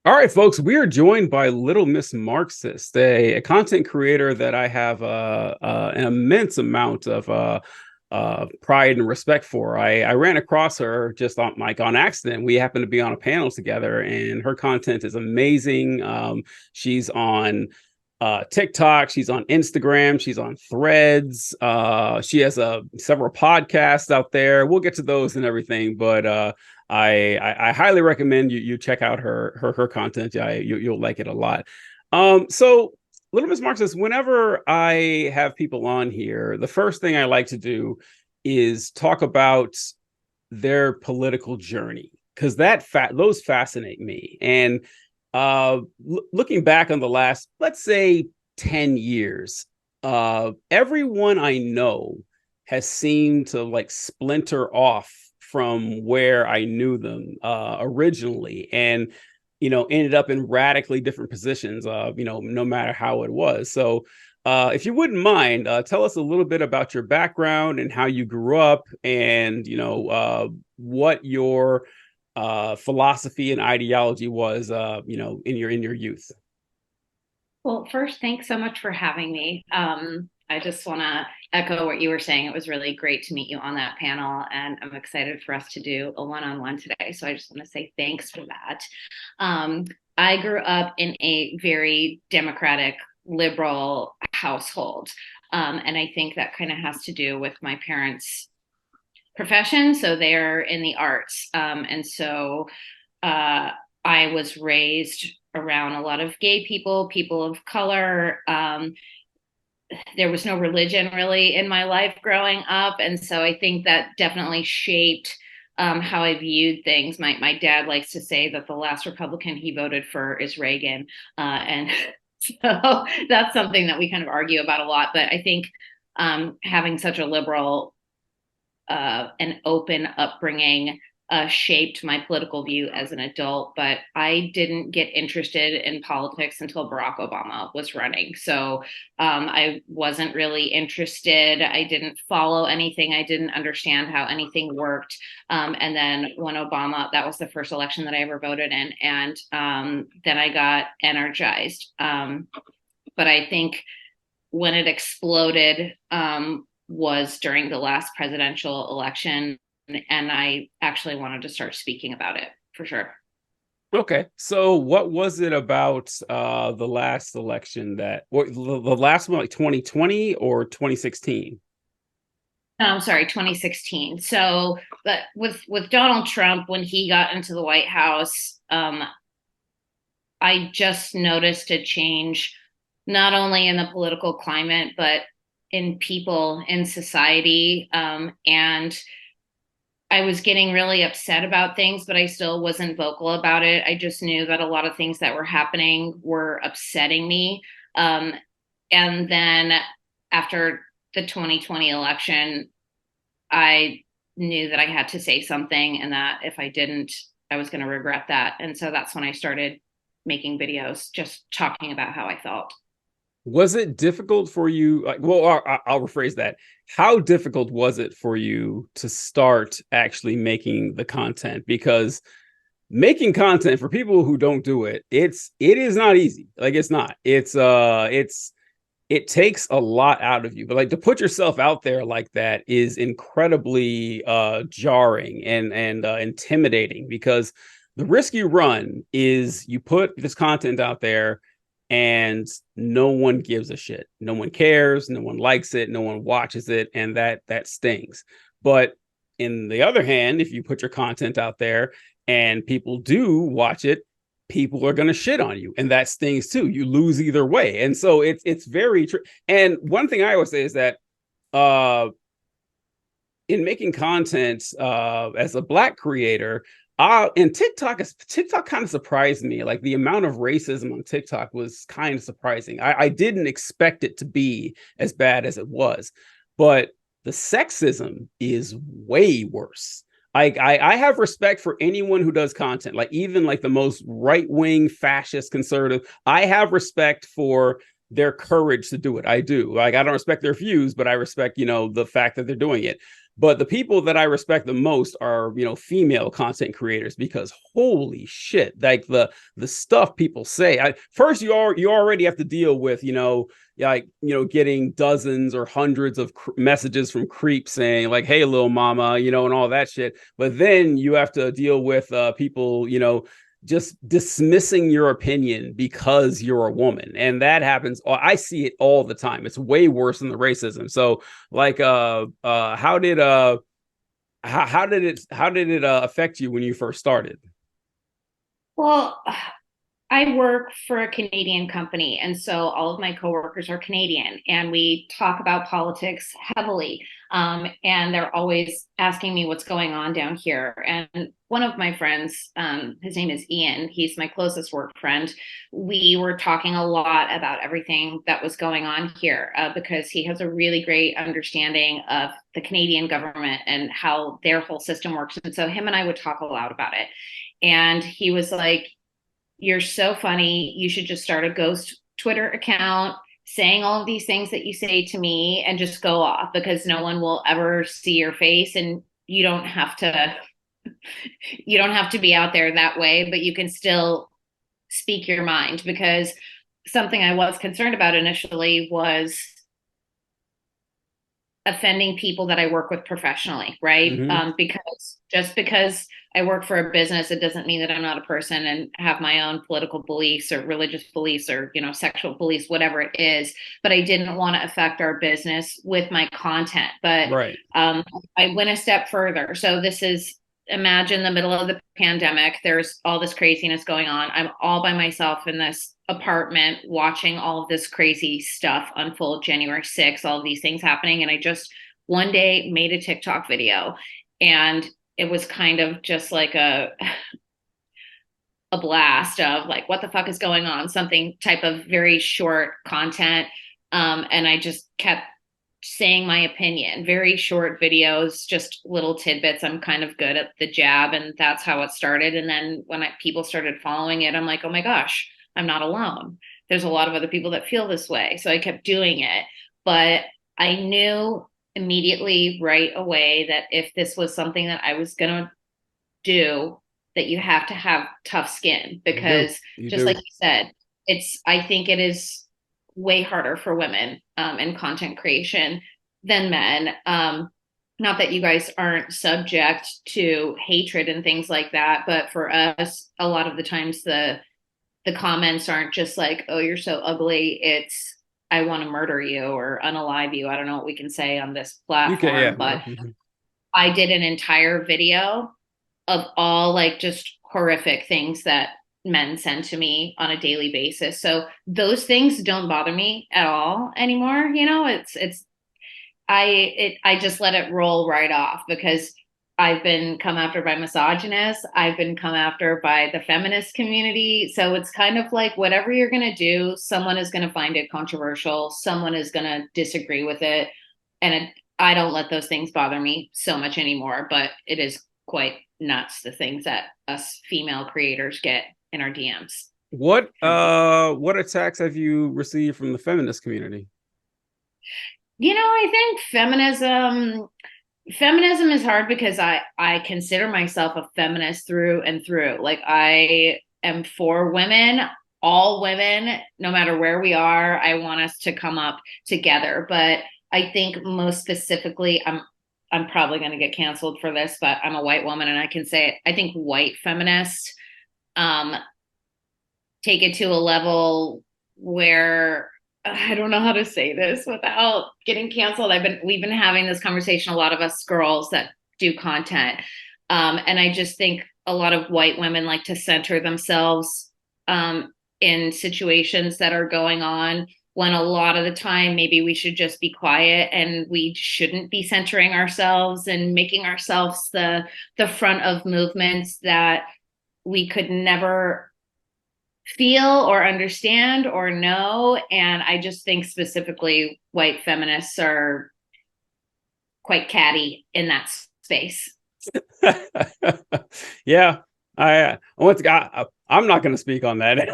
All right, folks, we are joined by Little Miss Marxist, a content creator that I have an immense amount of pride and respect for. I ran across her just on accident. We happened to be on a panel together, and her content is amazing. She's on TikTok, she's on Instagram, she's on Threads. She has several podcasts out there. We'll get to those and everything, but I highly recommend you check out her content. You'll like it a lot. So Little Miss Marxist, whenever I have people on here, the first thing I like to do is talk about their political journey, because those fascinate me. And looking back on the last, let's say, 10 years, everyone I know has seemed to like splinter off from where I knew them originally, and ended up in radically different positions, no matter how it was. So if you wouldn't mind, tell us a little bit about your background and how you grew up, and what your philosophy and ideology was, in your youth. Well, first, thanks so much for having me. I just want to echo what you were saying. It was really great to meet you on that panel, and I'm excited for us to do a one-on-one today. So I just want to say thanks for that. I grew up in a very democratic, liberal household. And I think that kind of has to do with my parents' profession. So they're in the arts. And so I was raised around a lot of gay people, people of color. There was no religion really in my life growing up. And so I think that definitely shaped how I viewed things. My dad likes to say that the last Republican he voted for is Reagan. And so that's something that we kind of argue about a lot. But I think having such a liberal and open upbringing shaped my political view as an adult, but I didn't get interested in politics until Barack Obama was running. So I wasn't really interested. I didn't follow anything. I didn't understand how anything worked. And then when Obama, that was the first election that I ever voted in. And then I got energized. But I think when it exploded was during the last presidential election, and I actually wanted to start speaking about it for sure. Okay, so what was it about the last election the last one, like 2020 or 2016? No, I'm sorry, 2016. So, but with Donald Trump, when he got into the White House, I just noticed a change, not only in the political climate, but in people in society. And I was getting really upset about things, but I still wasn't vocal about it. I just knew that a lot of things that were happening were upsetting me. And then after the 2020 election, I knew that I had to say something, and that if I didn't, I was going to regret that. And so that's when I started making videos, just talking about how I felt. Was it difficult for you? Like, well, I'll rephrase that. How difficult was it for you to start actually making the content? Because making content, for people who don't do it, it is not easy. Like, it's not. It takes a lot out of you. But like, to put yourself out there like that is incredibly jarring and intimidating, because the risk you run is you put this content out there and no one gives a shit. No one cares, no one likes it, no one watches it, and that stings. But in the other hand, if you put your content out there and people do watch it, people are going to shit on you, and that stings too. You lose either way. And so it's very true. And one thing I always say is that in making content as a Black creator, and TikTok kind of surprised me. Like, the amount of racism on TikTok was kind of surprising. I didn't expect it to be as bad as it was, but the sexism is way worse. I have respect for anyone who does content, like even like the most right-wing fascist conservative. I have respect for their courage to do it. I do. Like, I don't respect their views, but I respect, the fact that they're doing it. But the people that I respect the most are, female content creators, because holy shit, like the stuff people say. First, you already have to deal with, getting dozens or hundreds of messages from creeps saying like, "Hey, little mama," and all that shit. But then you have to deal with people, just dismissing your opinion because you're a woman, and that happens. I see it all the time. It's way worse than the racism. So like how did it affect you when you first started? Well, I work for a Canadian company, and so all of my coworkers are Canadian, and we talk about politics heavily. And they're always asking me what's going on down here. And one of my friends, his name is Ian, he's my closest work friend. We were talking a lot about everything that was going on here because he has a really great understanding of the Canadian government and how their whole system works. And so him and I would talk a lot about it. And he was like, "You're so funny. You should just start a ghost Twitter account saying all of these things that you say to me and just go off, because no one will ever see your face, and you don't have to be out there that way, but you can still speak your mind." Because something I was concerned about initially was offending people that I work with professionally, right? Mm-hmm. Because I work for a business, it doesn't mean that I'm not a person and have my own political beliefs or religious beliefs or, sexual beliefs, whatever it is. But I didn't want to affect our business with my content. But Right. I went a step further. So this is, imagine the middle of the pandemic. There's all this craziness going on. I'm all by myself in this apartment watching all of this crazy stuff unfold. January 6th, all of these things happening. And I just one day made a TikTok video, and it was kind of just like a blast of like, what the fuck is going on? Something type of very short content. And I just kept saying my opinion, very short videos, just little tidbits. I'm kind of good at the jab, and that's how it started. And then when people started following it, I'm like, oh my gosh, I'm not alone. There's a lot of other people that feel this way. So I kept doing it. But I knew immediately right away that if this was something that I was going to do, that you have to have tough skin, because just like you said, I think it is way harder for women in content creation than men. Not that you guys aren't subject to hatred and things like that, but for us, a lot of the times the comments aren't just like, "Oh, you're so ugly." It's, "I want to murder you," or "unalive you." I don't know what we can say on this platform, Yeah. but I did an entire video of all like just horrific things that men send to me on a daily basis. So those things don't bother me at all anymore. I just let it roll right off, because I've been come after by misogynists. I've been come after by the feminist community. So it's kind of like, whatever you're going to do, someone is going to find it controversial. Someone is going to disagree with it. And I don't let those things bother me so much anymore, but it is quite nuts, the things that us female creators get in our DMs. What attacks have you received from the feminist community? I think feminism is hard, because I consider myself a feminist through and through. Like, I am for women, all women, no matter where we are. I want us to come up together. But I think most specifically, I'm probably going to get canceled for this, but I'm a white woman and I can say it. I think white feminists take it to a level where, I don't know how to say this without getting canceled. We've been having this conversation, a lot of us girls that do content. And I just think a lot of white women like to center themselves in situations that are going on, when a lot of the time maybe we should just be quiet, and we shouldn't be centering ourselves and making ourselves the front of movements that we could never feel or understand or know. And I just think specifically white feminists are quite catty in that space. Yeah, I'm not going to speak on that,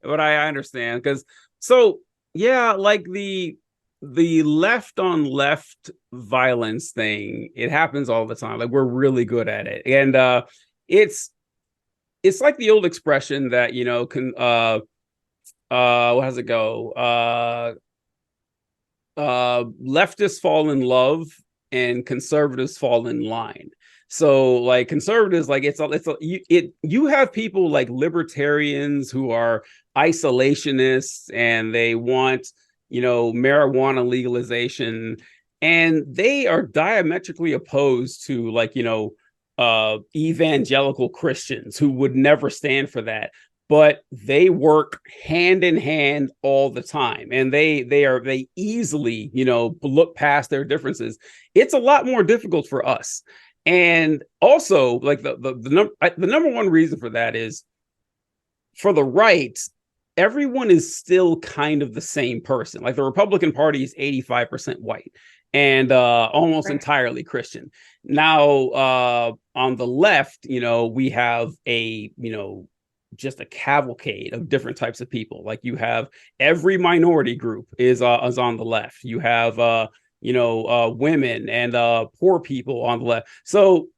but I understand, because yeah, like the left on left violence thing, it happens all the time. Like we're really good at it. And it's it's like the old expression that, can what does it go? Leftists fall in love and conservatives fall in line. So like conservatives, like you have people like libertarians who are isolationists and they want, marijuana legalization, and they are diametrically opposed to like, evangelical Christians who would never stand for that, but they work hand in hand all the time, and they easily look past their differences. It's a lot more difficult for us. And also like the number one reason for that is, for the right, everyone is still kind of the same person. Like the Republican Party is 85% white and almost entirely Christian. Now, on the left, we have just a cavalcade of different types of people. Like you have every minority group is on the left. You have women and poor people on the left. So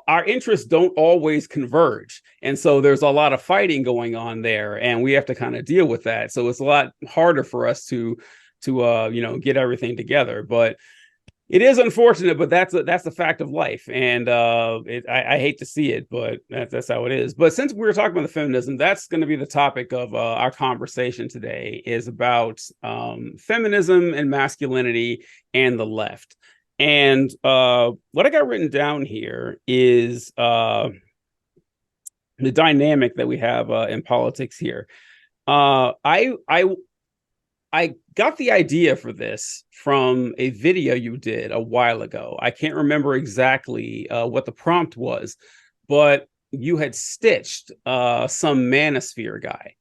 our interests don't always converge, and so there's a lot of fighting going on there, and we have to kind of deal with that. So it's a lot harder for us to get everything together. But it is unfortunate, but that's a fact of life, and I hate to see it, but that's how it is. But since we were talking about the feminism, that's going to be the topic of our conversation today, is about feminism and masculinity and the left. And what I got written down here is the dynamic that we have in politics here. I got the idea for this from a video you did a while ago. I can't remember exactly what the prompt was, but you had stitched some manosphere guy.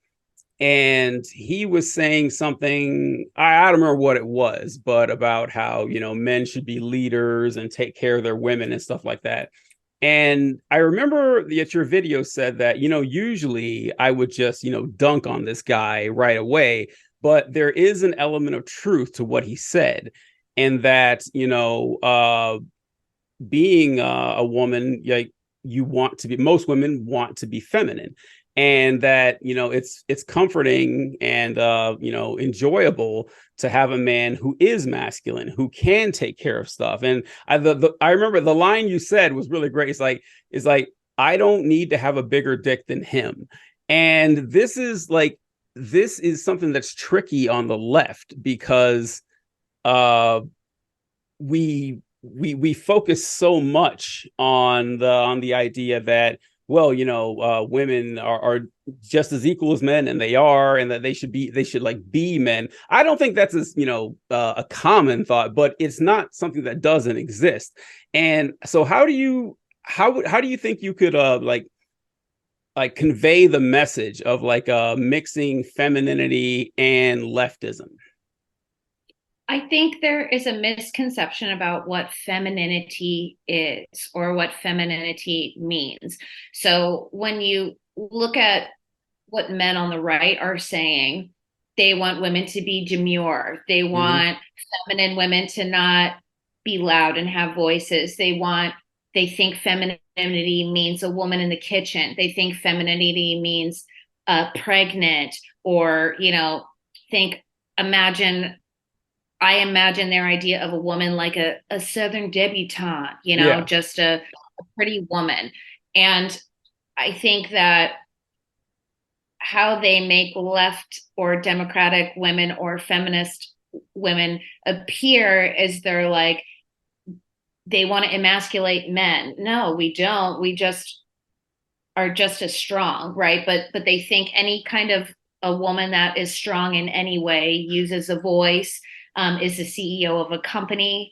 And he was saying something, I don't remember what it was, but about how, men should be leaders and take care of their women and stuff like that. And I remember that your video said that, usually I would just, dunk on this guy right away. But there is an element of truth to what he said. And that, being a woman, like most women want to be feminine. And that, it's comforting and, enjoyable to have a man who is masculine, who can take care of stuff. And I remember the line you said was really great. It's like, I don't need to have a bigger dick than him. And this is something that's tricky on the left, because we focus so much on the idea that, well, women are just as equal as men, and they are, and that they should like be men. I don't think that's a common thought, but it's not something that doesn't exist. And so how do you think you could like convey the message of like mixing femininity and leftism? I think there is a misconception about what femininity is or what femininity means. So when you look at what men on the right are saying, they want women to be demure. They want feminine women to not be loud and have voices. They think femininity means a woman in the kitchen. They think femininity means pregnant, or, imagine I imagine their idea of a woman like a Southern debutante, Yeah. just a pretty woman. And I think that how they make left or democratic women or feminist women appear is they're like, they want to emasculate men. No, we don't. We just are just as strong, right? But they think any kind of a woman that is strong in any way, uses a voice, is the CEO of a company,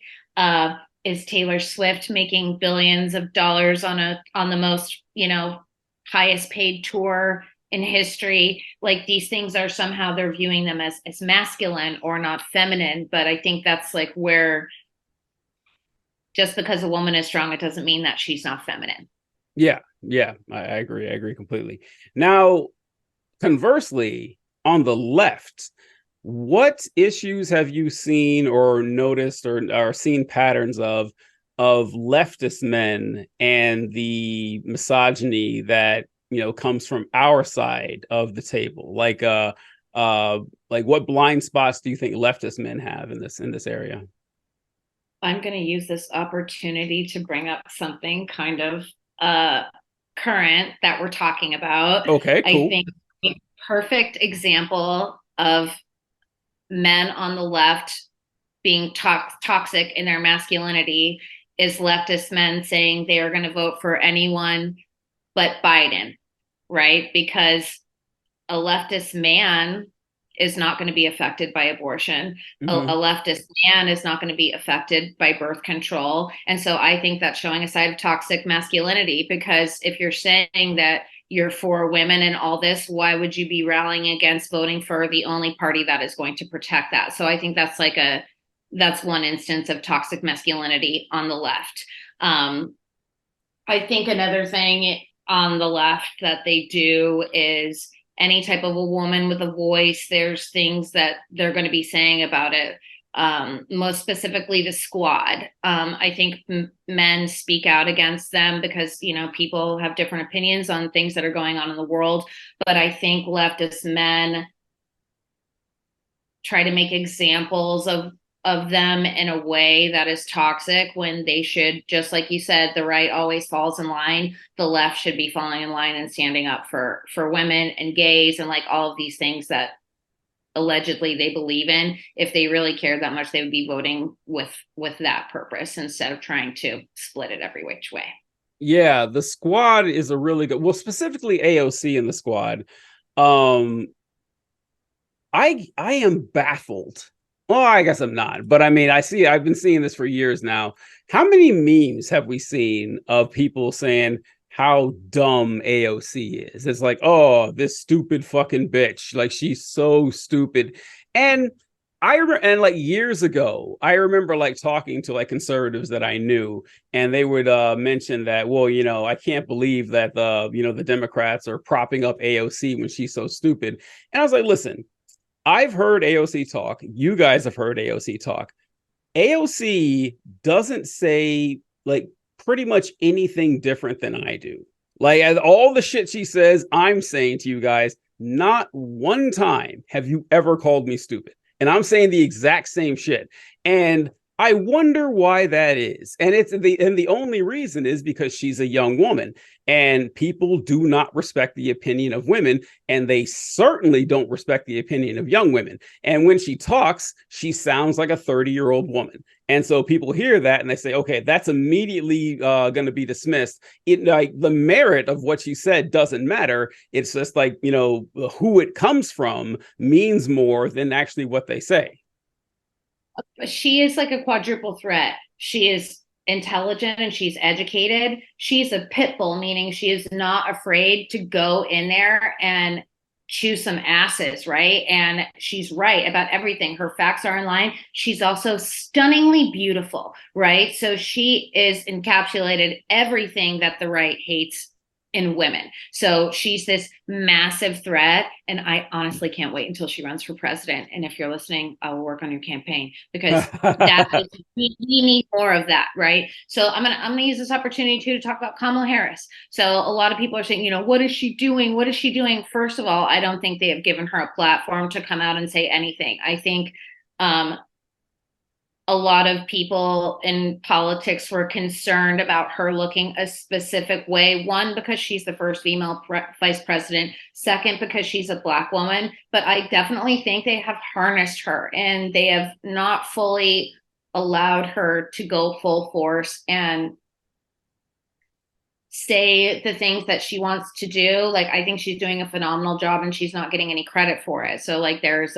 is Taylor Swift making billions of dollars on the most, highest paid tour in history. Like, these things are somehow, they're viewing them as masculine or not feminine. But I think that's like where, just because a woman is strong, it doesn't mean that she's not feminine. Yeah. I agree completely. Now, conversely, on the left, What issues have you seen or noticed or seen patterns of leftist men and the misogyny that comes from our side of the table? Like what blind spots do you think leftist men have in this area? I'm going to use this opportunity to bring up something kind of uh, current that we're talking about. Okay, I cool. think a perfect example of men on the left being toxic in their masculinity is leftist men saying they are going to vote for anyone but Biden, right? Because a leftist man is not going to be affected by abortion. A Hmm. leftist man is not going to be affected by birth control. And so I think that's showing a side of toxic masculinity, because if you're saying that you're for women and all this, why would you be rallying against voting for the only party that is going to protect that? So I think that's one instance of toxic masculinity on the left. I think another thing on the left that they do is any type of a woman with a voice, there's things that they're going to be saying about it. Most specifically the squad. I think men speak out against them because, people have different opinions on things that are going on in the world. But I think leftist men try to make examples of them in a way that is toxic, when they should, just like you said, the right always falls in line. The left should be falling in line and standing up for women and gays and like all of these things that allegedly they believe in. If they really cared that much, they would be voting with that purpose instead of trying to split it every which way. Yeah, the squad is a really good, well, specifically AOC in the squad. Um, I am baffled. Well, I guess I'm not, but I mean, I've been seeing this for years now. How many memes have we seen of people saying how dumb AOC is? It's like, oh, this stupid fucking bitch. Like she's so stupid. And and like years ago, I remember like talking to like conservatives that I knew, and they would mention that, well, I can't believe that the Democrats are propping up AOC when she's so stupid. And I was like, listen, I've heard AOC talk. You guys have heard AOC talk. AOC doesn't say like pretty much anything different than I do. Like all the shit she says, I'm saying to you guys, not one time have you ever called me stupid. And I'm saying the exact same shit. And I wonder why that is. And the only reason is because she's a young woman, and people do not respect the opinion of women, and they certainly don't respect the opinion of young women. And when she talks, she sounds like a 30-year-old woman. And so people hear that and they say, okay, that's immediately going to be dismissed. It like the merit of what she said doesn't matter. It's just like, who it comes from means more than actually what they say. She is like a quadruple threat. She is intelligent and she's educated. She's a pit bull, meaning she is not afraid to go in there and chew some asses, right? And she's right about everything. Her facts are in line. She's also stunningly beautiful, right? So she is encapsulated everything that the right hates in women. So she's this massive threat. And I honestly can't wait until she runs for president. And if you're listening, I will work on your campaign, because we need more of that, right? So I'm gonna use this opportunity too to talk about Kamala Harris. So a lot of people are saying, what is she doing? What is she doing? First of all, I don't think they have given her a platform to come out and say anything. I think a lot of people in politics were concerned about her looking a specific way. One, because she's the first female vice president. Second, because she's a Black woman. But I definitely think they have harnessed her and they have not fully allowed her to go full force and say the things that she wants to do. Like, I think she's doing a phenomenal job and she's not getting any credit for it. So like there's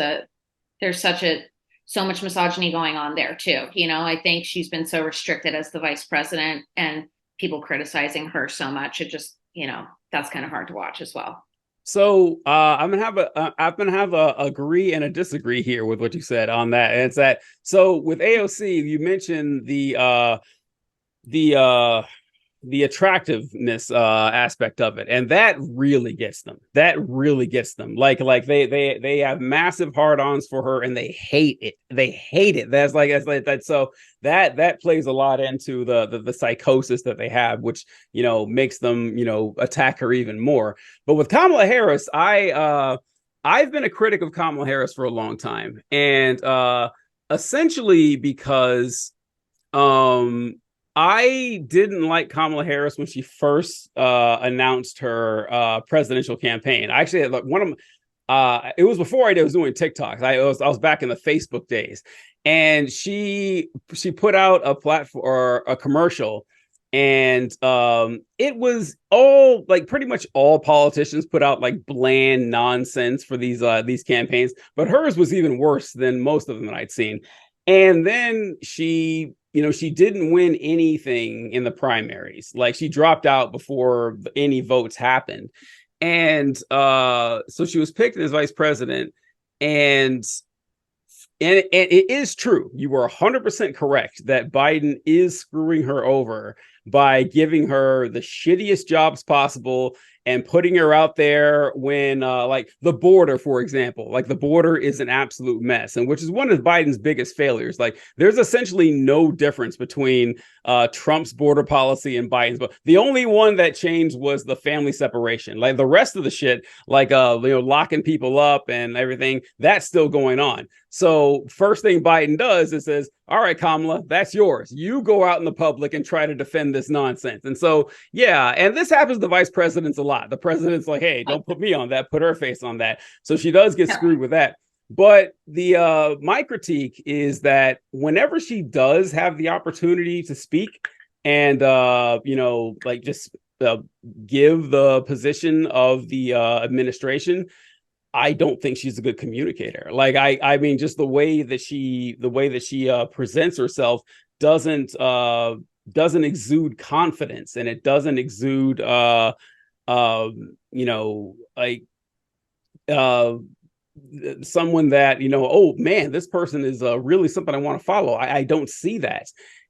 so much misogyny going on there too. I think she's been so restricted as the vice president, and people criticizing her so much. It just, that's kind of hard to watch as well. So I'm gonna have a agree and a disagree here with what you said on that. And it's that, so with AOC, you mentioned the the attractiveness aspect of it, and that really gets them. Like they have massive hard-ons for her, and they hate it. That's like that. So that plays a lot into the psychosis that they have, which makes them attack her even more. But with Kamala Harris, I've been a critic of Kamala Harris for a long time, and essentially because I didn't like Kamala Harris when she first announced her presidential campaign. I actually had like one of it was before I was doing TikToks. I was back in the Facebook days, and she put out a platform or a commercial, and it was all like pretty much all politicians put out like bland nonsense for these campaigns, but hers was even worse than most of them that I'd seen. And then she didn't win anything in the primaries. Like she dropped out before any votes happened. And so she was picked as vice president. And it is true. You were 100% correct that Biden is screwing her over by giving her the shittiest jobs possible and putting her out there when like the border, for example, like the border is an absolute mess, and which is one of Biden's biggest failures. Like there's essentially no difference between Trump's border policy and Biden's, but the only one that changed was the family separation. Like the rest of the shit, like locking people up and everything, that's still going on. So first thing Biden does is says, all right, Kamala, that's yours. You go out in the public and try to defend this nonsense. And so, yeah, and this happens to vice presidents a lot. The president's like, hey, don't put me on that, put her face on that. So she does get screwed with that. But the my critique is that whenever she does have the opportunity to speak and like just give the position of the administration, I don't think she's a good communicator. Like I mean, just the way that she presents herself doesn't exude confidence, and it doesn't exude like someone that oh man, this person is really something I want to follow. I don't see that.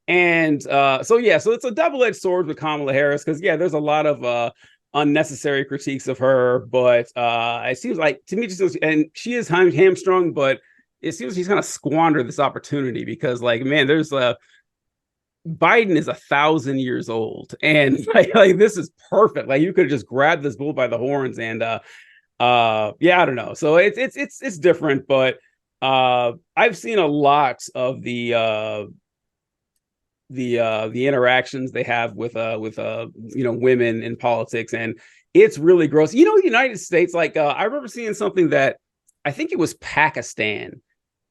And so it's a double-edged sword with Kamala Harris, because there's a lot of unnecessary critiques of her, but it seems like to me and she is hamstrung, but it seems she's kind of squandered this opportunity because man, there's Biden is 1,000 years old, and like this is perfect. Like you could have just grabbed this bull by the horns, and I don't know. So it's different, but I've seen a lot of the interactions they have with women in politics, and it's really gross. The United States, like I remember seeing something that I think it was Pakistan.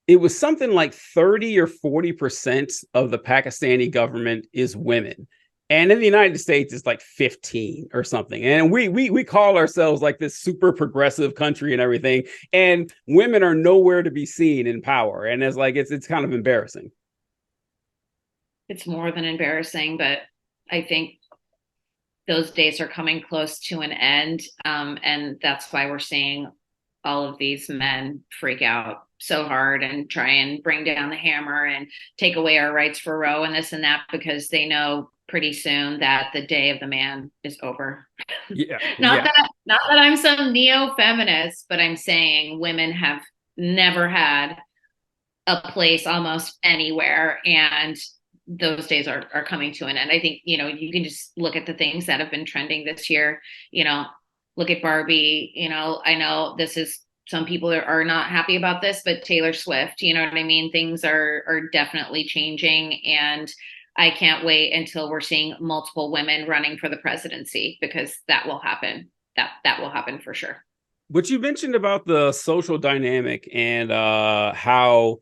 It was something like 30 or 40% of the Pakistani government is women. And in the United States, it's like 15 or something. And we call ourselves like this super progressive country and everything. And women are nowhere to be seen in power. And it's kind of embarrassing. It's more than embarrassing, but I think those days are coming close to an end. And that's why we're seeing all of these men freak out so hard and try and bring down the hammer and take away our rights for Roe and this and that, because they know pretty soon that the day of the man is over. Yeah. Not that I'm some neo-feminist, but I'm saying women have never had a place almost anywhere, and those days are coming to an end. I think, you can just look at the things that have been trending this year, look at Barbie, I know some people are not happy about this, but Taylor Swift, you know what I mean? Things are definitely changing, and I can't wait until we're seeing multiple women running for the presidency, because that will happen. That will happen for sure. What you mentioned about the social dynamic and how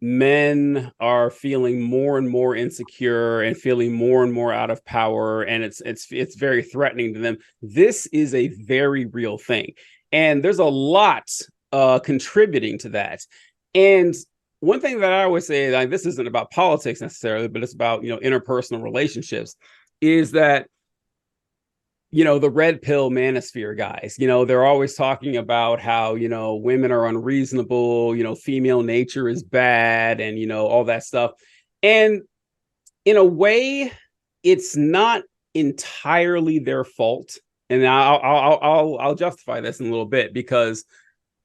men are feeling more and more insecure and feeling more and more out of power, and it's very threatening to them. This is a very real thing, and there's a lot contributing to that. And one thing that I always say, like, this isn't about politics necessarily, but it's about interpersonal relationships, is that the red pill manosphere guys, they're always talking about how, women are unreasonable, female nature is bad, and, all that stuff. And in a way, it's not entirely their fault. And I'll justify this in a little bit, because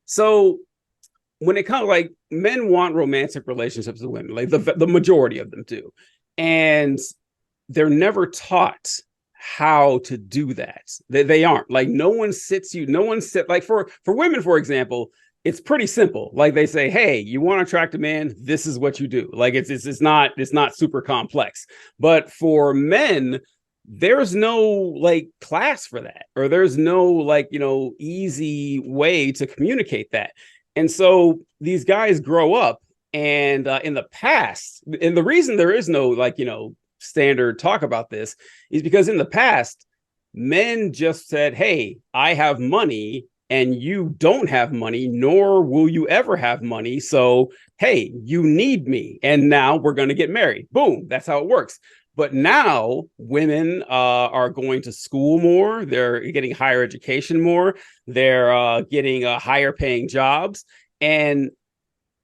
so when it comes, like, men want romantic relationships with women, like the majority of them do, and they're never taught how to do that. They aren't, like, no one sits you, no one sit, like, for women, for example, it's pretty simple. Like, they say, hey, you want to attract a man, this is what you do. Like, it's not super complex. But for men, there's no, like, class for that, or there's no, like, easy way to communicate that. And so these guys grow up, and in the past, and the reason there is no, like, standard talk about this is because in the past, men just said, hey, I have money and you don't have money, nor will you ever have money. So, hey, you need me. And now we're going to get married. Boom. That's how it works. But now women are going to school more. They're getting higher education more. They're getting higher paying jobs. And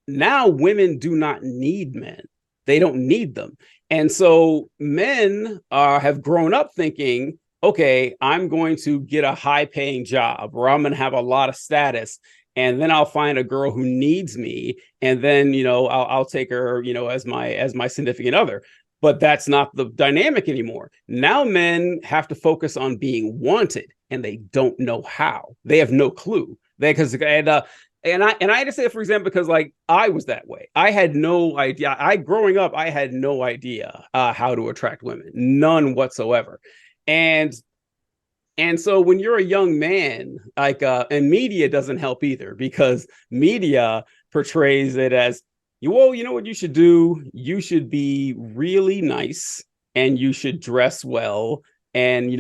now women do not need men. They don't need them. And so men have grown up thinking, okay, I'm going to get a high paying job, or I'm going to have a lot of status, and then I'll find a girl who needs me, and then I'll take her as my significant other. But that's not the dynamic anymore. Now men have to focus on being wanted, and they don't know how. They have no clue. I just say it, for example, because, like, I was that way. I had no idea. Growing up, I had no idea how to attract women, none whatsoever. And so when you're a young man, like, and media doesn't help either, because media portrays it as, well, you know what you should do? You should be really nice, and you should dress well, and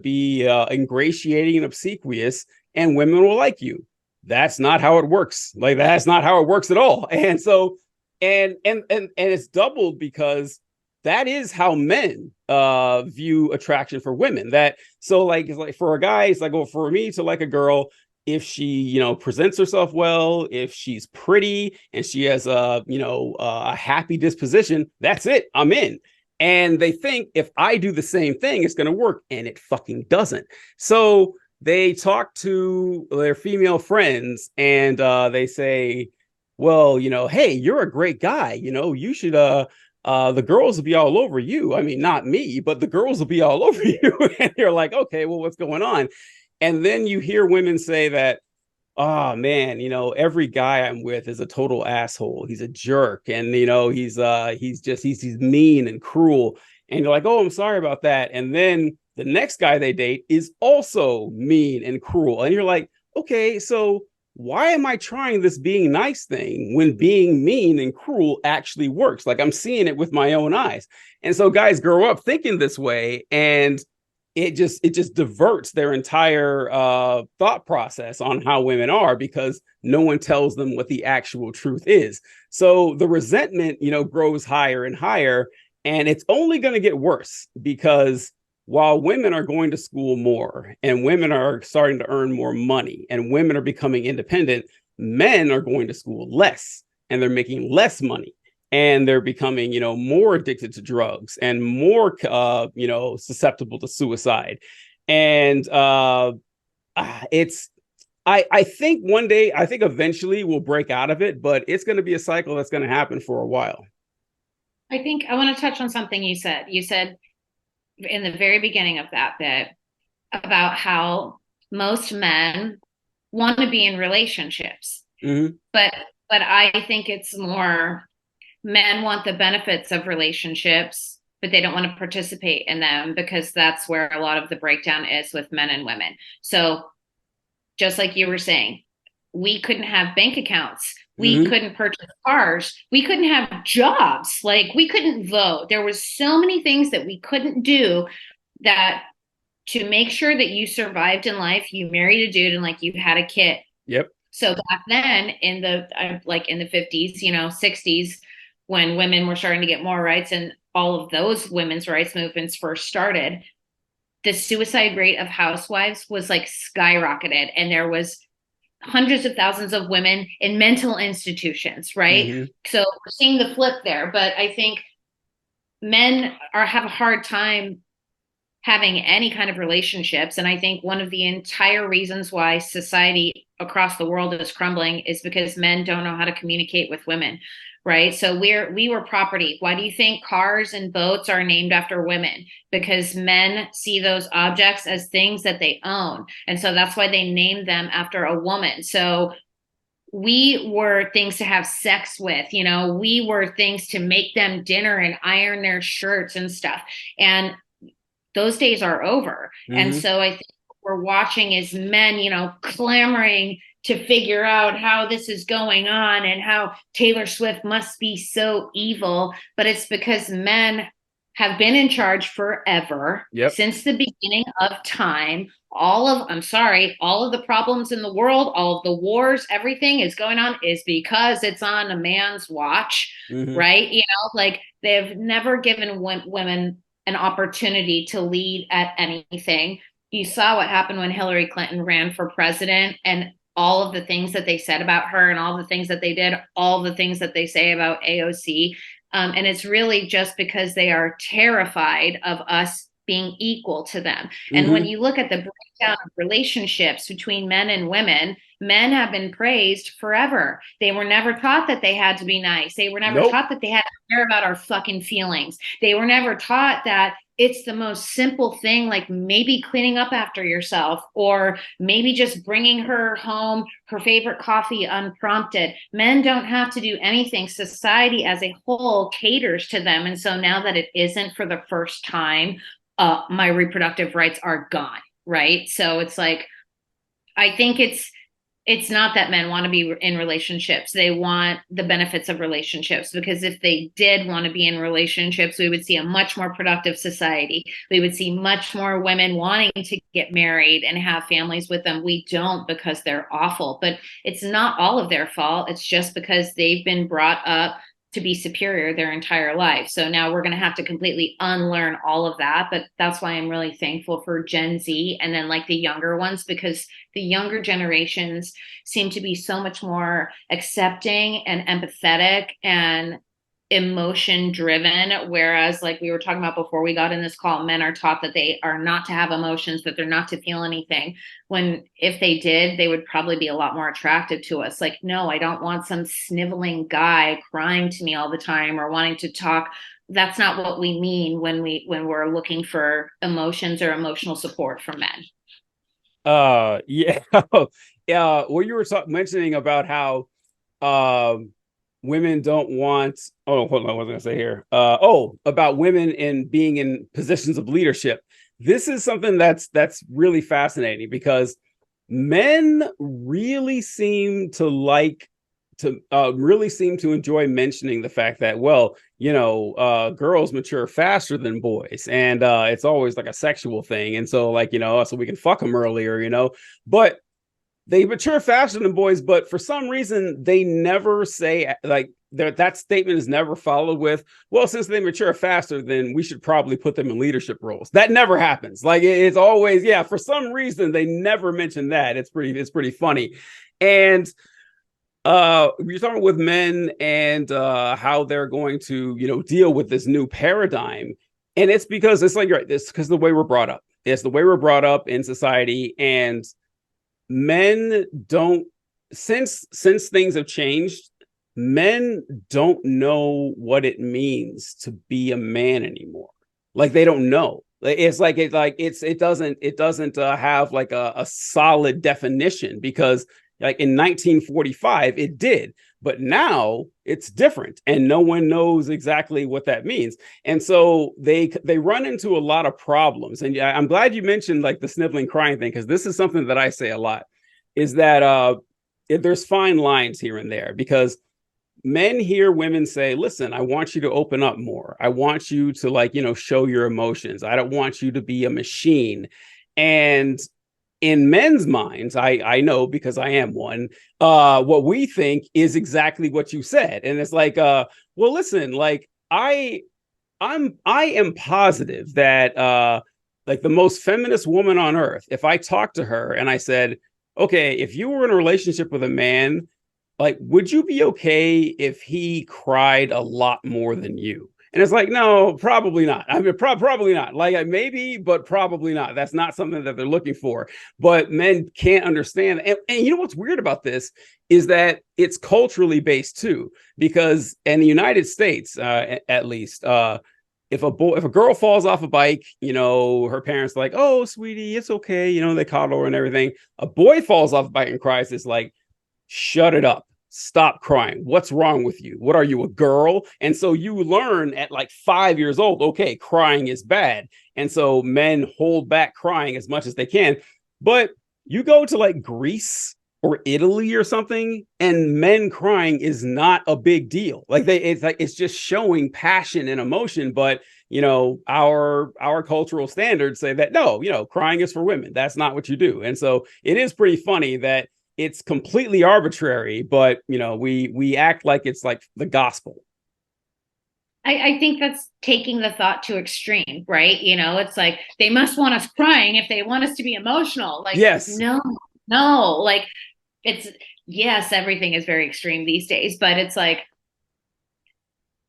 be ingratiating and obsequious, and women will like you. That's not how it works. Like, that's not how it works at all. And so, and it's doubled, because that is how men view attraction for women. That, so, like, it's like, for a guy, it's like, well, for me to like a girl, if she presents herself well, if she's pretty, and she has a happy disposition, that's it, I'm in. And they think if I do the same thing, it's going to work, and it fucking doesn't. So they talk to their female friends, and they say, well, hey, you're a great guy, you should the girls will be all over you. I mean, not me, but the girls will be all over you. And you're like, okay, well, what's going on? And then you hear women say that, oh man, every guy I'm with is a total asshole. He's a jerk, and he's mean and cruel. And you're like, oh, I'm sorry about that. And then the next guy they date is also mean and cruel. And you're like, okay, so why am I trying this being nice thing when being mean and cruel actually works? Like, I'm seeing it with my own eyes. And so guys grow up thinking this way, and it just diverts their entire thought process on how women are, because no one tells them what the actual truth is. So the resentment, grows higher and higher, and it's only going to get worse, because while women are going to school more, and women are starting to earn more money, and women are becoming independent, men are going to school less, and they're making less money, and they're becoming, more addicted to drugs, and more, susceptible to suicide. And I think one day, I think eventually we'll break out of it, but it's going to be a cycle that's going to happen for a while. I think I want to touch on something you said. You said in the very beginning of that bit about how most men want to be in relationships, but I think it's more, men want the benefits of relationships, but they don't want to participate in them, because that's where a lot of the breakdown is with men and women. So just like you were saying, we couldn't have bank accounts. We couldn't purchase cars. We couldn't have jobs. Like, we couldn't vote. There was so many things that we couldn't do, that to make sure that you survived in life, you married a dude and, like, you had a kid. Yep. So back then in the 50s, 60s, when women were starting to get more rights and all of those women's rights movements first started, the suicide rate of housewives was, like, skyrocketed. And there was hundreds of thousands of women in mental institutions, right? So we're seeing the flip there. But I think men have a hard time having any kind of relationships. And I think one of the entire reasons why society across the world is crumbling is because men don't know how to communicate with women. Right. So we were property. Why do you think cars and boats are named after women? Because men see those objects as things that they own. And so that's why they named them after a woman. So we were things to have sex with, you know, we were things to make them dinner and iron their shirts and stuff. And those days are over. And so I think what we're watching is men, you know, clamoring to figure out how this is going on and how Taylor Swift must be so evil. But it's because men have been in charge forever, since the beginning of time. All of the problems in the world, all of the wars, everything is going on is because it's on a man's watch, right? You know, like they've never given women an opportunity to lead at anything. You saw what happened when Hillary Clinton ran for president, and all of the things that they said about her and all the things that they did, all the things that they say about AOC. And it's really just because they are terrified of us being equal to them. And when you look at the breakdown of relationships between men and women, men have been praised forever. They were never taught that they had to be nice. They were never taught that they had to care about our fucking feelings. They were never taught that it's the most simple thing, like maybe cleaning up after yourself, or maybe just bringing her home her favorite coffee unprompted. Men don't have to do anything. Society as a whole caters to them. And so now that it isn't for the first time, my reproductive rights are gone, right? So it's like, I think it's not that men want to be in relationships. They want the benefits of relationships, because if they did want to be in relationships, we would see a much more productive society. We would see much more women wanting to get married and have families with them. We don't, because they're awful. But it's not all of their fault. It's just because they've been brought up to be superior their entire life. So now we're going to have to completely unlearn all of that. But that's why I'm really thankful for Gen Z and then like the younger ones, because the younger generations seem to be so much more accepting and empathetic and emotion driven, whereas like we were talking about before we got in this call, men are taught that they are not to have emotions, that they're not to feel anything, when if they did, they would probably be a lot more attractive to us. Like, no, I don't want some sniveling guy crying to me all the time or wanting to talk. That's not what we mean when we're looking for emotions or emotional support from men. Yeah. Yeah, well, you were mentioning about how women don't want, oh, hold on, what was I going to say here? About women in being in positions of leadership. This is something that's really fascinating, because men really seem to enjoy mentioning the fact that, well, you know, girls mature faster than boys, and it's always like a sexual thing, and so like, you know, so we can fuck them earlier, you know, but they mature faster than boys, but for some reason they never say, like, that statement is never followed with, well, since they mature faster, then we should probably put them in leadership roles. That never happens. Like, it's always, yeah, for some reason they never mention that. It's pretty funny. And you're talking with men and how they're going to, you know, deal with this new paradigm. And it's because it's like, right, this because the way we're brought up. It's the way we're brought up in society, and men don't, since things have changed, men don't know what it means to be a man anymore. Like, they don't know. It's like it doesn't have like a solid definition, because like in 1945 it did, but now it's different and no one knows exactly what that means. And so they run into a lot of problems. And I'm glad you mentioned like the sniveling crying thing, because this is something that I say a lot, is that there's fine lines here and there, because men hear women say, listen, I want you to open up more. I want you to, like, you know, show your emotions. I don't want you to be a machine. And in men's minds, I know, because I am one, what we think is exactly what you said. And it's like, well, listen, like I am positive that like the most feminist woman on earth, if I talked to her and I said, okay, if you were in a relationship with a man, like, would you be okay if he cried a lot more than you? And it's like, no, probably not. I mean, probably not. Like maybe, but probably not. That's not something that they're looking for. But men can't understand. And you know what's weird about this is that it's culturally based too, because in the United States, at least, if a girl falls off a bike, her parents are like, oh, sweetie, it's okay. They coddle her and everything. A boy falls off a bike and cries. It's like, shut it up. Stop crying. What's wrong with you? What are you, a girl? And so you learn at like 5 years old, okay, crying is bad. And so men hold back crying as much as they can. But you go to like Greece or Italy or something, and men crying is not a big deal. It's just showing passion and emotion. But our cultural standards say that no, crying is for women. That's not what you do. And so it is pretty funny that it's completely arbitrary, but we act like it's like the gospel. I think that's taking the thought to extreme, right? It's like they must want us crying if they want us to be emotional. Like, yes, no, like it's, yes, everything is very extreme these days, but it's like,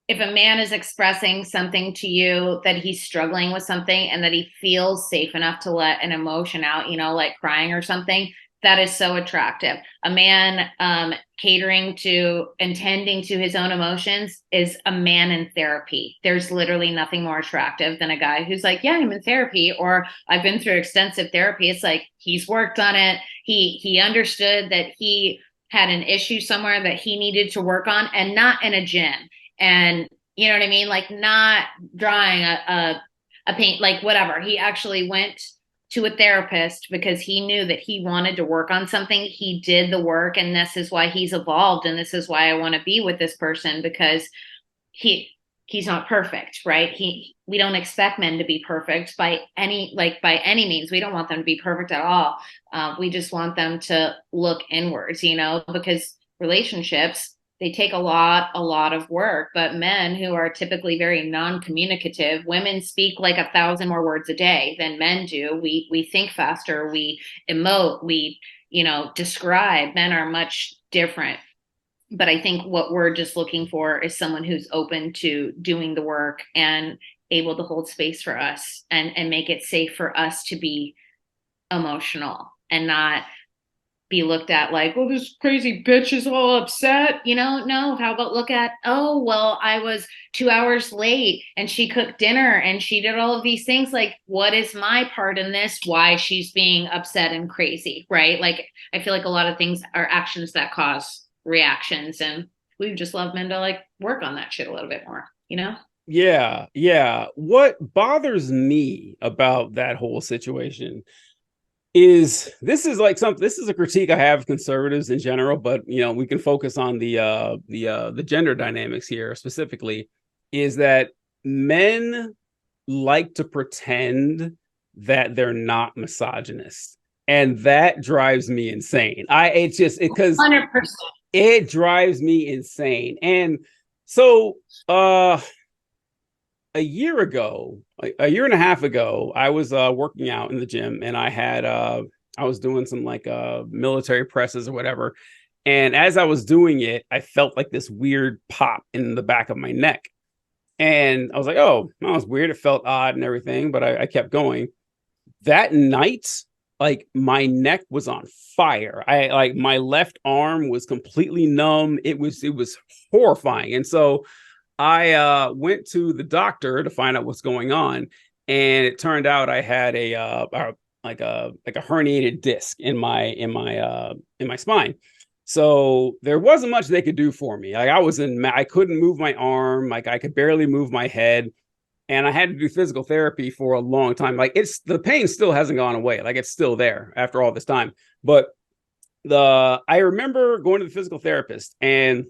if a man is expressing something to you that he's struggling with something and that he feels safe enough to let an emotion out, like crying or something, that is so attractive. A man catering to and tending to his own emotions is a man in therapy. There's literally nothing more attractive than a guy who's like, yeah, I'm in therapy, or I've been through extensive therapy. It's like he's worked on it. He understood that he had an issue somewhere that he needed to work on, and not in a gym. And you know what I mean? Like not drawing a paint, like whatever. He actually went to a therapist because he knew that he wanted to work on something. He did the work, and this is why he's evolved. And this is why I want to be with this person, because he's not perfect, right? We don't expect men to be perfect by any means. We don't want them to be perfect at all. We just want them to look inwards, because relationships, they take a lot of work. But men who are typically very non-communicative, women speak like 1,000 more words a day than men do. We think faster, we emote, we, describe. Men are much different. But I think what we're just looking for is someone who's open to doing the work and able to hold space for us and make it safe for us to be emotional and not be looked at like, well, this crazy bitch is all upset. No, how about look at, oh, well, I was 2 hours late and she cooked dinner and she did all of these things. Like, what is my part in this? Why she's being upset and crazy, right? Like, I feel like a lot of things are actions that cause reactions, and we just love men to like work on that shit a little bit more, Yeah. What bothers me about that whole situation is this is a critique I have of conservatives in general, but we can focus on the gender dynamics here specifically, is that men like to pretend that they're not misogynist, and that drives me insane. Because 100%. it drives me insane. And so a year and a half ago, I was working out in the gym, and I was doing some like military presses or whatever. And as I was doing it, I felt like this weird pop in the back of my neck. And I was like, oh, that was weird. It felt odd and everything, but I kept going. That night, like my neck was on fire. My left arm was completely numb. It was horrifying. And so I went to the doctor to find out what's going on, and it turned out I had a herniated disc in my spine. So there wasn't much they could do for me. Like I couldn't move my arm, like I could barely move my head, and I had to do physical therapy for a long time. Like the pain still hasn't gone away. Like it's still there after all this time. But I remember going to the physical therapist, and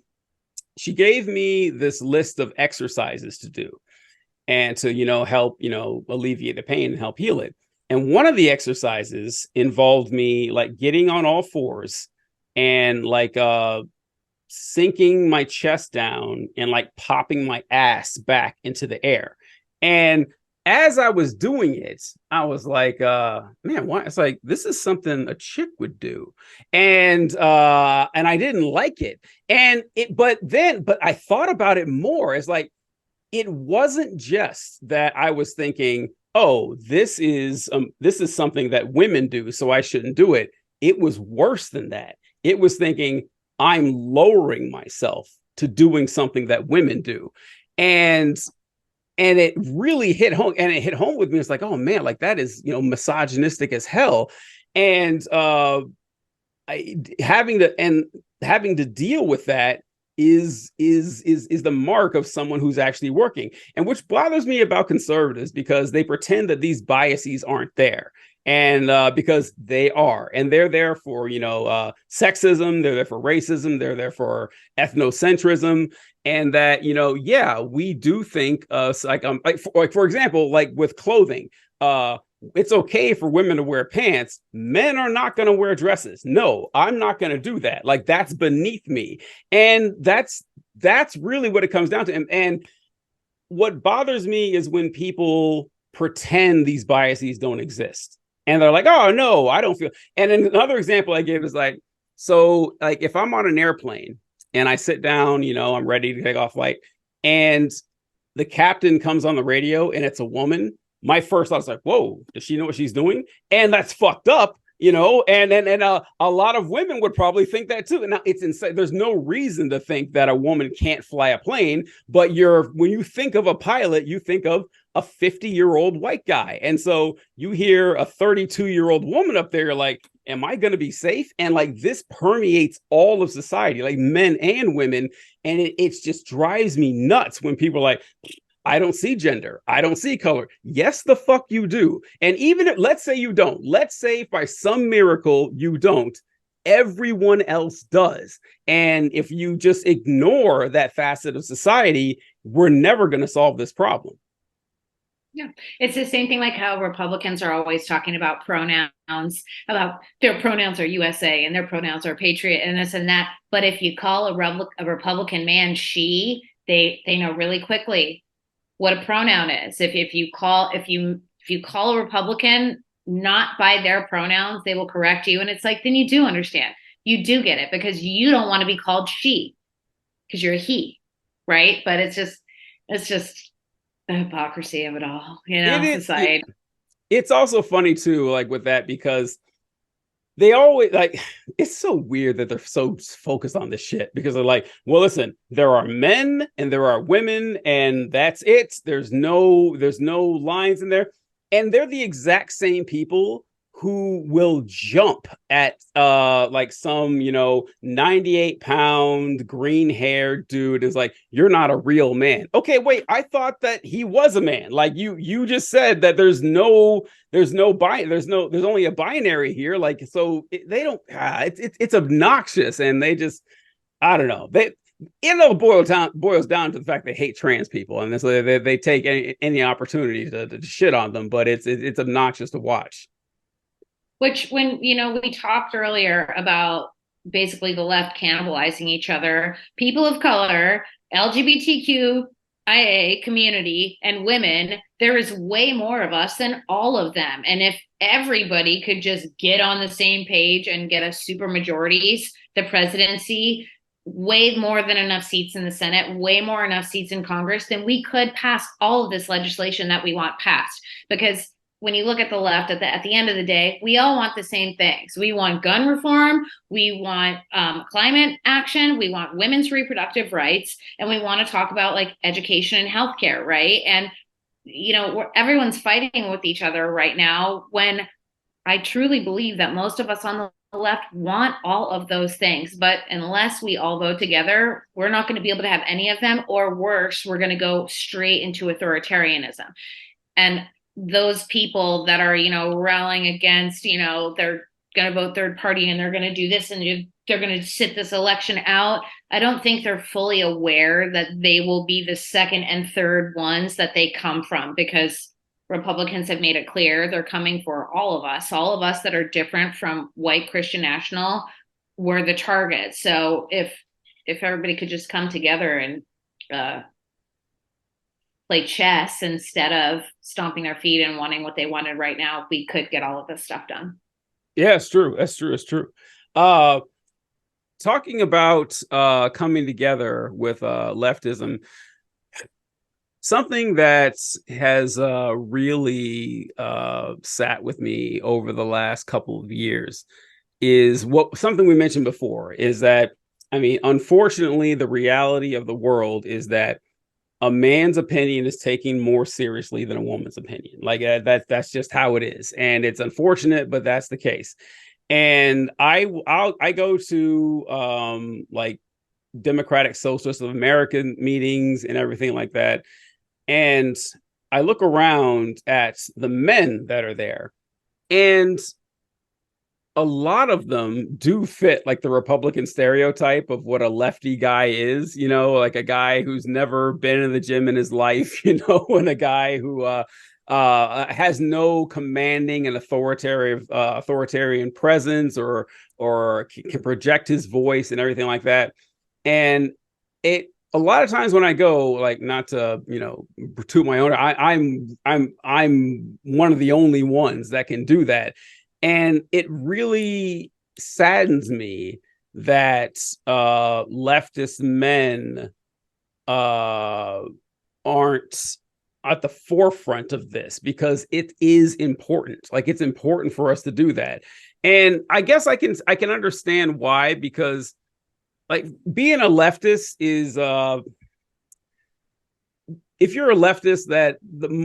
she gave me this list of exercises to do and to, help, alleviate the pain and help heal it. And one of the exercises involved me like getting on all fours and like sinking my chest down and like popping my ass back into the air. And as I was doing it, I was like, man, why? It's like, this is something a chick would do. And I didn't like it. But I thought about it more. It's like, it wasn't just that I was thinking, oh, this is something that women do, so I shouldn't do it. It was worse than that. It was thinking I'm lowering myself to doing something that women do. And it really hit home, and it hit home with me. It's like, oh man, like that is, misogynistic as hell. And having to deal with that is the mark of someone who's actually working, and which bothers me about conservatives, because they pretend that these biases aren't there, and because they are, and they're there for sexism, they're there for racism, they're there for ethnocentrism, and that yeah, we do think for example, like with clothing, it's okay for women to wear pants. Men are not going to wear dresses. No, I'm not going to do that. Like, that's beneath me. And that's really what it comes down to. And what bothers me is when people pretend these biases don't exist. And they're like, oh, no, I don't feel. And then another example I give is like, so like if I'm on an airplane and I sit down, I'm ready to take off flight, and the captain comes on the radio and it's a woman, my first thought is like, whoa, does she know what she's doing? And that's fucked up, and a lot of women would probably think that too. And now it's insane. There's no reason to think that a woman can't fly a plane, but when you think of a pilot, you think of a 50-year-old white guy. And so you hear a 32-year-old woman up there, you're like, am I going to be safe? And like, this permeates all of society, like men and women. And it just drives me nuts when people are like, I don't see gender, I don't see color. Yes, the fuck you do. And even if, let's say you don't, let's say if by some miracle you don't, everyone else does. And if you just ignore that facet of society, we're never going to solve this problem. Yeah, it's the same thing like how Republicans are always talking about pronouns, about their pronouns are USA and their pronouns are patriot and this and that. But if you call a Republican man she, they know really quickly what a pronoun is. If you call a Republican not by their pronouns, they will correct you. And it's like, then you do understand. You do get it, because you don't want to be called she because you're a he, right? But it's just the hypocrisy of it all, society. It's also funny too, like with that, because they always like, it's so weird that they're so focused on this shit, because they're like, well, listen, there are men and there are women and that's it. There's no lines in there. And they're the exact same people who will jump at like some 98-pound green haired dude is like, you're not a real man. Okay, wait, I thought that he was a man. Like you just said that there's only a binary here. Like, so they don't it's obnoxious, and they just, I don't know, boils down to the fact they hate trans people, and so they take any opportunity to shit on them, but it's obnoxious to watch. Which, when, we talked earlier about basically the left cannibalizing each other, people of color, LGBTQIA community, and women, there is way more of us than all of them. And if everybody could just get on the same page and get a super majorities, the presidency, way more than enough seats in the Senate, way more enough seats in Congress, then we could pass all of this legislation that we want passed. Because when you look at the left, at the end of the day, we all want the same things. We want gun reform, we want climate action, we want women's reproductive rights, and we want to talk about like education and healthcare, right? And everyone's fighting with each other right now, when I truly believe that most of us on the left want all of those things. But unless we all vote together, we're not going to be able to have any of them, or worse, we're going to go straight into authoritarianism. And those people that are, rallying against, they're going to vote third party and they're going to do this and they're going to sit this election out. I don't think they're fully aware that they will be the second and third ones that they come from, because Republicans have made it clear they're coming for all of us that are different from white Christian national. We're the target. So if everybody could just come together and play chess instead of stomping their feet and wanting what they wanted right now, we could get all of this stuff done. Yeah, it's true. It's true. Talking about coming together with leftism, something that has really sat with me over the last couple of years is what something we mentioned before is that, I mean, unfortunately, the reality of the world is that a man's opinion is taken more seriously than a woman's opinion. Like that's just how it is, and it's unfortunate, but that's the case. And I go to like Democratic Socialists of America meetings and everything like that, and I look around at the men that are there, and a lot of them do fit like the Republican stereotype of what a lefty guy is, you know, like a guy who's never been in the gym in his life, you know, and a guy who has no commanding and authoritarian presence or can project his voice and everything like that. And it a lot of times when I go, like, not to, you know, toot my own, I'm one of the only ones that can do that. And it really saddens me that leftist men uh, aren't at the forefront of this, because it is important. Like, it's important for us to do that. And I guess I can understand why, because like being a leftist is if you're a leftist,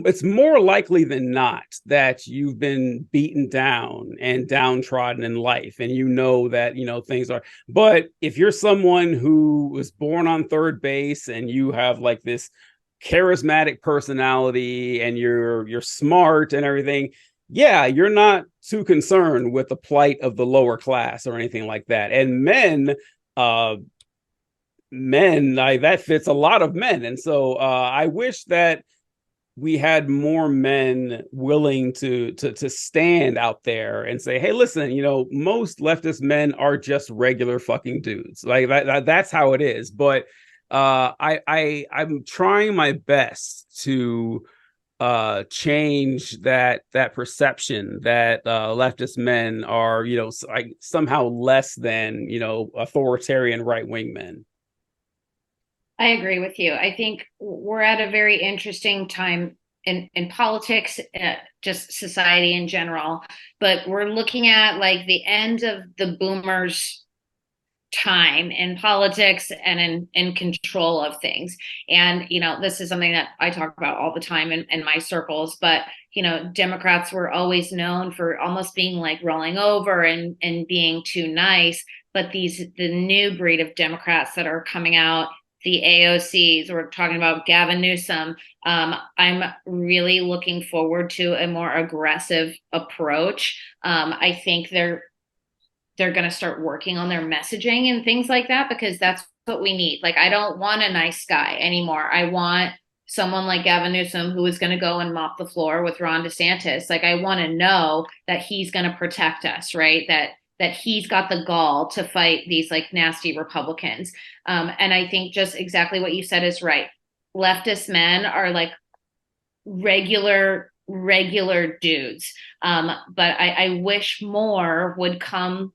it's more likely than not that you've been beaten down and downtrodden in life, and you know that, you know, things are. But if you're someone who was born on third base and you have like this charismatic personality and you're smart and everything, yeah, you're not too concerned with the plight of the lower class or anything like that. And uh that fits a lot of men. And so I wish that we had more men willing to stand out there and say, hey, listen, you know, most leftist men are just regular fucking dudes. Like that's how it is. But I'm trying my best to change that perception that leftist men are, you know, like somehow less than, you know, authoritarian right-wing men. I agree with you. I think we're at a very interesting time in politics, just society in general. But we're looking at like the end of the boomers' time in politics and in control of things. And you know, this is something that I talk about all the time in my circles. But you know, Democrats were always known for almost being like rolling over and being too nice. But the new breed of Democrats that are coming out, the AOCs, we're talking about Gavin Newsom. I'm really looking forward to a more aggressive approach. I think they're going to start working on their messaging and things like that, because that's what we need. Like, I don't want a nice guy anymore. I want someone like Gavin Newsom who is going to go and mop the floor with Ron DeSantis. Like, I want to know that he's going to protect us, right? That he's got the gall to fight these like nasty Republicans. And I think just exactly what you said is right. Leftist men are like regular dudes. But I wish more would come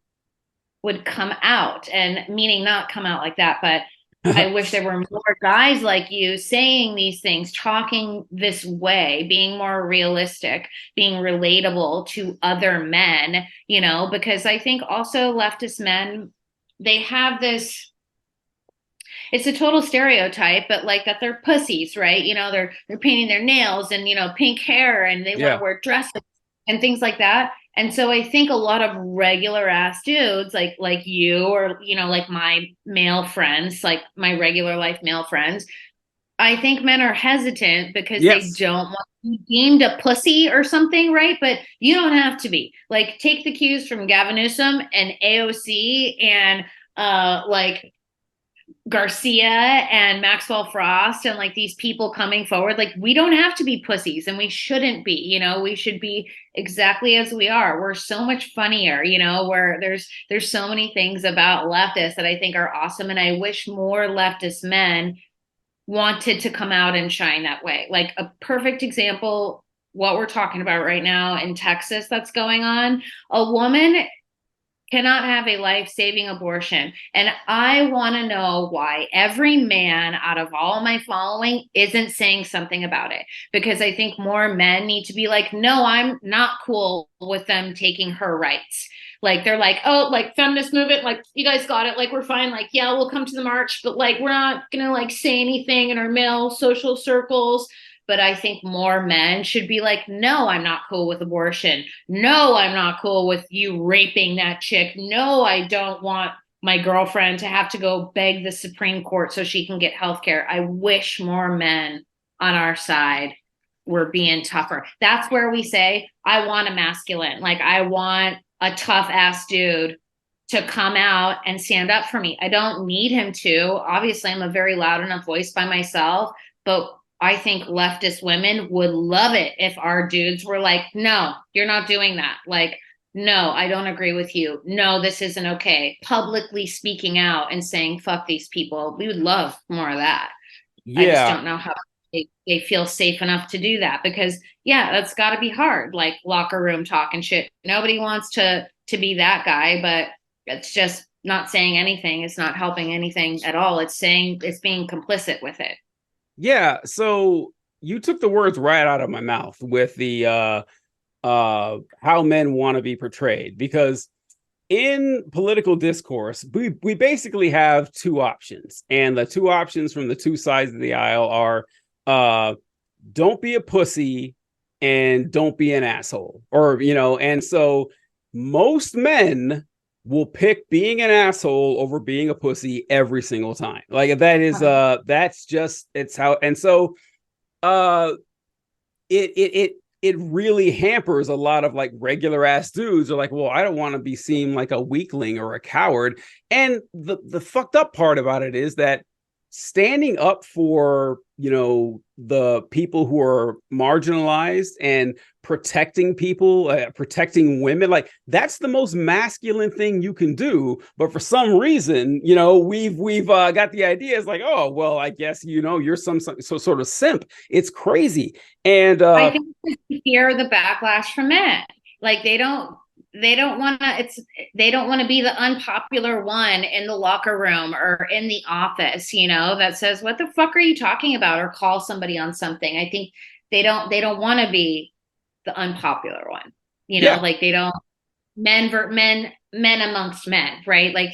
out, and meaning not come out like that, but I wish there were more guys like you saying these things, talking this way, being more realistic, being relatable to other men, you know, because I think also leftist men, they have this, it's a total stereotype, but like that they're pussies, right? You know, they're painting their nails and, you know, pink hair, and they want Yeah. to wear dresses and things like that. And so I think a lot of regular ass dudes like you, or you know, like my male friends, like my regular life male friends, I think men are hesitant because they Yes. don't want to be deemed a pussy or something, right? But you don't have to be. Like, take the cues from Gavin Newsom and AOC and like Garcia and Maxwell Frost and like these people coming forward. Like, we don't have to be pussies, and we shouldn't be, you know, we should be exactly as we are. We're so much funnier, you know, where there's so many things about leftists that I think are awesome. And I wish more leftist men wanted to come out and shine that way. Like, a perfect example, what we're talking about right now in Texas that's going on. A woman cannot have a life-saving abortion. And I want to know why every man out of all my following isn't saying something about it. Because I think more men need to be like, no, I'm not cool with them taking her rights. Like they're like, oh, like feminist movement, like you guys got it, like we're fine, like yeah, we'll come to the march, but like we're not gonna like say anything in our male social circles. But I think more men should be like, no, I'm not cool with abortion. No, I'm not cool with you raping that chick. No, I don't want my girlfriend to have to go beg the Supreme Court so she can get health care. I wish more men on our side were being tougher. That's where we say, I want a masculine. Like, I want a tough ass dude to come out and stand up for me. I don't need him to. Obviously, I'm a very loud enough voice by myself, but I think leftist women would love it if our dudes were like, no, you're not doing that. Like, no, I don't agree with you. No, this isn't okay. Publicly speaking out and saying, fuck these people. We would love more of that. I just Yeah. don't know how they feel safe enough to do that because, yeah, that's got to be hard. Like locker room talk and shit. Nobody wants to be that guy, but it's just not saying anything. It's not helping anything at all. It's saying it's being complicit with it. Yeah, so you took the words right out of my mouth with the how men want to be portrayed, because in political discourse, we basically have two options, and the two options from the two sides of the aisle are don't be a pussy and don't be an asshole, or and so most men will pick being an asshole over being a pussy every single time. Like that is that's just, it's how. And so uh it really hampers a lot of like regular ass dudes are like, well, I don't want to be seen like a weakling or a coward. And the fucked up part about it is that standing up for the people who are marginalized and protecting people, protecting women, like that's the most masculine thing you can do. But for some reason, we've got the idea, it's like, oh well, I guess you're some sort of simp. It's crazy. And I think they fear the backlash from men. Like they don't want to they don't want to be the unpopular one in the locker room or in the office, that says, what the fuck are you talking about, or call somebody on something. I think they don't want to be the unpopular one, yeah, like they don't, men amongst men, right? Like,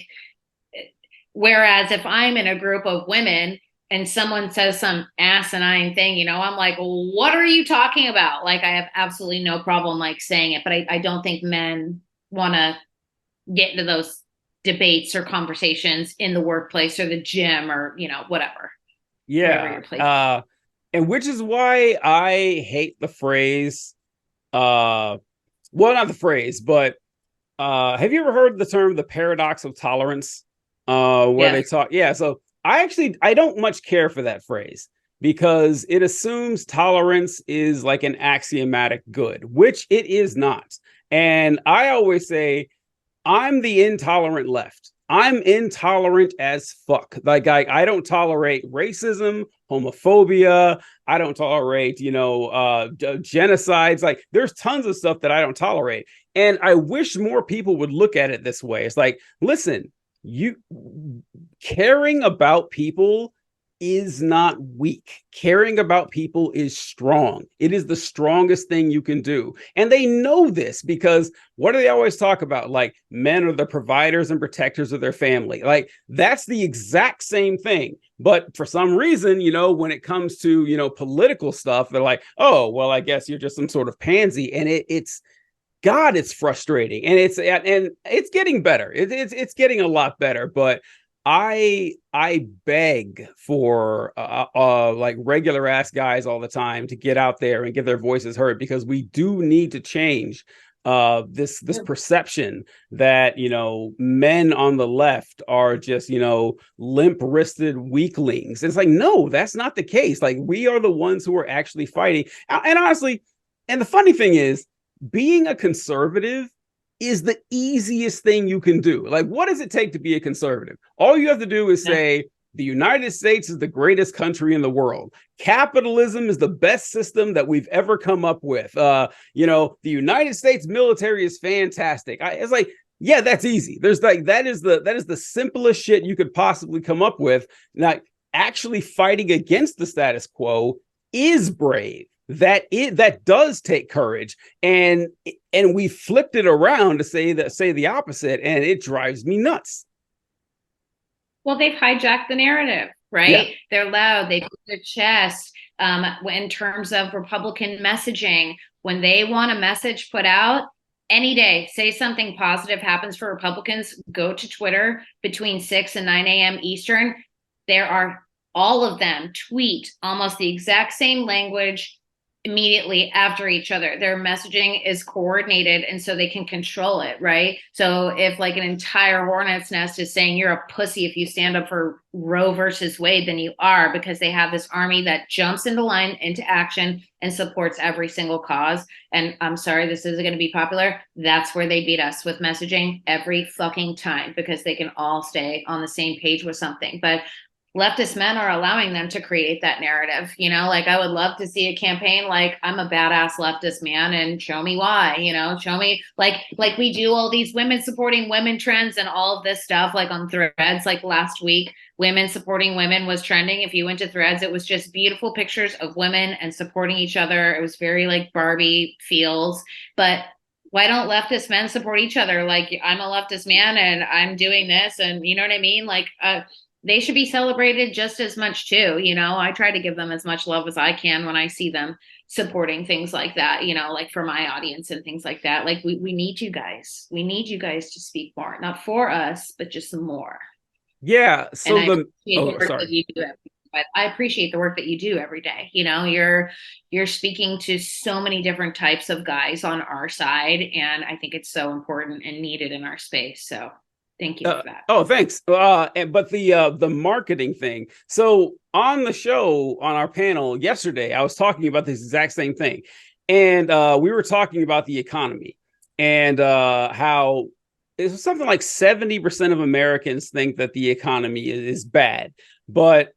whereas if I'm in a group of women and someone says some asinine thing, I'm like, what are you talking about? Like, I have absolutely no problem like saying it, but I don't think men want to get into those debates or conversations in the workplace or the gym or, whatever, wherever yeah. your place. And which is why I hate the phrase, well, not the phrase, but have you ever heard the term the paradox of tolerance? Where they Yes. talk, yeah. So I don't much care for that phrase because it assumes tolerance is like an axiomatic good, which it is not. And I always say I'm the intolerant left. I'm intolerant as fuck. Like I don't tolerate racism, homophobia. I don't tolerate, genocides. Like there's tons of stuff that I don't tolerate. And I wish more people would look at it this way. It's like, listen, you caring about people is not weak. Caring about people is strong. It is the strongest thing you can do. And they know this because what do they always talk about? Like men are the providers and protectors of their family. Like that's the exact same thing. But for some reason, when it comes to, political stuff, they're like, oh, well, I guess you're just some sort of pansy. And it's God, it's frustrating, and it's getting better. It's getting a lot better, but I beg for like regular ass guys all the time to get out there and get their voices heard, because we do need to change this perception that men on the left are just limp-wristed weaklings. It's like, no, that's not the case. Like we are the ones who are actually fighting. And honestly, and the funny thing is, being a conservative is the easiest thing you can do. Like, what does it take to be a conservative? All you have to do is say, the United States is the greatest country in the world. Capitalism is the best system that we've ever come up with. The United States military is fantastic. It's like, Yeah, that's easy. There's like that is the simplest shit you could possibly come up with. Now, actually fighting against the status quo is brave. That does take courage, and we flipped it around to say the opposite, and it drives me nuts. Well, they've hijacked the narrative, Yeah. right? They're loud, they put their chest. In terms of Republican messaging, when they want a message put out, any day, say something positive happens for Republicans, go to Twitter between 6 and 9 a.m. Eastern. There are all of them tweet almost the exact same language immediately after each other. Their messaging is coordinated and so they can control it, right? So if like an entire hornet's nest is saying you're a pussy if you stand up for Roe versus Wade, then you are, because they have this army that jumps into line, into action, and supports every single cause. And I'm sorry, this isn't going to be popular. That's where they beat us with messaging every fucking time, because they can all stay on the same page with something. But leftist men are allowing them to create that narrative. You know, like I would love to see a campaign like I'm a badass leftist man and show me why, you know, show me like we do all these women supporting women trends and all of this stuff, like on Threads. Like last week, women supporting women was trending. If you went to Threads, it was just beautiful pictures of women and supporting each other. It was very like Barbie feels. But why don't leftist men support each other? Like I'm a leftist man and I'm doing this, and you know what I mean? Like they should be celebrated just as much too. You know, I try to give them as much love as I can when I see them supporting things like that, you know, like for my audience and things like that. Like we need you guys. We need you guys to speak more, not for us, but just more. Yeah. And So I the appreciate the oh, work sorry. that you do but I appreciate the work that you do every day. You know, you're speaking to so many different types of guys on our side, and I think it's so important and needed in our space. So thank you for that. Oh, thanks. But the marketing thing. So on the show on our panel yesterday, I was talking about this exact same thing, and we were talking about the economy and how it's something like 70% of Americans think that the economy is bad, but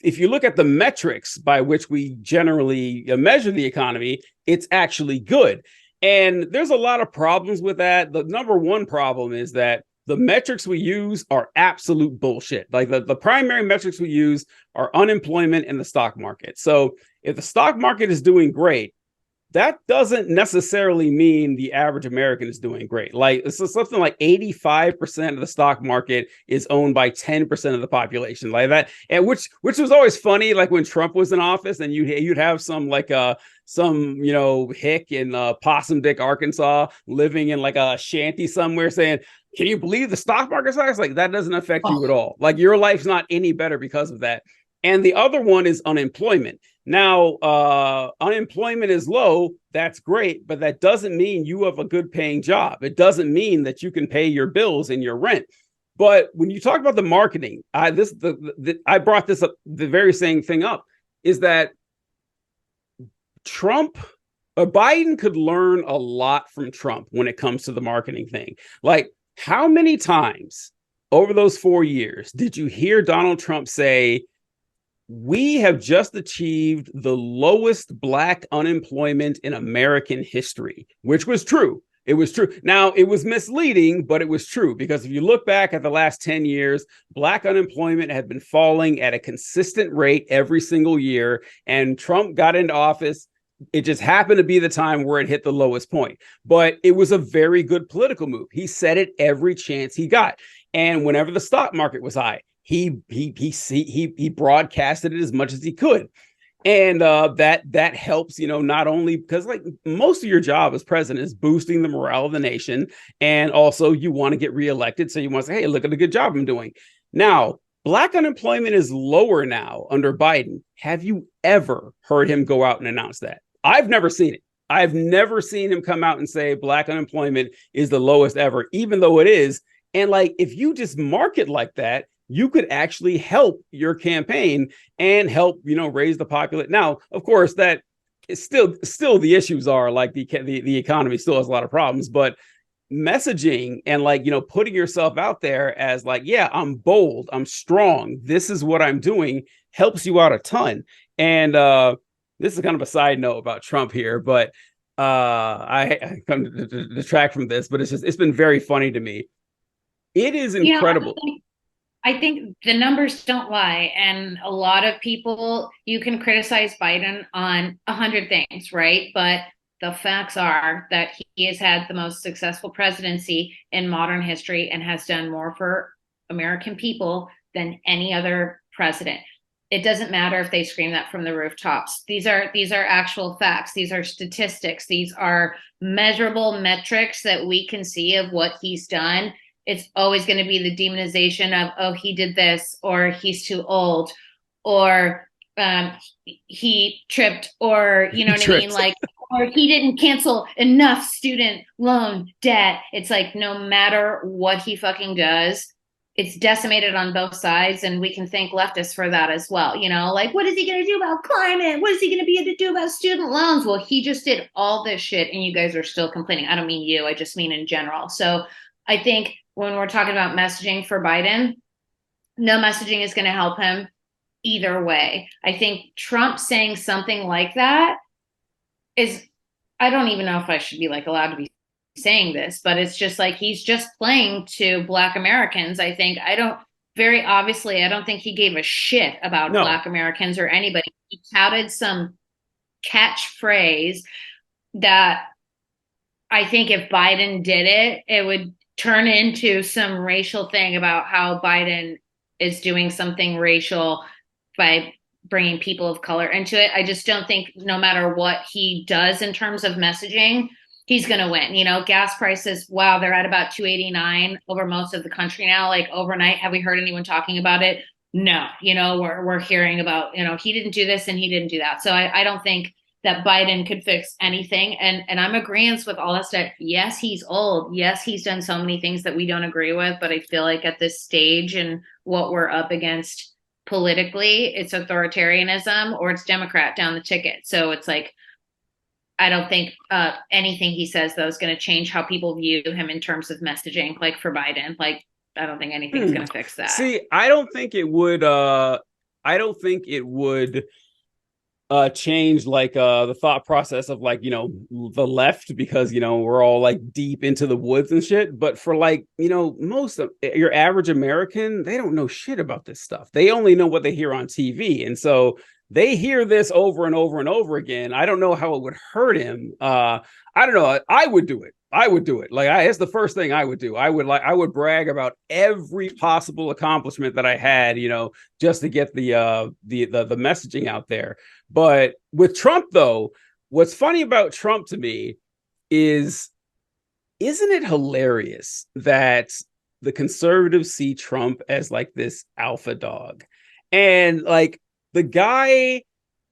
if you look at the metrics by which we generally measure the economy, it's actually good. And there's a lot of problems with that. The number one problem is that the metrics we use are absolute bullshit. Like the primary metrics we use are unemployment and the stock market. So if the stock market is doing great, that doesn't necessarily mean the average American is doing great. Like it's something like 85% of the stock market is owned by 10% of the population, like that. And which was always funny, like when Trump was in office, and you'd have some like some hick in Possum Dick, Arkansas, living in like a shanty somewhere, saying, "Can you believe the stock market size?" Like that doesn't affect you at all. Like your life's not any better because of that. And the other one is unemployment. Now, unemployment is low. That's great, but that doesn't mean you have a good paying job. It doesn't mean that you can pay your bills and your rent. But when you talk about the marketing, I brought this up, the very same thing up, is that Trump, Biden could learn a lot from Trump when it comes to the marketing thing. Like, how many times over those 4 years did you hear Donald Trump say, "We have just achieved the lowest Black unemployment in American history," which was true. It was true. Now, it was misleading, but it was true, because if you look back at the last 10 years, Black unemployment had been falling at a consistent rate every single year. And Trump got into office. It just happened to be the time where it hit the lowest point. But it was a very good political move. He said it every chance he got. And whenever the stock market was high, he broadcasted it as much as he could. And that helps, not only because like most of your job as president is boosting the morale of the nation, and also you want to get reelected, so you want to say, "Hey, look at the good job I'm doing." Now, Black unemployment is lower now under Biden. Have you ever heard him go out and announce that? I've never seen it. I've never seen him come out and say Black unemployment is the lowest ever, even though it is. And like, if you just market like that, you could actually help your campaign and help, raise the population. Now, of course, that is still the issues are like the economy still has a lot of problems, but messaging and like, putting yourself out there as like, yeah, I'm bold, I'm strong, this is what I'm doing, helps you out a ton. And this is kind of a side note about Trump here, but I come to detract from this, but it's been very funny to me. It is You know, incredible. I think the numbers don't lie. And a lot of people, you can criticize Biden on 100 things, right? But the facts are that he has had the most successful presidency in modern history and has done more for American people than any other president. It doesn't matter if they scream that from the rooftops. These are actual facts. These are statistics. These are measurable metrics that we can see of what he's done. It's always going to be the demonization of, oh, he did this, or he's too old, or he tripped, or you know what I mean? Tripped. Like, or he didn't cancel enough student loan debt. It's like no matter what he fucking does, it's decimated on both sides, and we can thank leftists for that as well. You know, like, what is he going to do about climate? What is he going to be able to do about student loans? Well, he just did all this shit, and you guys are still complaining. I don't mean you, I just mean in general. So I think when we're talking about messaging for Biden, no messaging is going to help him either way. I think Trump saying something like that is, I don't even know if I should be like allowed to be saying this, but it's just like he's just playing to Black Americans. I think I don't very obviously, I don't think he gave a shit about No, Black Americans or anybody. He touted some catchphrase that I think if Biden did it, it would turn into some racial thing about how Biden is doing something racial by bringing people of color into it. I just don't think no matter what he does in terms of messaging, he's going to win. You know, gas prices, wow, they're at about 289 over most of the country now, like overnight. Have we heard anyone talking about it? No. You know, we're hearing about, you know, he didn't do this and he didn't do that. So I don't think that Biden could fix anything. And I'm agreeing with all that stuff. Yes, he's old. Yes, he's done so many things that we don't agree with. But I feel like at this stage and what we're up against politically, it's authoritarianism or it's Democrat down the ticket. So it's like, I don't think anything he says, though, is going to change how people view him in terms of messaging. Like for Biden, like, I don't think anything's going to fix that. see, I don't think it would. I don't think it would change like the thought process of like the left, because we're all like deep into the woods and shit. But for like most of your average American, they don't know shit about this stuff. They only know what they hear on TV, and so they hear this over and over and over again. I don't know how it would hurt him. I don't know. I would do it. I would do it. Like it's the first thing I would do. I would brag about every possible accomplishment that I had, just to get the messaging out there. But with Trump, though, what's funny about Trump to me is, isn't it hilarious that the conservatives see Trump as like this alpha dog? And like the guy,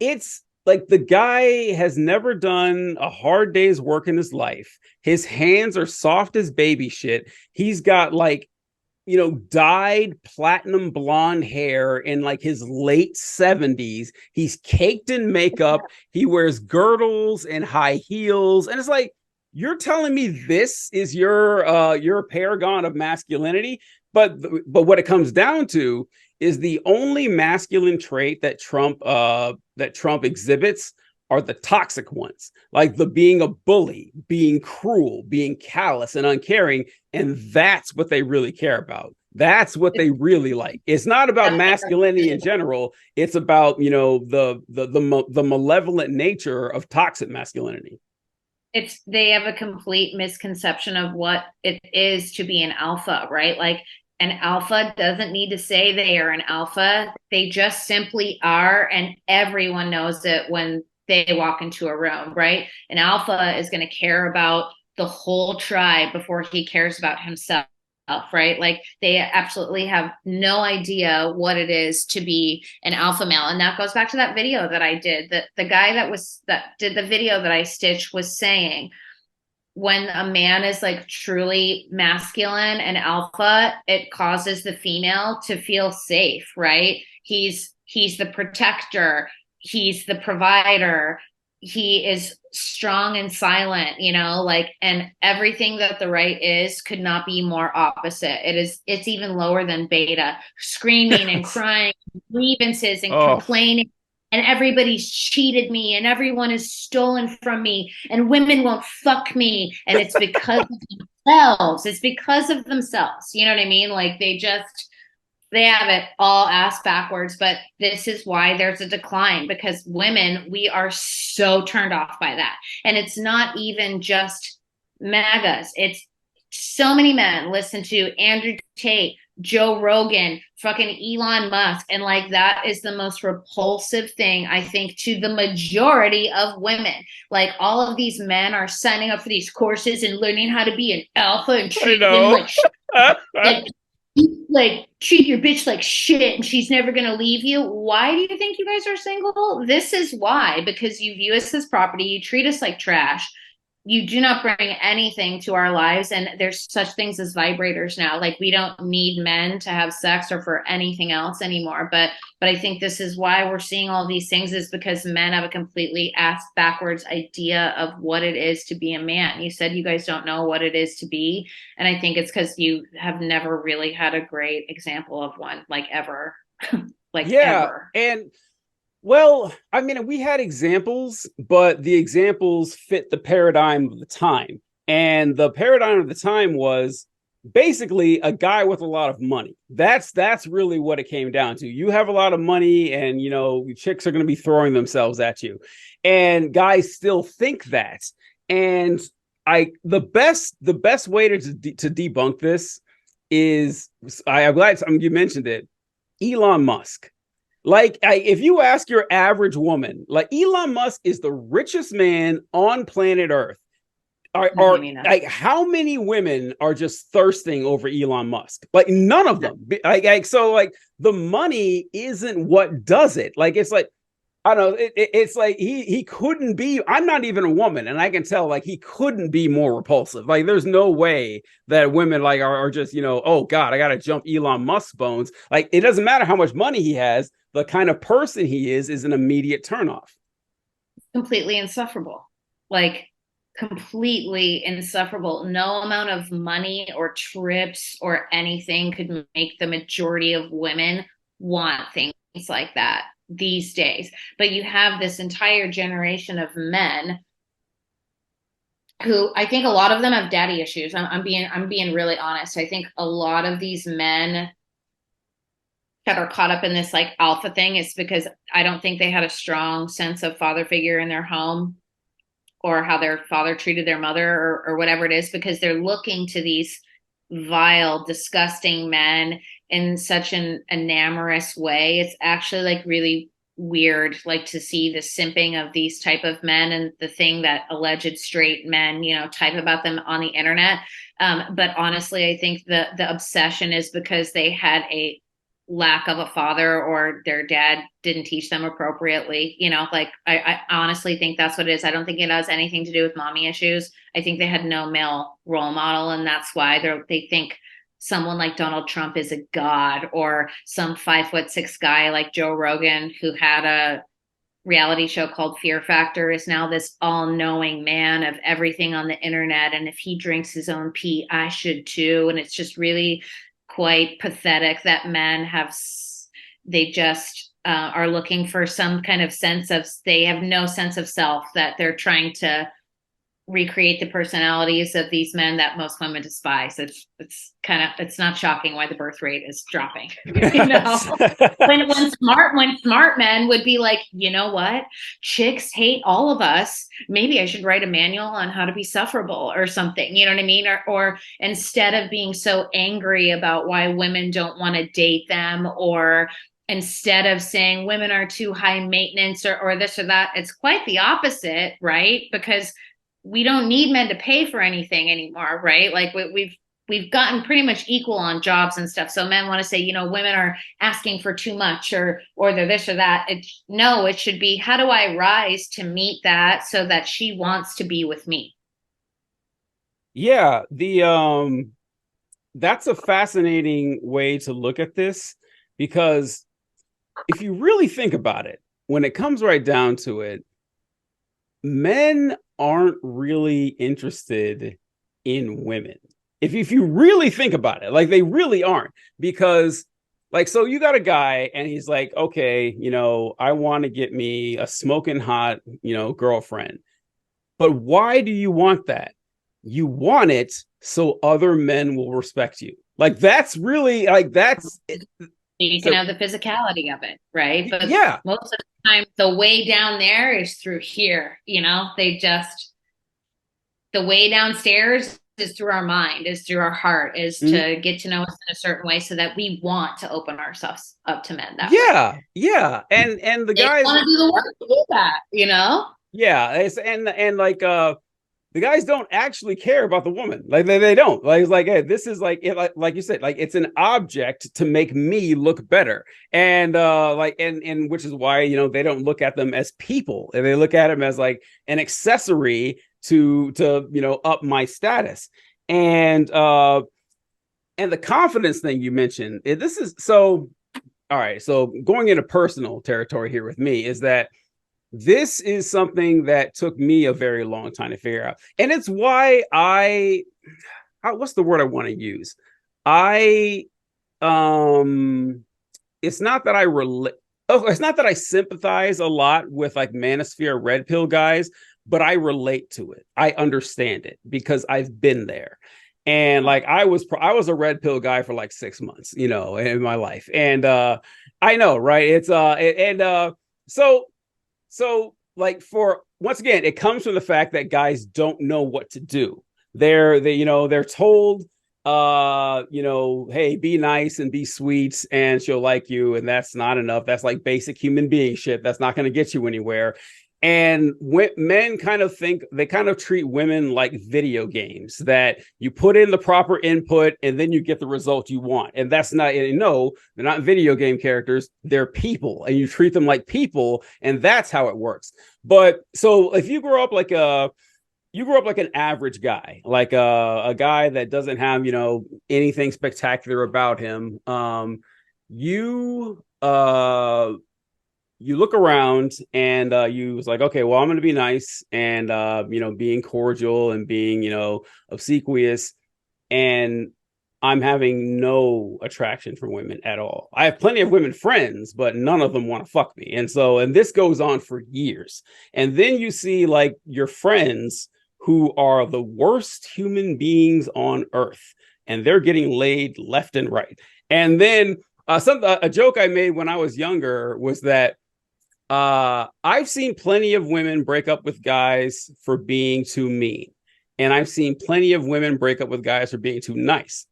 it's like the guy has never done a hard day's work in his life. His hands are soft as baby shit. He's got like dyed platinum blonde hair in like his late 70s. He's caked in makeup. He wears girdles and high heels. And it's like, you're telling me this is your paragon of masculinity? But what it comes down to is the only masculine trait that Trump exhibits are the toxic ones, like the being a bully, being cruel, being callous and uncaring. And that's what they really care about. That's what they really like. It's not about masculinity in general. It's about, the malevolent nature of toxic masculinity. They have a complete misconception of what it is to be an alpha, right? Like an alpha doesn't need to say they are an alpha. They just simply are. And everyone knows it when they walk into a room, right? An alpha is going to care about the whole tribe before he cares about himself, right? Like they absolutely have no idea what it is to be an alpha male. And that goes back to that video that I did. That the guy that did the video that I stitched was saying, when a man is like truly masculine and alpha, it causes the female to feel safe, right? He's the protector. He's the provider. He is strong and silent, like, and everything that the right is could not be more opposite. It's even lower than beta, screaming and crying, grievances and complaining, and everybody's cheated me and everyone is stolen from me and women won't fuck me. And it's because of themselves. It's because of themselves. You know what I mean? Like they have it all ass backwards, but this is why there's a decline, because women, we are so turned off by that. And it's not even just MAGAs. It's so many men listen to Andrew Tate, Joe Rogan, fucking Elon Musk. And like, that is the most repulsive thing, I think, to the majority of women. Like, all of these men are signing up for these courses and learning how to be an alpha and treat women like like treat your bitch like shit and she's never going to leave you. Why do you think you guys are single? This is why, because you view us as property, you treat us like trash, you do not bring anything to our lives. And there's such things as vibrators now. Like, we don't need men to have sex or for anything else anymore. But I think this is why we're seeing all these things, is because men have a completely ass backwards idea of what it is to be a man. You said you guys don't know what it is to be. And I think it's because you have never really had a great example of one, like, ever. Like, Yeah. ever. And well, I mean, we had examples, but the examples fit the paradigm of the time. And the paradigm of the time was basically a guy with a lot of money. That's really what it came down to. You have a lot of money and, you know, chicks are going to be throwing themselves at you. And guys still think that. And the best way to debunk this is, I'm glad you mentioned it, Elon Musk. Like, if you ask your average woman, like, Elon Musk is the richest man on planet Earth. Are like, how many women are just thirsting over Elon Musk? Like, none of them. So like, the money isn't what does it. Like, it's like, I don't know. It's like he couldn't be. I'm not even a woman, and I can tell, like, he couldn't be more repulsive. Like, there's no way that women like are just, you know, oh God, I gotta jump Elon Musk's bones. Like, it doesn't matter how much money he has. The kind of person he is an immediate turnoff. Completely insufferable. Like, completely insufferable. No amount of money or trips or anything could make the majority of women want things like that these days. But you have this entire generation of men who, I think a lot of them have daddy issues. I'm being really honest. I think a lot of these men that are caught up in this like alpha thing is because I don't think they had a strong sense of father figure in their home, or how their father treated their mother, or whatever it is, because they're looking to these vile, disgusting men in such an enamorous way. It's actually like really weird, like, to see the simping of these type of men and the thing that alleged straight men, you know, type about them on the internet. But honestly, I think the obsession is because they had a lack of a father, or their dad didn't teach them appropriately. You know, like, I honestly think that's what it is. I don't think it has anything to do with mommy issues. I think they had no male role model, and that's why they think someone like Donald Trump is a god, or some 5'6" guy like Joe Rogan, who had a reality show called Fear Factor, is now this all-knowing man of everything on the internet. And if he drinks his own pee, I should too. And it's just really quite pathetic that men they just are looking for some kind of sense of, they have no sense of self, that they're trying to recreate the personalities of these men that most women despise. It's not shocking why the birth rate is dropping. You know, when smart men would be like, you know what, chicks hate all of us, maybe I should write a manual on how to be sufferable or something. You know what I mean? Or instead of being so angry about why women don't want to date them, or instead of saying women are too high maintenance, or this or that, it's quite the opposite, right? Because we don't need men to pay for anything anymore, right? Like, we've gotten pretty much equal on jobs and stuff. So men want to say, you know, women are asking for too much, or they're this or that. It should be, how do I rise to meet that so that she wants to be with me? Yeah, that's a fascinating way to look at this, because if you really think about it, when it comes right down to it, men aren't really interested in women. If you really think about it, like, they really aren't, because like, so you got a guy and he's like, okay, I want to get me a smoking hot, girlfriend. But why do you want that? You want it so other men will respect you. Like, that's really like, that's You can so, have the physicality of it, right? But yeah, most of the time, the way down there is through here. The way downstairs is through our mind, is through our heart, is mm-hmm. to get to know us in a certain way so that we want to open ourselves up to men that way. Yeah, and the They guys, want to do the work to do that. yeah, and like the guys don't actually care about the woman. Like they don't. Like it's like, hey, this is like it, like you said, like it's an object to make me look better. And like and which is why, they don't look at them as people. And they look at them as like an accessory to up my status. And the confidence thing you mentioned, this is so all right. So going into personal territory here with me is that this is something that took me a very long time to figure out. And it's why what's the word I want to use? I, it's not that I relate. Oh, it's not that I sympathize a lot with like Manosphere red pill guys, but I relate to it. I understand it because I've been there. And like I was a red pill guy for like 6 months, in my life. And I know, right? It's so like for once again, it comes from the fact that guys don't know what to do. They're told hey, be nice and be sweet and she'll like you, and that's not enough. That's like basic human being shit. That's not going to get you anywhere. And men kind of treat women like video games that you put in the proper input and then you get the result you want. And that's not, no, they're not video game characters. They're people, and you treat them like people. And that's how it works. But so if you grow up like an average guy, like a guy that doesn't have, anything spectacular about him, you you look around and you was like, okay, well, I'm going to be nice and, being cordial and being, obsequious. And I'm having no attraction for women at all. I have plenty of women friends, but none of them want to fuck me. And this goes on for years. And then you see like your friends who are the worst human beings on earth, and they're getting laid left and right. And then a joke I made when I was younger was that I've seen plenty of women break up with guys for being too mean. And I've seen plenty of women break up with guys for being too nice.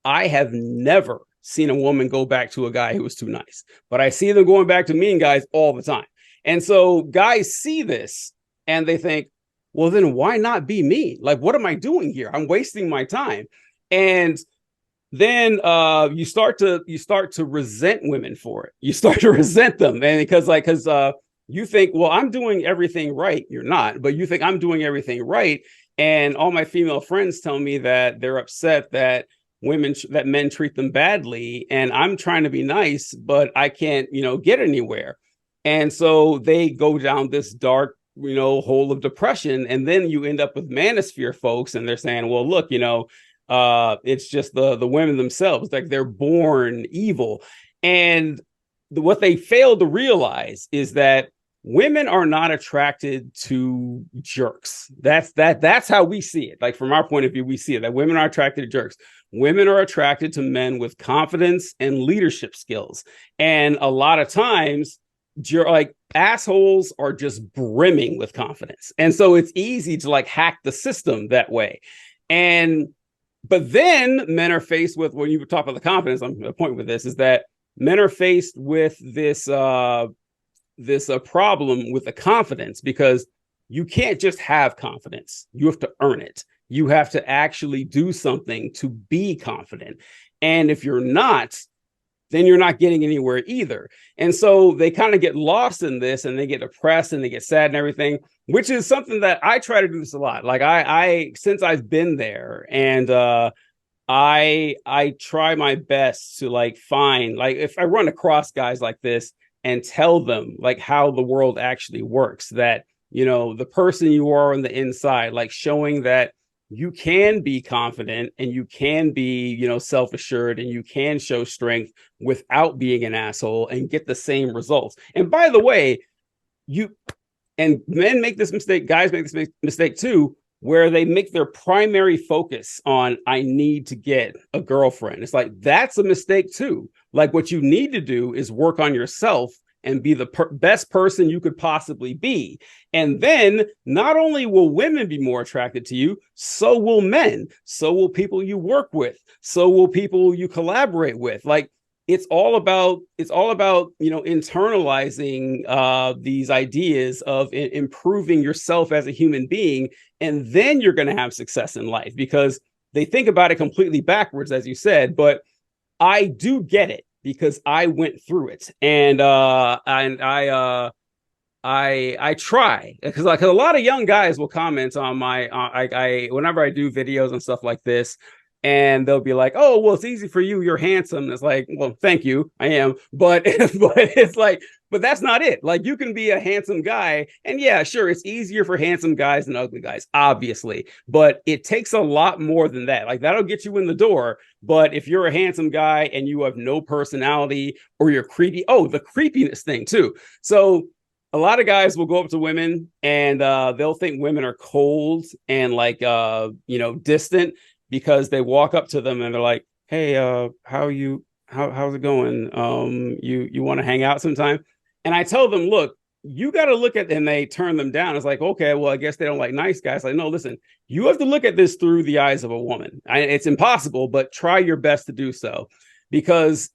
I have never seen a woman go back to a guy who was too nice, but I see them going back to mean guys all the time. And so guys see this and they think, well, then why not be mean? Like, what am I doing here? I'm wasting my time. And then you start to resent women for it. You start to resent them, and because you think, well, I'm doing everything right. You're not, but you think I'm doing everything right. And all my female friends tell me that they're upset that men treat them badly, and I'm trying to be nice, but I can't, get anywhere. And so they go down this dark, hole of depression, and then you end up with manosphere folks, and they're saying, well, look, it's just the women themselves, like they're born evil. And what they fail to realize is that women are not attracted to jerks. That's how we see it. Like from our point of view, we see it that women are attracted to jerks. Women are attracted to men with confidence and leadership skills. And a lot of times, like assholes are just brimming with confidence. And so it's easy to like hack the system that way. But then men are faced with, when you talk about the confidence, I'm the point with this is that men are faced with this problem with the confidence, because you can't just have confidence. You have to earn it. You have to actually do something to be confident. And if you're not, then you're not getting anywhere either. And so they kind of get lost in this, and they get depressed and they get sad and everything, which is something that I try to do this a lot. Like I since I've been there, and I try my best to like find, like if I run across guys like this and tell them like how the world actually works, that, the person you are on the inside, like showing that you can be confident and you can be, self-assured, and you can show strength without being an asshole and get the same results. And by the way, you and men make this mistake, guys make this mistake too, where they make their primary focus on, I need to get a girlfriend. It's like, that's a mistake too. Like, what you need to do is work on yourself and be the best person you could possibly be. And then not only will women be more attracted to you, so will men, so will people you work with, so will people you collaborate with. Like, it's all about internalizing these ideas of improving yourself as a human being, and then you're going to have success in life, because they think about it completely backwards, as you said. But I do get it, because I went through it, and I try, because a lot of young guys will comment on my I whenever I do videos and stuff like this, and they'll be like, "Oh, well, it's easy for you. You're handsome." And it's like, well, thank you, I am, but it's like, but that's not it. Like, you can be a handsome guy, and yeah, sure, it's easier for handsome guys than ugly guys, obviously, but it takes a lot more than that. Like, that'll get you in the door, but if you're a handsome guy and you have no personality, or you're creepy, oh, the creepiness thing too. So a lot of guys will go up to women, and they'll think women are cold and like distant, because they walk up to them and they're like, "Hey, how's it going? You want to hang out sometime?" And I tell them, "Look, you got to look at," and they turn them down. It's like, okay, well, I guess they don't like nice guys. Like, no, listen, you have to look at this through the eyes of a woman. It's impossible, but try your best to do so, because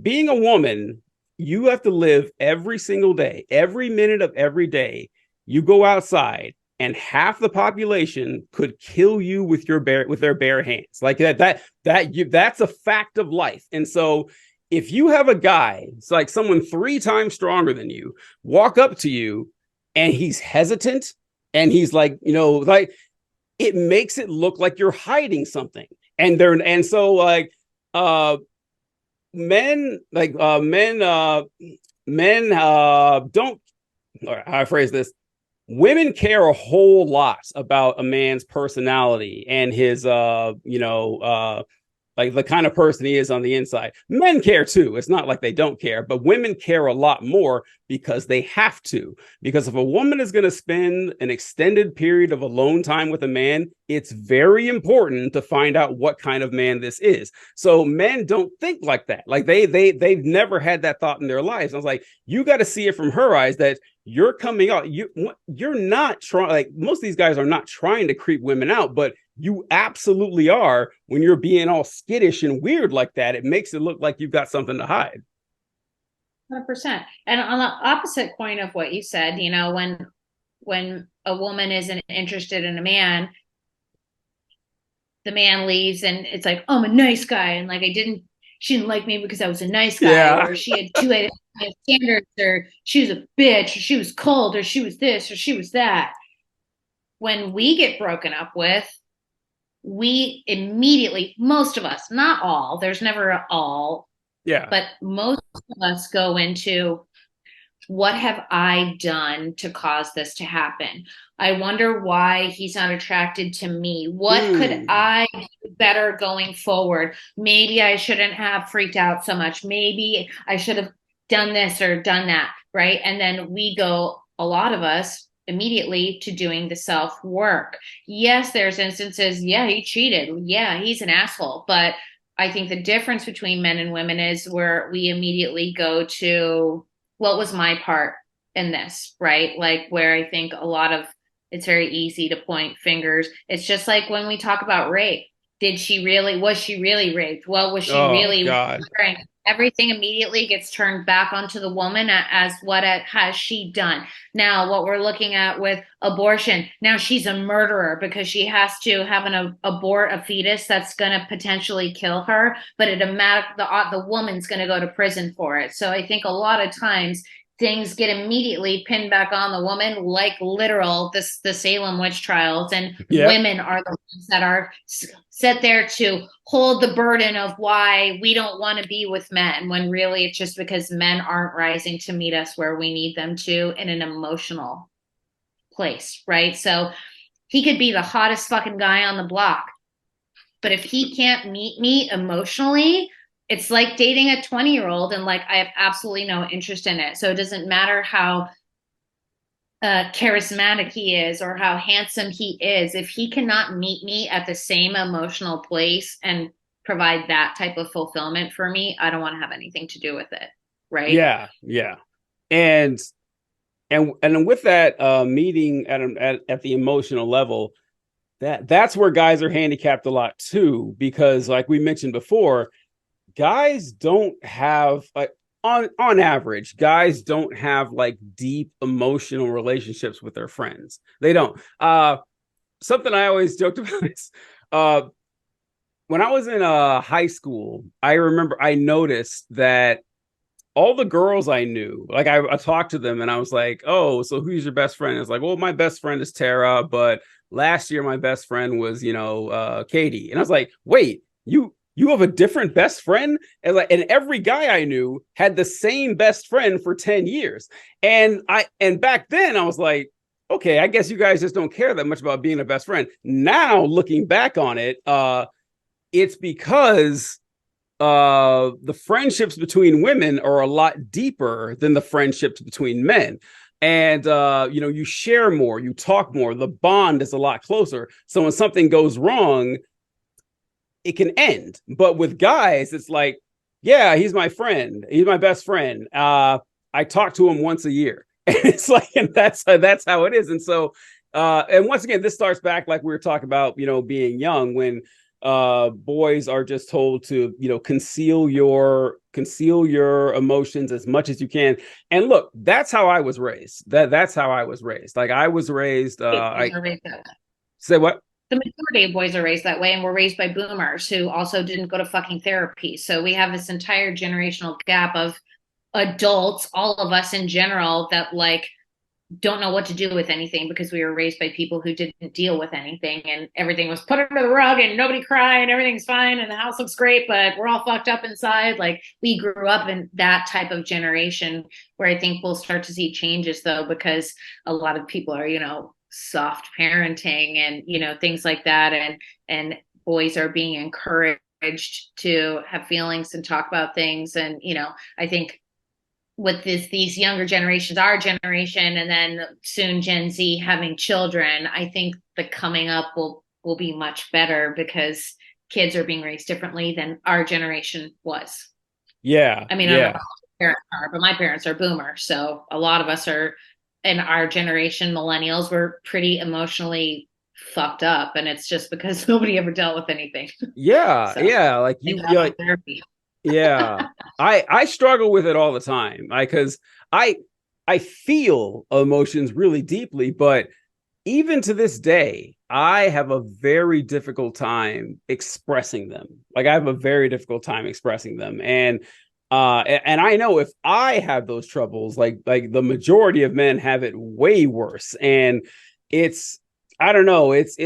being a woman, you have to live every single day, every minute of every day. You go outside, and half the population could kill you with their bare hands. Like that's a fact of life. And so if you have a guy, it's like someone 3 times stronger than you, walk up to you, and he's hesitant, and he's like, like, it makes it look like you're hiding something. And so like men don't, or how I phrase this, women care a whole lot about a man's personality and his like the kind of person he is on the inside. Men care too. It's not like they don't care, but women care a lot more, because they have to. Because if a woman is going to spend an extended period of alone time with a man, it's very important to find out what kind of man this is. So men don't think like that. Like they've never had that thought in their lives. I was like, you got to see it from her eyes, that you're coming out. You're not trying. Like, most of these guys are not trying to creep women out, but you absolutely are when you're being all skittish and weird like that. It makes it look like you've got something to hide. 100%. And on the opposite point of what you said, when a woman isn't interested in a man, the man leaves, and it's like, oh, I'm a nice guy, and like she didn't like me because I was a nice guy, Yeah. or she had too high standards, or she was a bitch, or she was cold, or she was this, or she was that. When we get broken up with, we immediately, most of us, not all, there's never all, Yeah. but most of us go into, what have I done to cause this to happen? I wonder why he's not attracted to me. What could I do better going forward? Maybe I shouldn't have freaked out so much. Maybe I should have done this or done that, right? And then we go, a lot of us, immediately to doing the self work. Yes, there's instances, yeah, he cheated. Yeah, he's an asshole. But I think the difference between men and women is where we immediately go to, what was my part in this, right? Like, where I think a lot of, it's very easy to point fingers. It's just like when we talk about rape. Was she really raped? Well, was she really God. wearing? Everything immediately gets turned back onto the woman as what has she done. Now, what we're looking at with abortion, now she's a murderer because she has to have an abort a fetus that's going to potentially kill her, but the woman's going to go to prison for it. So I think a lot of times things get immediately pinned back on the woman, like the Salem witch trials, and women are the ones that are set there to hold the burden of why we don't want to be with men, when really it's just because men aren't rising to meet us where we need them to in an emotional place, right? So He could be the hottest fucking guy on the block. But if he can't meet me emotionally, it's like dating a 20-year-old and like I have absolutely no interest in it. So it doesn't matter how charismatic he is or how handsome he is. If he cannot meet me at the same emotional place and provide that type of fulfillment for me, I don't want to have anything to do with it. Right. Yeah, yeah. And and with that meeting at the emotional level, that's where guys are handicapped a lot too, because like we mentioned before, guys don't have like on average, guys don't have like deep emotional relationships with their friends. They don't. Something I always joked about is when I was in high school, I remember I noticed that all the girls I knew, like I talked to them and I was like, oh, so who's your best friend? It's like, well, my best friend is Tara, but last year my best friend was, Katie. And I was like, wait, you have a different best friend? And every guy I knew had the same best friend for 10 years. And back then I was like, okay, I guess you guys just don't care that much about being a best friend. Now looking back on it, it's because the friendships between women are a lot deeper than the friendships between men. And you share more, you talk more, the bond is a lot closer. So when something goes wrong, it can end. But with guys, it's like, yeah, he's my friend, he's my best friend. I talk to him once a year. And it's like, and that's how it is. And so and once again, this starts back like we were talking about, being young, when boys are just told to conceal your emotions as much as you can. And look, that's how I was raised. That's how I was raised. Like I was raised I say what? The majority of boys are raised that way, and we're raised by boomers who also didn't go to fucking therapy. So we have this entire generational gap of adults, all of us in general, that like don't know what to do with anything because we were raised by people who didn't deal with anything, and everything was put under the rug and nobody cried and everything's fine and the house looks great, but we're all fucked up inside. Like we grew up in that type of generation where I think we'll start to see changes though, because a lot of people are, soft parenting and, things like that. And boys are being encouraged to have feelings and talk about things. And, I think with these younger generations, our generation, and then soon Gen Z having children, I think the coming up will be much better because kids are being raised differently than our generation was. Yeah. I mean, I don't know how parents are, but my parents are boomers. So a lot of us are in our generation, millennials, were pretty emotionally fucked up. And it's just because nobody ever dealt with anything. Yeah. So, yeah. Like therapy. yeah. I struggle with it all the time. Because I feel emotions really deeply, but even to this day, I have a very difficult time expressing them. Like I have a very difficult time expressing them. And I know if I have those troubles, like the majority of men have it way worse. And it's, I don't know, it's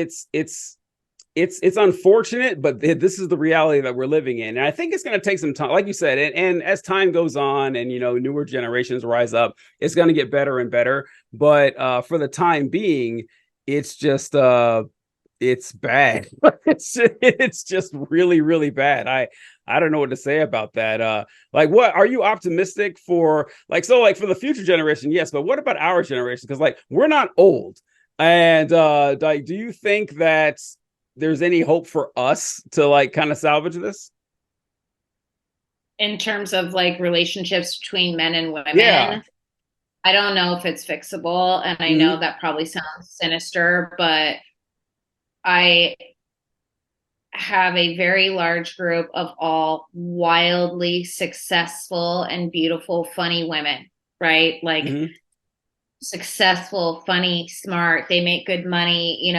unfortunate, but this is the reality that we're living in. And I think it's going to take some time, like you said, and as time goes on and, newer generations rise up, it's going to get better and better. But for the time being, it's just, it's bad. It's just really, really bad. I don't know what to say about that. Like, what are you optimistic for? Like, so like for the future generation, yes, but what about our generation? Because like we're not old. And like, do you think that there's any hope for us to like kind of salvage this? In terms of like relationships between men and women, Yeah. I don't know if it's fixable. And I know that probably sounds sinister, but I have a very large group of all wildly successful and beautiful, funny women, right? Like successful, funny, smart, they make good money,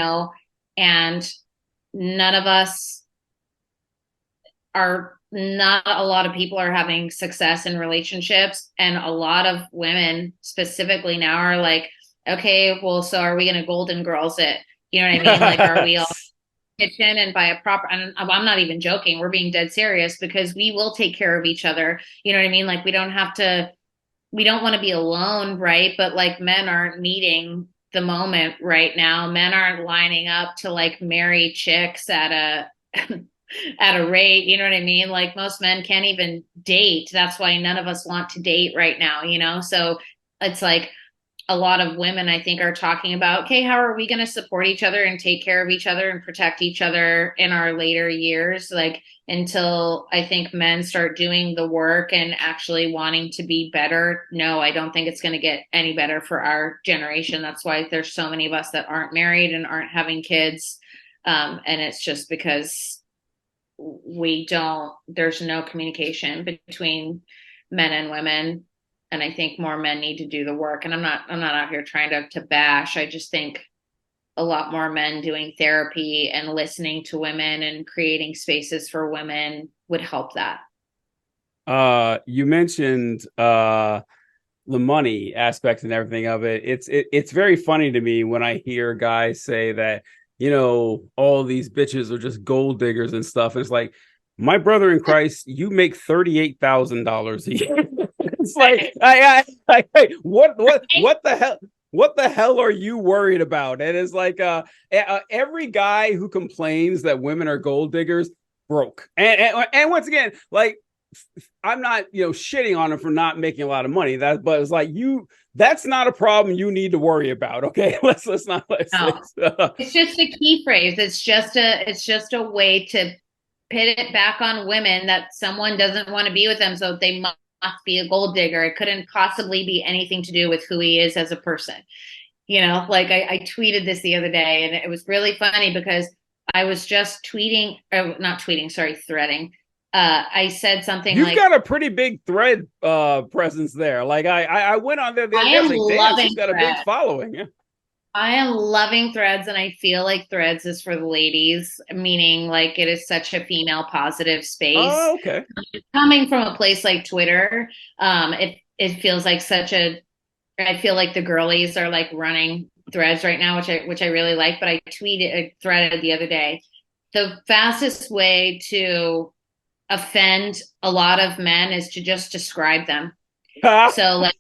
and none of us are, not a lot of people are having success in relationships. And a lot of women specifically now are like, okay, well, so are we going to Golden Girls it? You know what I mean? Like, are we all kitchen and buy a proper, and I'm not even joking, we're being dead serious, because we will take care of each other. You know what I mean? Like we don't want to be alone, right? But like men aren't meeting the moment right now. Men aren't lining up to like marry chicks at a at a rate, you know what I mean? Like most men can't even date. That's why none of us want to date right now, you know? So it's like a lot of women, I think, are talking about, okay, how are we going to support each other and take care of each other and protect each other in our later years? Like until I think men start doing the work and actually wanting to be better. No, I don't think it's going to get any better for our generation. That's why there's so many of us that aren't married and aren't having kids. And it's just because there's no communication between men and women. And I think more men need to do the work. And I'm not out here trying to bash. I just think a lot more men doing therapy and listening to women and creating spaces for women would help that. You mentioned the money aspect and everything of it. It's very funny to me when I hear guys say that, you know, all these bitches are just gold diggers and stuff. And it's like, my brother in Christ, you make $38,000 a year. It's like, what the hell? What the hell are you worried about? And it's like, every guy who complains that women are gold diggers broke. And once again, like, I'm not, you know, shitting on him for not making a lot of money. But it's like that's not a problem you need to worry about. Okay, let's not. It's just a key phrase. It's just a way to pit it back on women that someone doesn't want to be with them, so they must be a gold digger. It couldn't possibly be anything to do with who he is as a person. You know, like I tweeted this the other day, and it was really funny because I was just threading. I said something You've like, got a pretty big thread presence there. Like I went on there the other day. I was like, damn, she's got a big following. Yeah. I am loving Threads, and I feel like Threads is for the ladies, meaning like it is such a female positive space. Oh, okay. Coming from a place like Twitter, it feels like I feel like the girlies are like running Threads right now, which I really like. But I threaded the other day. The fastest way to offend a lot of men is to just describe them. So like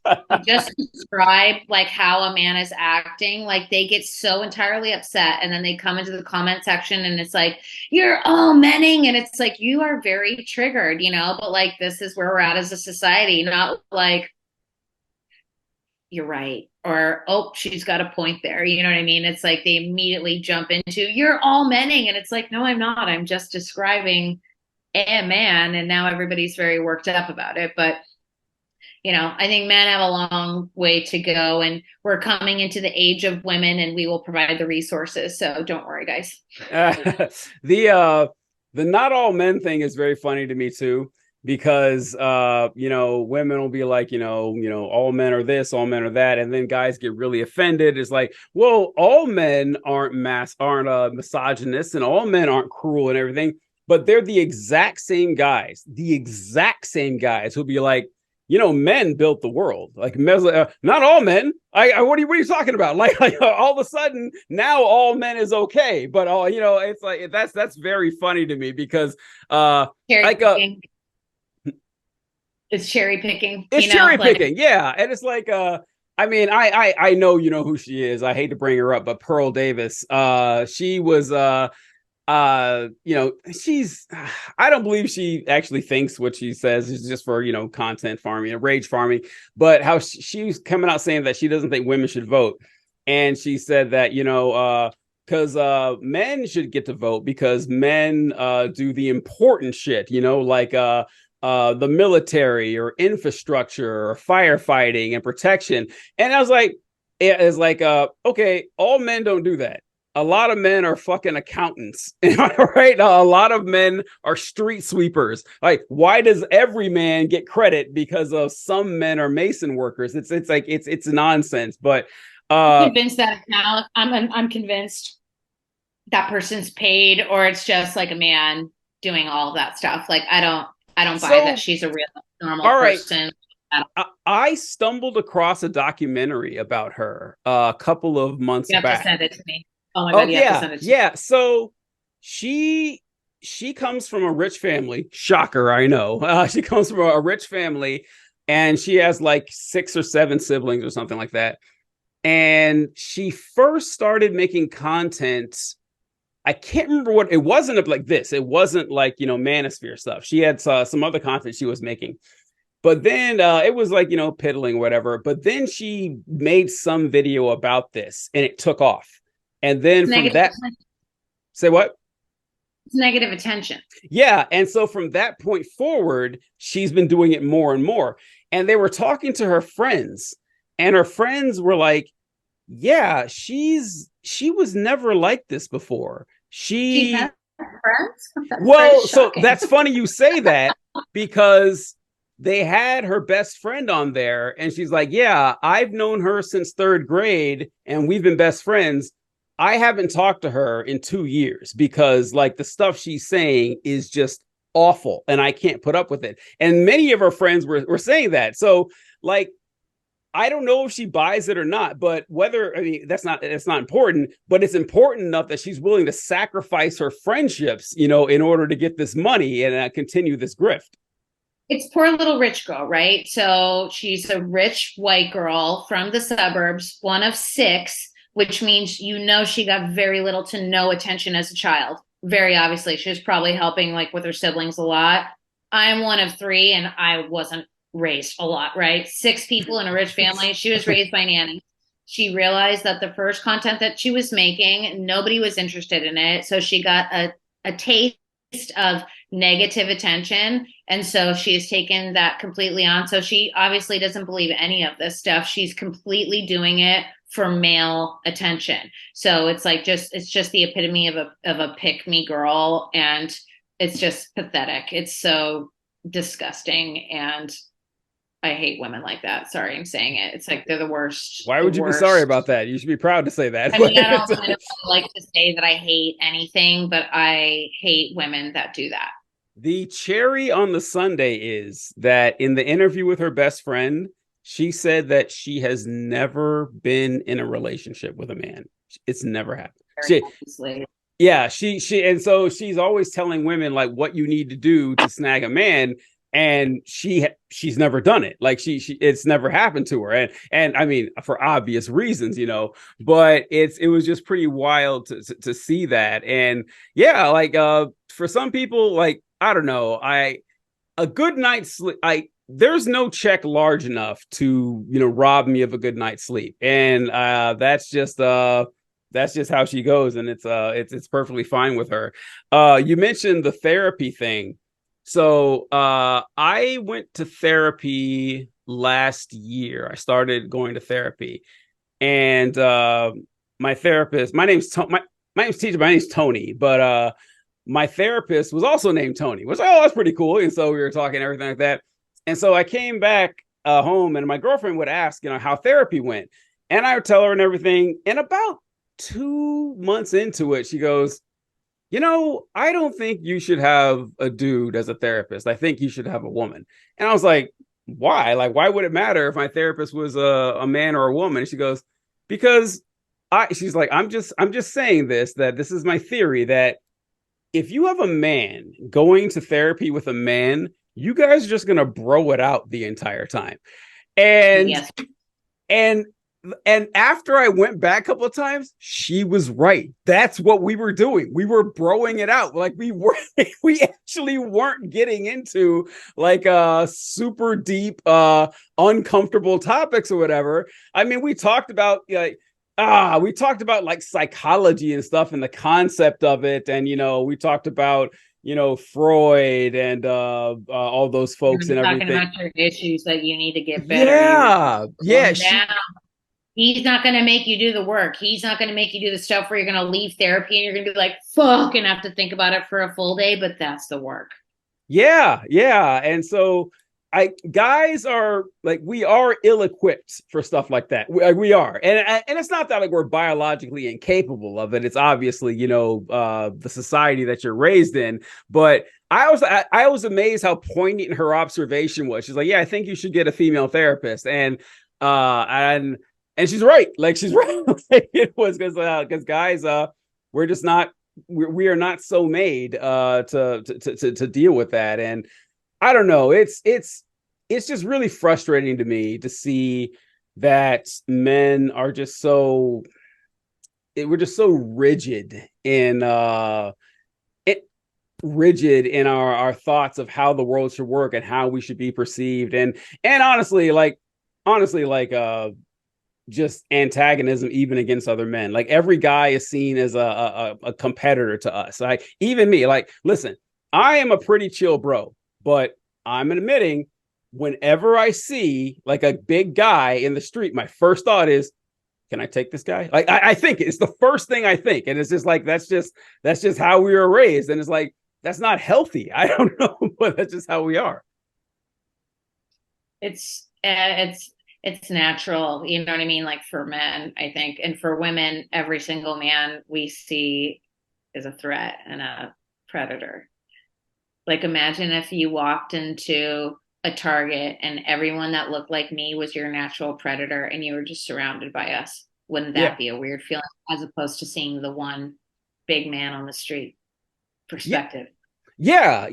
just describe like how a man is acting, like they get so entirely upset, and then they come into the comment section and it's like, you're all menning, and it's like, you are very triggered, you know, but like this is where we're at as a society, not like you're right, or oh, she's got a point there, you know what I mean? It's like they immediately jump into you're all menning, and it's like, no, I'm not, I'm just describing a man, and now everybody's very worked up about it. But you know, I think men have a long way to go, and we're coming into the age of women, and we will provide the resources. So don't worry, guys. The not all men thing is very funny to me too, because you know, women will be like, you know, all men are this, all men are that, and then guys get really offended. It's like, well, all men aren't misogynists, and all men aren't cruel and everything, but they're the exact same guys who'll be like, you know, men built the world. Like, not all men. What are you talking about? Like all of a sudden now all men is okay, but all, you know, it's like that's very funny to me because it's cherry picking. It's cherry picking, yeah. And it's like I mean, I know you know who she is. I hate to bring her up, but Pearl Davis. She was you know, I don't believe she actually thinks what she says is just for, you know, content farming, rage farming, but how she's coming out saying that she doesn't think women should vote. And she said that, you know, because men should get to vote because men do the important shit, you know, like the military or infrastructure or firefighting and protection. And I was like, okay, all men don't do that. A lot of men are fucking accountants, right? A lot of men are street sweepers. Like, why does every man get credit because of some men are mason workers? It's like it's nonsense. But I'm convinced that now I'm convinced that person's paid, or it's just like a man doing all of that stuff. Like I don't buy that she's a real normal person. I stumbled across a documentary about her a couple of months back. You have to send it to me. Oh my God, yeah. So she comes from a rich family. Shocker, I know. She comes from a rich family, and she has like 6 or 7 siblings or something like that. And she first started making content. I can't remember what it wasn't like this. It wasn't like, Manosphere stuff. She had some other content she was making. But then it was like, piddling, whatever. But then she made some video about this and it took off. And then from that, say what? It's negative attention. Yeah. And so from that point forward, she's been doing it more and more. And they were talking to her friends, and her friends were like, yeah, she was never like this before. She has friends? Well, so that's funny you say that, because they had her best friend on there, and she's like, yeah, I've known her since third grade and we've been best friends. I haven't talked to her in 2 years because like the stuff she's saying is just awful and I can't put up with it. And many of her friends were saying that. So like, I don't know if she buys it or not, but that's not important, but it's important enough that she's willing to sacrifice her friendships, in order to get this money and continue this grift. It's poor little rich girl, right? So she's a rich white girl from the suburbs, one of 6, which means, she got very little to no attention as a child. Very obviously. She was probably helping like with her siblings a lot. I'm one of 3 and I wasn't raised a lot, right? 6 people in a rich family. She was raised by nannies. She realized that the first content that she was making, nobody was interested in it. So she got a taste of negative attention. And so she has taken that completely on. So she obviously doesn't believe any of this stuff. She's completely doing it for male attention. So it's like it's just the epitome of a pick me girl. And it's just pathetic. It's so disgusting. And I hate women like that. Sorry, I'm saying it. It's like they're the worst. Why would you be sorry about that? You should be proud to say that. I mean, I don't like to say that I hate anything, but I hate women that do that. The cherry on the sundae is that in the interview with her best friend, she said that she has never been in a relationship with a man. It's never happened. And so she's always telling women like what you need to do to snag a man. And she's never done it. Like it's never happened to her. And I mean, for obvious reasons, but it was just pretty wild to see that. And yeah, like for some people, like, I don't know, a good night's sleep, there's no check large enough to, rob me of a good night's sleep. And that's just how she goes. And it's perfectly fine with her. You mentioned the therapy thing. So I went to therapy last year. I started going to therapy, and my therapist, my name's Tony, but my therapist was also named Tony. Was that's pretty cool. And so we were talking everything like that. And so I came back home, and my girlfriend would ask, how therapy went, and I would tell her and everything. And about 2 months into it, she goes, I don't think you should have a dude as a therapist. I think you should have a woman. And I was like, why? Like, why would it matter if my therapist was a man or a woman? And she goes, because she's like, I'm just saying that this is my theory, that if you have a man going to therapy with a man, you guys are just going to bro it out the entire time. And, yes. And after I went back a couple of times, she was right. That's what we were doing. We were broing it out. Like we actually weren't getting into like super deep, uncomfortable topics or whatever. I mean, we talked about like psychology and stuff and the concept of it. And, we talked about, Freud and all those folks and everything. Talking about your issues that you need to get better. Yeah. He's not going to make you do the work. He's not going to make you do the stuff where you're going to leave therapy and you're going to be like, fuck, and have to think about it for a full day. But that's the work. Yeah. And so guys are like, we are ill-equipped for stuff like that. We are. And it's not that like we're biologically incapable of it. It's obviously, the society that you're raised in. But I was amazed how poignant her observation was. She's like, yeah, I think you should get a female therapist. And she's right. Like, she's right. It was because guys, we're just not, we are not so made to deal with that. And I don't know. It's just really frustrating to me to see that men are just so we're just so rigid in our thoughts of how the world should work and how we should be perceived, and honestly like just antagonism even against other men. Like every guy is seen as a competitor to us. Like even me, like, listen, I am a pretty chill bro, but I'm admitting whenever I see like a big guy in the street, my first thought is, can I take this guy? Like I think it's the first thing I think. And it's just like that's just how we were raised. And it's like that's not healthy. I don't know, but that's just how we are. It's natural, you know what I mean? Like for men, I think, and for women, every single man we see is a threat and a predator. Like imagine if you walked into a Target and everyone that looked like me was your natural predator and you were just surrounded by us. Wouldn't Yeah. that be a weird feeling as opposed to seeing the one big man on the street Yeah. perspective? Yeah.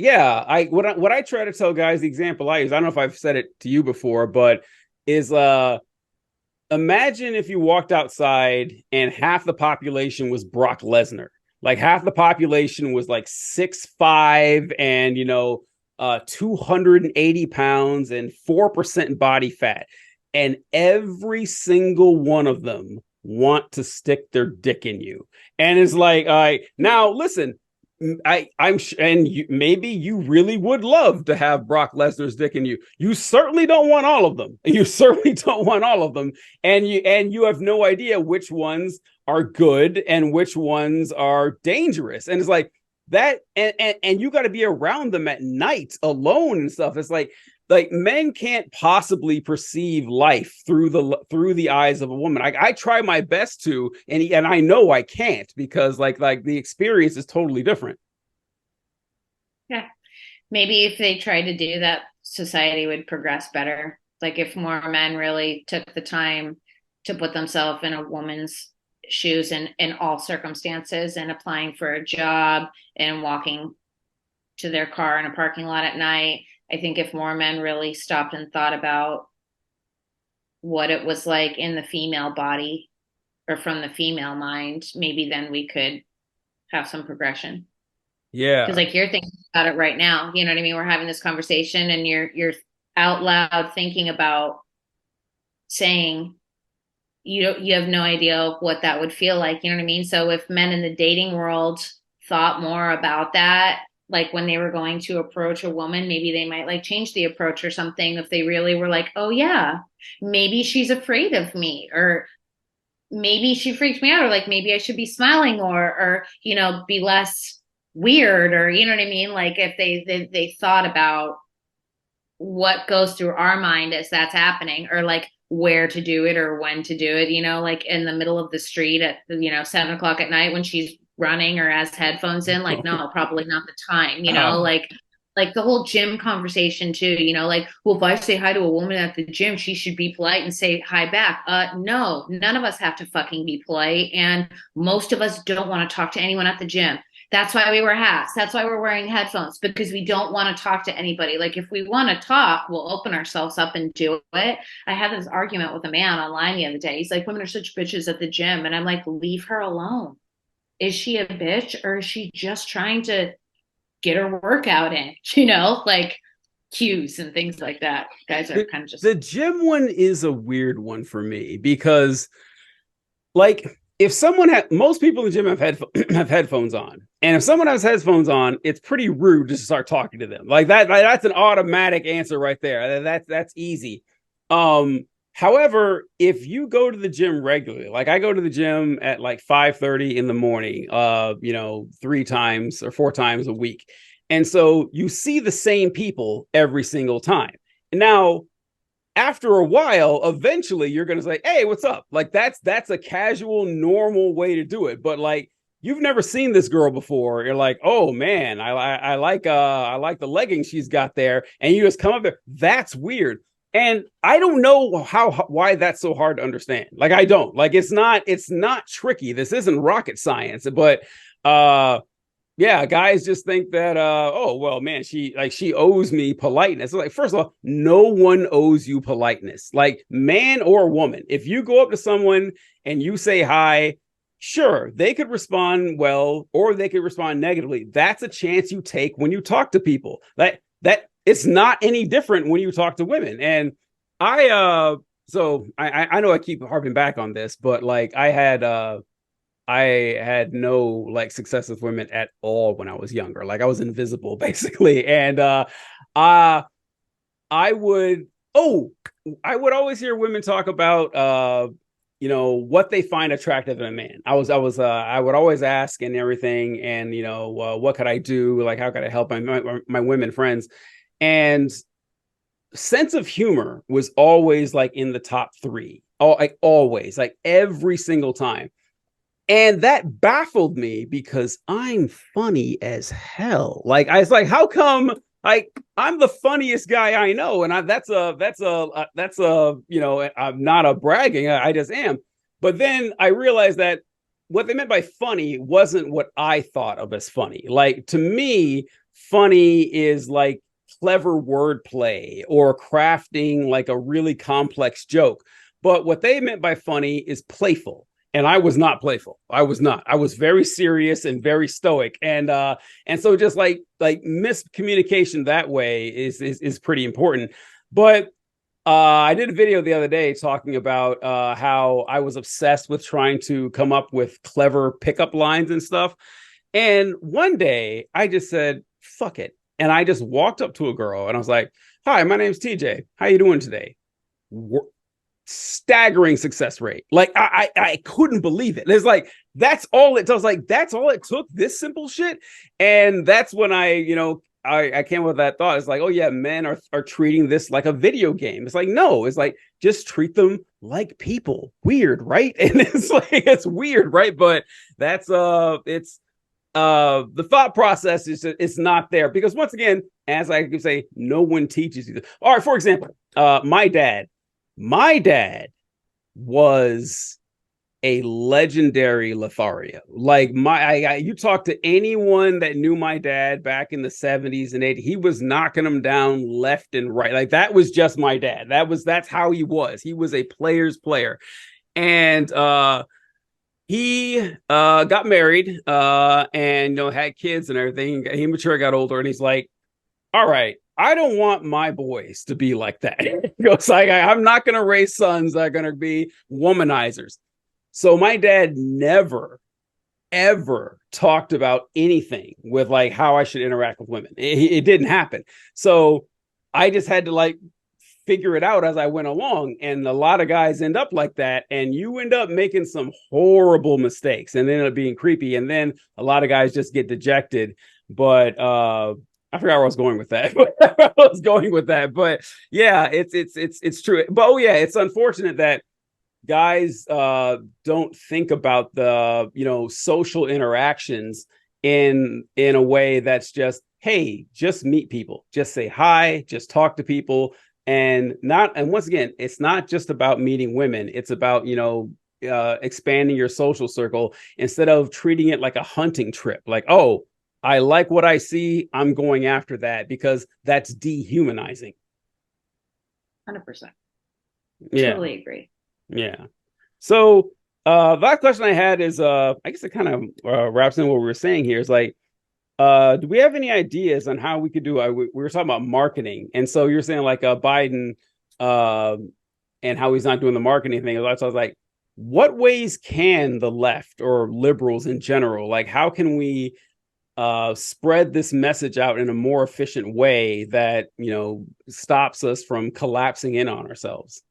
What I try to tell guys, the example I use, I don't know if I've said it to you before, but is imagine if you walked outside and half the population was Brock Lesnar. Like half the population was like 6'5" and 280 pounds and 4% body fat. And every single one of them want to stick their dick in you. And it's like, all right, now listen, maybe you really would love to have Brock Lesnar's dick in you. You certainly don't want all of them. You certainly don't want all of them, and you have no idea which ones are good and which ones are dangerous. And it's like that, and you got to be around them at night alone and stuff. It's like men can't possibly perceive life through the eyes of a woman. I try my best to, and I know I can't because like the experience is totally different. Yeah. Maybe if they tried to do that, society would progress better. Like if more men really took the time to put themselves in a woman's shoes in all circumstances and applying for a job and walking to their car in a parking lot at night. I think if more men really stopped and thought about what it was like in the female body or from the female mind, maybe then we could have some progression. Yeah. Because like you're thinking about it right now, you know what I mean? We're having this conversation and you're out loud thinking about saying you have no idea what that would feel like, you know what I mean? So if men in the dating world thought more about that, like when they were going to approach a woman, maybe they might like change the approach or something if they really were like, oh yeah, maybe she's afraid of me, or maybe she freaked me out, or like maybe I should be smiling or be less weird, or you know what I mean? Like if they thought about what goes through our mind as that's happening, or like where to do it or when to do it, like in the middle of the street at 7 o'clock at night when she's running or has headphones in, like no, probably not the time, like the whole gym conversation too, like, well, if I say hi to a woman at the gym, she should be polite and say hi back. No, none of us have to fucking be polite, and most of us don't want to talk to anyone at the gym. That's why we wear hats. That's why we're wearing headphones, because we don't want to talk to anybody. Like if we want to talk, we'll open ourselves up and do it. I had this argument with a man online the other day. He's like, women are such bitches at the gym. And I'm like, leave her alone. Is she a bitch, or is she just trying to get her workout in? Like cues and things like that. Guys are kind of just. The gym one is a weird one for me because like if someone most people in the gym have headphones on, and if someone has headphones on, it's pretty rude to start talking to them like that. That's an automatic answer right there. That's easy. However, if you go to the gym regularly, like I go to the gym at like 5:30 in the morning, 3 times or 4 times a week, and so you see the same people every single time. Now, after a while, eventually you're going to say, hey, what's up? Like that's a casual, normal way to do it. But like, you've never seen this girl before. You're like, oh man, I like the leggings she's got there. And you just come up there. That's weird. And I don't know why that's so hard to understand. Like, I don't like, it's not tricky. This isn't rocket science, but, Yeah, guys just think that oh well man, she owes me politeness. Like, first of all, no one owes you politeness. Like, man or woman. If you go up to someone and you say hi, sure, they could respond well or they could respond negatively. That's a chance you take when you talk to people. That it's not any different when you talk to women. And I I know I keep harping back on this, but like I had no like success with women at all when I was younger. Like, I was invisible basically. And uh I would oh I would always hear women talk about what they find attractive in a man. I would always ask and everything, and what could I do? Like, how could I help my women friends? And sense of humor was always like in the top three. Oh, like always, like every single time. And that baffled me because I'm funny as hell. Like, I was like, how come? Like, I'm the funniest guy I know, and I'm not a bragging. I just am. But then I realized that what they meant by funny wasn't what I thought of as funny. Like, to me, funny is like clever wordplay or crafting like a really complex joke. But what they meant by funny is playful, and I was not playful. I was not. I was very serious and very stoic. And so just like miscommunication that way is pretty important. But I did a video the other day talking about how I was obsessed with trying to come up with clever pickup lines and stuff. And one day I just said, fuck it. And I just walked up to a girl and I was like, hi, my name's TJ. How you doing today? Staggering success rate. Like, I couldn't believe it. It's like, that's all it does. Like, that's all it took, this simple shit. And that's when I came with that thought. It's like, oh yeah, men are treating this like a video game. It's like, no, it's like, just treat them like people. Weird, right? And it's like, it's weird, right? But that's it's the thought process is just, it's not there, because once again, as I could say, no one teaches you this. All right, for example, my dad was a legendary Lothario. Like, you talk to anyone that knew my dad back in the 70s and 80s, he was knocking them down left and right. Like, that was just my dad. That's how he was. He was a player's player. And he got married and had kids and everything. He matured, got older, and he's like, all right, I don't want my boys to be like that. He goes like, I'm not going to raise sons that are going to be womanizers. So my dad never, ever talked about anything with like how I should interact with women. It didn't happen. So I just had to like figure it out as I went along. And a lot of guys end up like that. And you end up making some horrible mistakes and end up being creepy. And then a lot of guys just get dejected. But I forgot where I was going with that. But yeah, it's true. But oh yeah, it's unfortunate that guys don't think about the social interactions in a way that's just, hey, just meet people, just say hi, just talk to people. And once again, it's not just about meeting women, it's about expanding your social circle instead of treating it like a hunting trip. Like, oh, I like what I see, I'm going after that, because that's dehumanizing. 100%. Yeah. Totally agree. Yeah. So that question I had is I guess it kind of wraps in what we were saying here. Is like, do we have any ideas on how we could do we were talking about marketing, and so you're saying like Biden and how he's not doing the marketing thing. So I was like, what ways can the left or liberals in general, like, how can we spread this message out in a more efficient way that stops us from collapsing in on ourselves?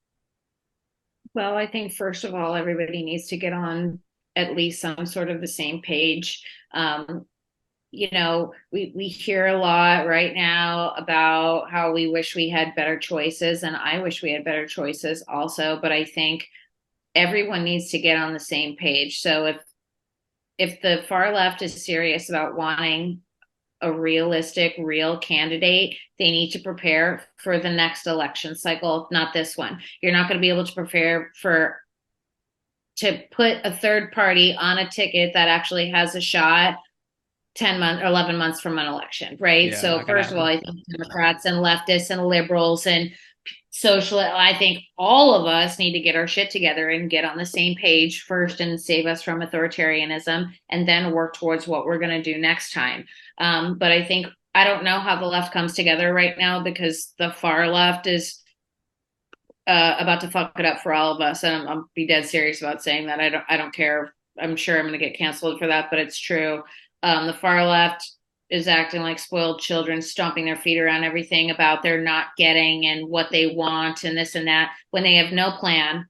Well, I think first of all, everybody needs to get on at least some sort of the same page. We hear a lot right now about how we wish we had better choices, and I wish we had better choices also, but I think everyone needs to get on the same page. So if the far left is serious about wanting a realistic, real candidate, they need to prepare for the next election cycle, not this one. You're not going to be able to prepare to put a third party on a ticket that actually has a shot 10 months or 11 months from an election, right? Yeah, So not gonna first of all, happen. I think Democrats and leftists and liberals and social, I think all of us need to get our shit together and get on the same page first and save us from authoritarianism, and then work towards what we're going to do next time. But I think, I don't know how the left comes together right now, because the far left is about to fuck it up for all of us. And I'll be dead serious about saying that. I don't care. I'm sure I'm going to get canceled for that, but it's true. The far left is acting like spoiled children, stomping their feet around everything about they're not getting and what they want and this and that, when they have no plan.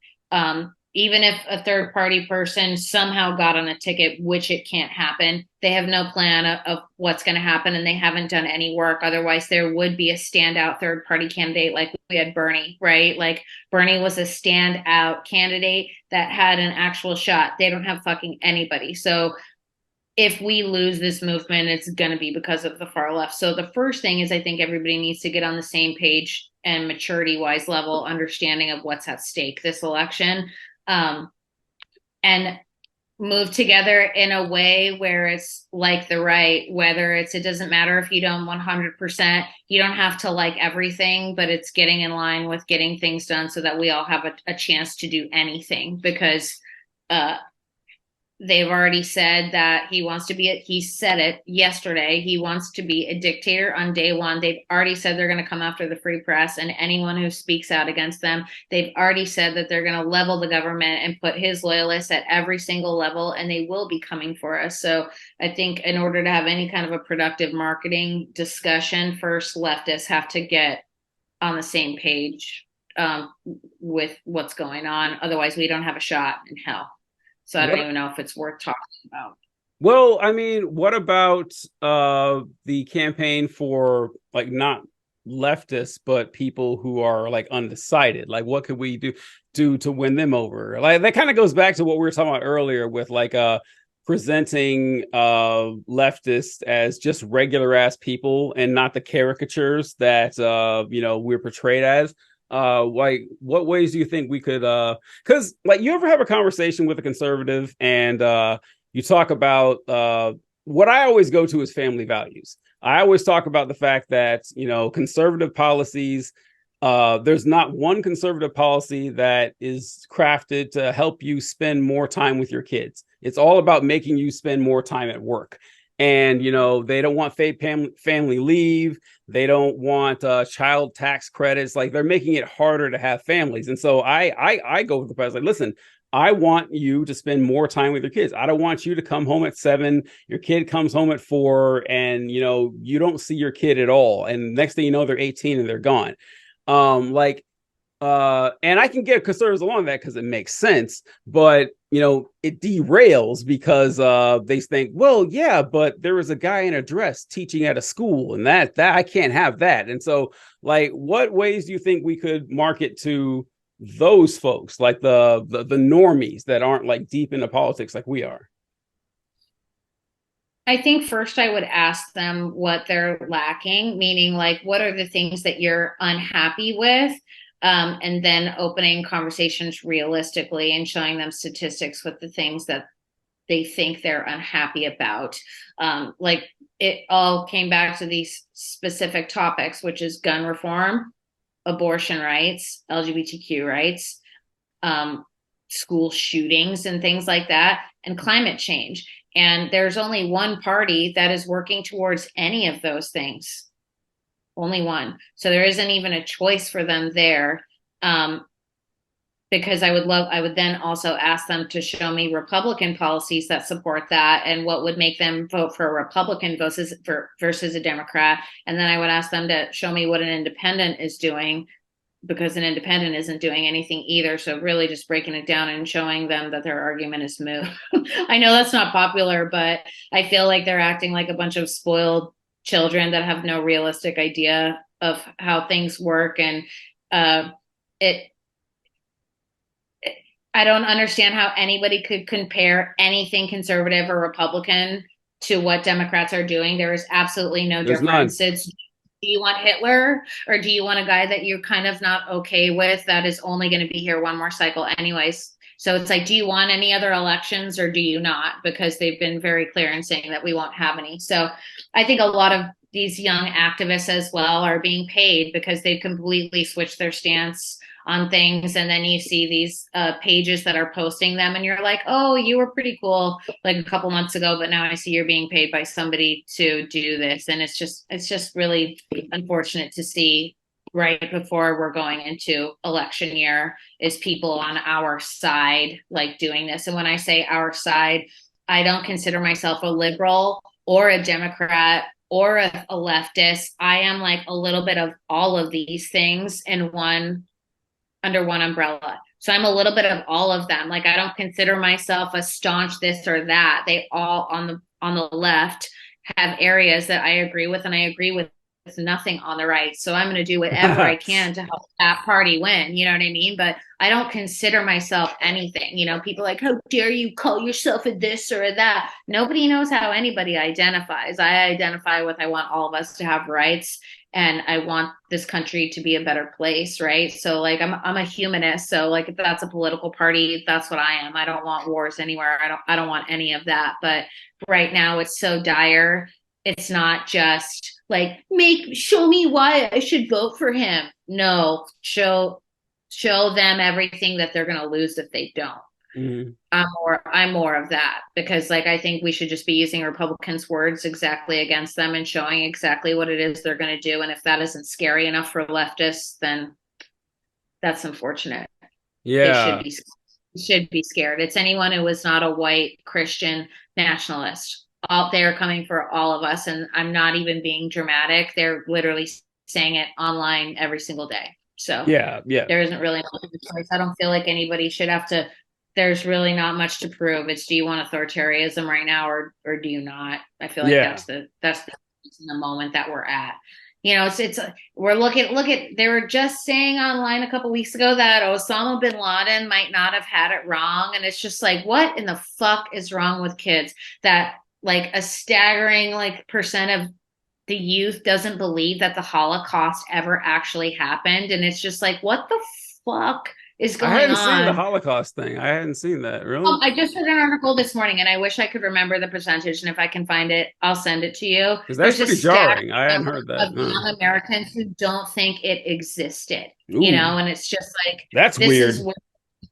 Even if a third party person somehow got on a ticket, which it can't happen, they have no plan of what's going to happen, and they haven't done any work. Otherwise, there would be a standout third party candidate, like we had Bernie, right? Like Bernie was a standout candidate that had an actual shot. They don't have fucking anybody. So if we lose this movement, it's going to be because of the far left. So the first thing is, I think everybody needs to get on the same page and maturity wise level understanding of what's at stake this election. And move together in a way where it's like the right, whether it doesn't matter if you don't 100%, you don't have to like everything, but it's getting in line with getting things done so that we all have a chance to do anything. Because they've already said that he said it yesterday, he wants to be a dictator on day one. They've already said they're going to come after the free press and anyone who speaks out against them. They've already said that they're going to level the government and put his loyalists at every single level, and they will be coming for us. So I think in order to have any kind of a productive marketing discussion, first leftists have to get on the same page with what's going on. Otherwise, we don't have a shot in hell. So I don't What even know if it's worth talking about. Well, I mean, what about the campaign for like not leftists, but people who are like undecided? Like, what could we do to win them over? Like, that kind of goes back to what we were talking about earlier with like presenting leftists as just regular ass people and not the caricatures that we're portrayed as. Like, what ways do you think we could because like, you ever have a conversation with a conservative and you talk about what I always go to is family values. I always talk about the fact that, conservative policies, there's not one conservative policy that is crafted to help you spend more time with your kids. It's all about making you spend more time at work. And, they don't want family leave. They don't want child tax credits. Like, they're making it harder to have families. And so I go with the president, like, listen, I want you to spend more time with your kids. I don't want you to come home at 7, your kid comes home at 4, and you don't see your kid at all. And next thing you know, they're 18 and they're gone. And I can get conservatives along that because it makes sense, but it derails because they think, well, yeah, but there was a guy in a dress teaching at a school, and that I can't have that. And so, like, what ways do you think we could market to those folks, like the normies that aren't like deep into politics like we are? I think first I would ask them what they're lacking, meaning like, what are the things that you're unhappy with? And then opening conversations realistically and showing them statistics with the things that they think they're unhappy about. Like, it all came back to these specific topics, which is gun reform, abortion rights, LGBTQ rights, school shootings and things like that, and climate change. And there's only one party that is working towards any of those things. Only one. So there isn't even a choice for them there. Because I would then also ask them to show me Republican policies that support that and what would make them vote for a Republican versus a Democrat. And then I would ask them to show me what an independent is doing, because an independent isn't doing anything either. So really just breaking it down and showing them that their argument is moot. I know that's not popular, but I feel like they're acting like a bunch of spoiled children that have no realistic idea of how things work. And I don't understand how anybody could compare anything conservative or Republican to what Democrats are doing. There is absolutely no There's difference. none. It's, do you want Hitler, or do you want a guy that you're kind of not okay with that is only going to be here one more cycle anyways? So it's like, do you want any other elections or do you not? Because they've been very clear in saying that we won't have any. So I think a lot of these young activists as well are being paid because they've completely switched their stance on things. And then you see these pages that are posting them and you're like, oh, you were pretty cool like a couple months ago, but now I see you're being paid by somebody to do this. And it's just really unfortunate to see right before we're going into election year is people on our side like doing this. And when I say our side, I don't consider myself a liberal or a Democrat or a leftist. I am like a little bit of all of these things in one under one umbrella. So I'm a little bit of all of them. Like I don't consider myself a staunch this or that. They all on the left have areas that I agree with, and I agree with nothing on the right. So I'm going to do whatever I can to help that party win. You know what I mean? But I don't consider myself anything. You know, people like, how dare you call yourself a this or a that? Nobody knows how anybody identifies. I identify with I want all of us to have rights and I want this country to be a better place, right? So like I'm a humanist. So like if that's a political party, that's what I am. I don't want wars anywhere. I don't want any of that. But right now it's so dire. It's not just like show me why I should vote for him. No, show them everything that they're going to lose if they don't. Mm-hmm. I'm more of that because like I think we should just be using Republicans' words exactly against them and showing exactly what it is they're going to do. And if that isn't scary enough for leftists, then that's unfortunate. Yeah. They should be scared. It's anyone who is not a white Christian nationalist. They are coming for all of us, and I'm not even being dramatic. They're literally saying it online every single day. So yeah, there isn't really much of a choice. I don't feel like anybody should have to. There's really not much to prove. It's do you want authoritarianism right now or do you not? I feel like that's the moment that we're at. You know, it's we're look at they were just saying online a couple weeks ago that Osama bin Laden might not have had it wrong, and it's just like what in the fuck is wrong with kids that like a staggering like percent of the youth doesn't believe that the Holocaust ever actually happened. And it's just like, what the fuck is going on? I hadn't seen the Holocaust thing. I hadn't seen that. Really? I just read an article this morning and I wish I could remember the percentage. And if I can find it, I'll send it to you. Because that's pretty jarring. I hadn't heard that. Of young Americans who don't think it existed, Ooh, you know, and it's just like, that's weird.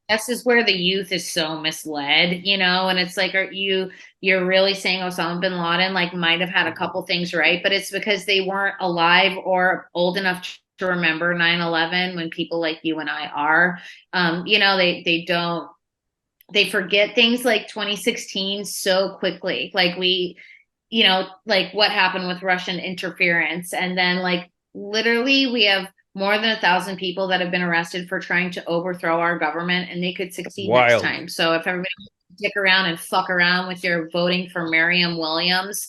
This is where the youth is so misled, you know, and it's like, you're really saying Osama bin Laden like might have had a couple things right, but it's because they weren't alive or old enough to remember 9/11 when people like you and I are. You know, they forget things like 2016 so quickly. Like you know, like what happened with Russian interference, and then like literally we have more than 1,000 people that have been arrested for trying to overthrow our government, and they could succeed next time. So if everybody stick around and fuck around with your voting for Merriam Williams,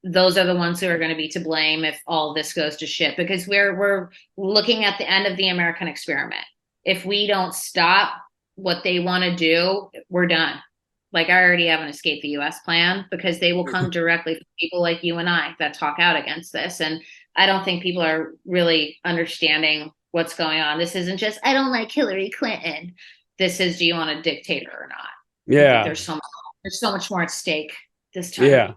those are the ones who are going to be to blame if all this goes to shit, because we're looking at the end of the American experiment. If we don't stop what they want to do, we're done. Like I already have an escape the US plan because they will come directly from people like you and I that talk out against this. And I don't think people are really understanding what's going on. This isn't just, I don't like Hillary Clinton. This is, do you want a dictator or not? Yeah. There's so much more at stake this time. Yeah.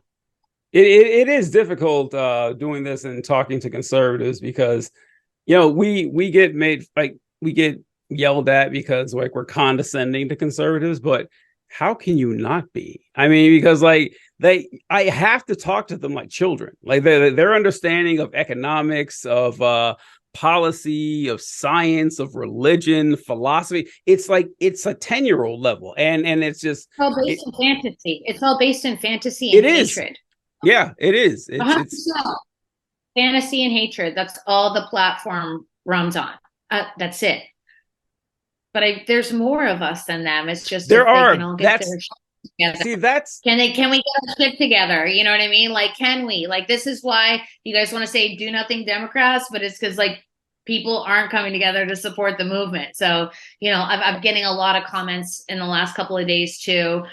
It is difficult doing this and talking to conservatives because, you know, we get yelled at because like we're condescending to conservatives, but how can you not be? I mean, because like I have to talk to them like children, like their understanding of economics, of policy, of science, of religion, philosophy. It's like it's a 10-year-old level, and it's just all based in fantasy. It's all based in fantasy and hatred. Yeah, it is. It's fantasy and hatred. That's all the platform runs on. That's it. But there's more of us than them. It's just there are. Can we get our shit together? You know what I mean? Like, can we? Like, this is why you guys want to say do nothing Democrats, but it's because like people aren't coming together to support the movement. So, you know, I'm getting a lot of comments in the last couple of days too.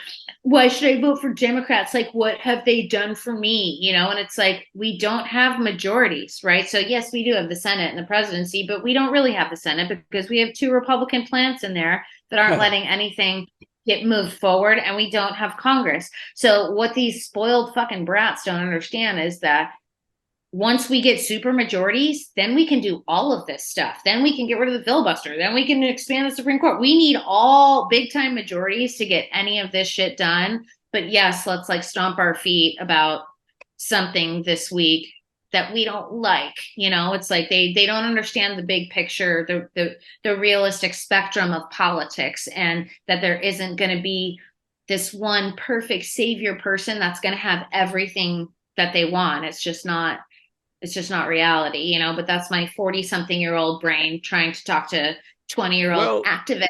Why should I vote for Democrats? Like, what have they done for me? You know, and it's like, we don't have majorities, right? So yes, we do have the Senate and the presidency, but we don't really have the Senate because we have 2 Republican plants in there that aren't letting anything get moved forward, and we don't have Congress. So what these spoiled fucking brats don't understand is that once we get super majorities, then we can do all of this stuff. Then we can get rid of the filibuster. Then we can expand the Supreme Court. We need all big time majorities to get any of this shit done. But yes, let's like stomp our feet about something this week that we don't like. You know, it's like they don't understand the big picture, the realistic spectrum of politics, and that there isn't going to be this one perfect savior person that's going to have everything that they want. It's just not reality, you know, but that's my 40-something-year-old brain trying to talk to 20-year-old Well,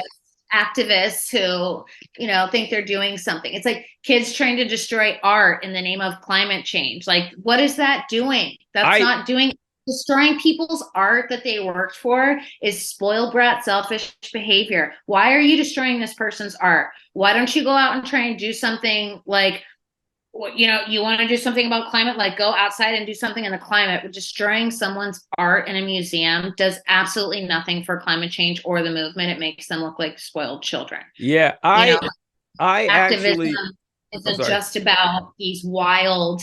activists who, you know, think they're doing something. It's like kids trying to destroy art in the name of climate change. Like, what is that doing? That's I not doing. Destroying people's art that they worked for is spoiled brat, selfish behavior. Why are you destroying this person's art? Why don't you go out and try and do something like, you know, you want to do something about climate, like go outside and do something in the climate. But destroying someone's art in a museum does absolutely nothing for climate change or the movement. It makes them look like spoiled children. yeah, You know, I activism actually I'm isn't sorry. just about these wild,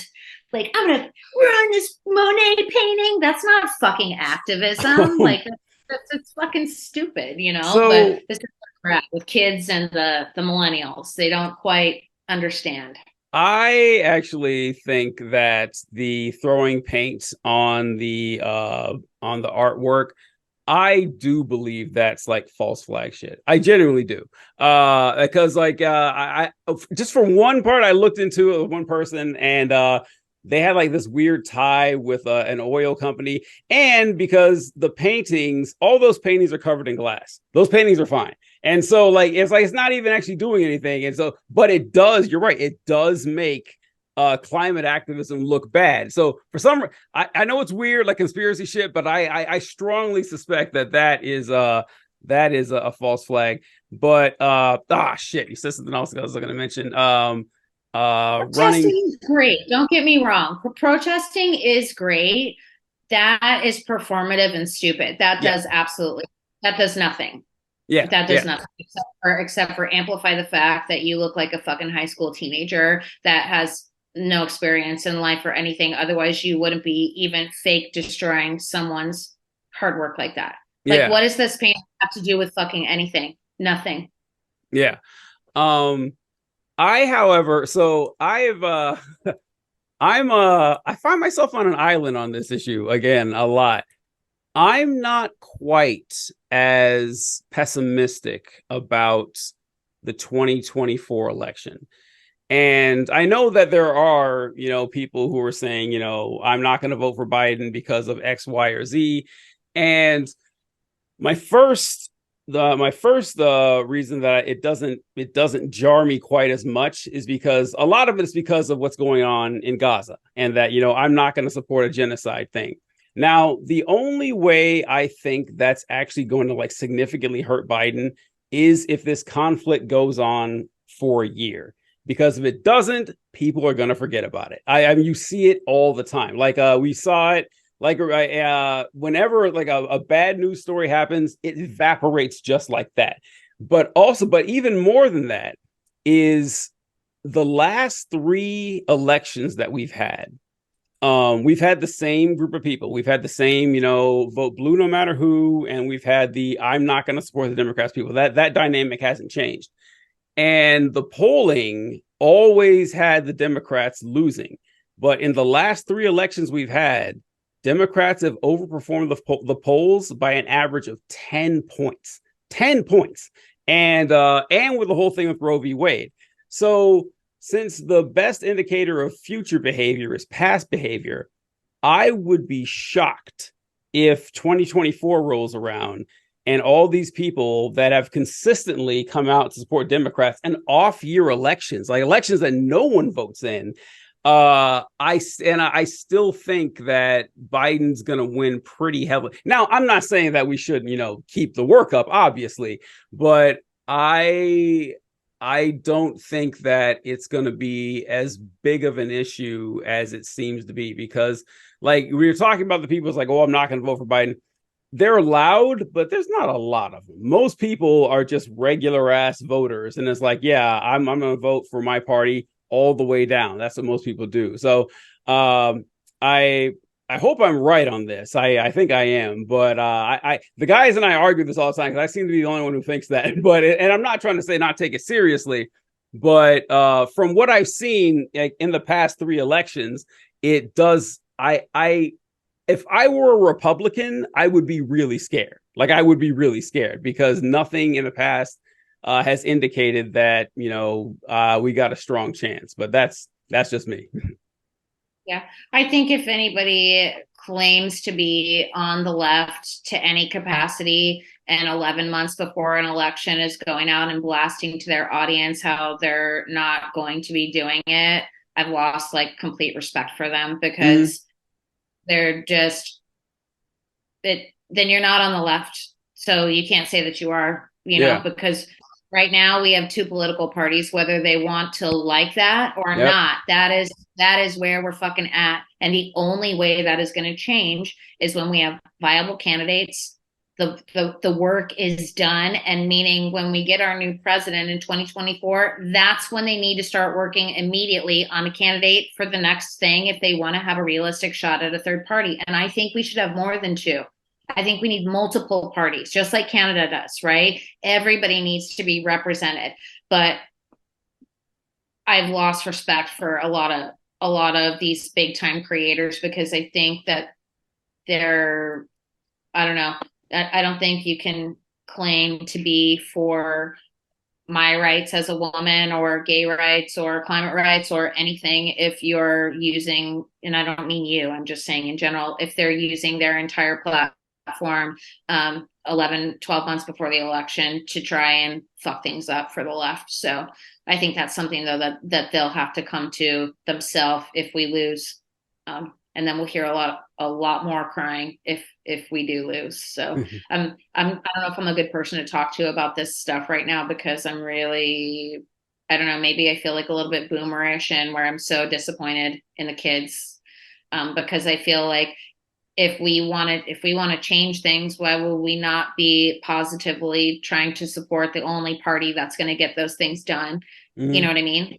like, I'm gonna ruin this Monet painting. That's not fucking activism. Like it's fucking stupid, you know. But So this is where we're at with kids and the millennials. They don't quite understand. I actually think that the throwing paint on the artwork, I do believe that's like false flag shit. I genuinely do. Because like I just for one part I looked into it with one person, and they had like this weird tie with an oil company, and because the paintings, all those paintings are covered in glass. Those paintings are fine. And so like it's not even actually doing anything. And so, but it does, you're right, it does make climate activism look bad. So for some, I know it's weird, like conspiracy shit, but I strongly suspect that that is a false flag. But shit, you said something else I was going to mention. Running, Protesting is great. Don't get me wrong. Protesting is great. That is performative and stupid. yeah, That does nothing. yeah, That does yeah, nothing except for amplify the fact that you look like a fucking high school teenager that has no experience in life or anything. Otherwise, you wouldn't be even fake destroying someone's hard work like that. Like, yeah, what does this pain have to do with fucking anything? Nothing. yeah. Um, however, so I've I find myself on an island on this issue again a lot. I'm not quite as pessimistic about the 2024 election. And I know that there are, you know, people who are saying, you know, I'm not going to vote for Biden because of X, Y, or Z. And my first my first reason that it doesn't jar me quite as much is because a lot of it is because of what's going on in Gaza, and that, you know, I'm not going to support a genocide thing. Now, the only way I think that's actually going to like significantly hurt Biden is if this conflict goes on for a year. Because if it doesn't, people are going to forget about it. I mean, you see it all the time. Like we saw it like whenever like a bad news story happens, it evaporates just like that. But even more than that is the last three elections that we've had the same group of people. We've had the same, you know, vote blue no matter who, and we've had the I'm not going to support the Democrats people. That dynamic hasn't changed. And the polling always had the Democrats losing. But in the last three elections we've had, Democrats have overperformed the polls by an average of 10 points. 10 points. And with the whole thing with Roe v. Wade. So since the best indicator of future behavior is past behavior, I would be shocked if 2024 rolls around and all these people that have consistently come out to support Democrats and off-year elections, like elections that no one votes in, I still think that Biden's going to win pretty heavily. Now, I'm not saying that we shouldn't, you know, keep the work up, obviously, but I don't think that it's going to be as big of an issue as it seems to be, because like we were talking about the people, it's like, oh, I'm not going to vote for Biden. they're loud, but there's not a lot of them. Most people are just regular ass voters, and it's like, yeah, I'm gonna vote for my party all the way down. That's what most people do. So I I hope I'm right on this. I think I am, but I the guys and I argue this all the time because I seem to be the only one who thinks that. But and I'm not trying to say not take it seriously, but from what I've seen, like, in the past 3 elections, it does. I if I were a Republican, I would be really scared. Like, I would be really scared because nothing in the past has indicated that, we got a strong chance. But that's just me. Yeah, I think if anybody claims to be on the left to any capacity and 11 months before an election is going out and blasting to their audience how they're not going to be doing it, I've lost like complete respect for them because they're just it. Then you're not on the left, so you can't say that you are, Yeah. because right now we have two political parties, whether they want to like that or Yep. not. That is where we're fucking at. And the only way that is going to change is when we have viable candidates. The work is done. And meaning when we get our new president in 2024, that's when they need to start working immediately on a candidate for the next thing if they want to have a realistic shot at a third party. And I think we should have more than two. I think we need multiple parties, just like Canada does, right? Everybody needs to be represented. But I've lost respect for a lot of these big time creators because I think that they're, I don't know. I don't think you can claim to be for my rights as a woman or gay rights or climate rights or anything if you're using, and I don't mean you, I'm just saying in general, if they're using their entire platform 11, 12 months before the election to try and fuck things up for the left. So I think that's something though that they'll have to come to themselves if we lose. And then we'll hear a lot more crying if we do lose. So I don't know if I'm a good person to talk to about this stuff right now because I'm really, I don't know, maybe I feel like a little bit boomerish and where I'm so disappointed in the kids because I feel like if we want to change things, why will we not be positively trying to support the only party that's going to get those things done? You know what I mean?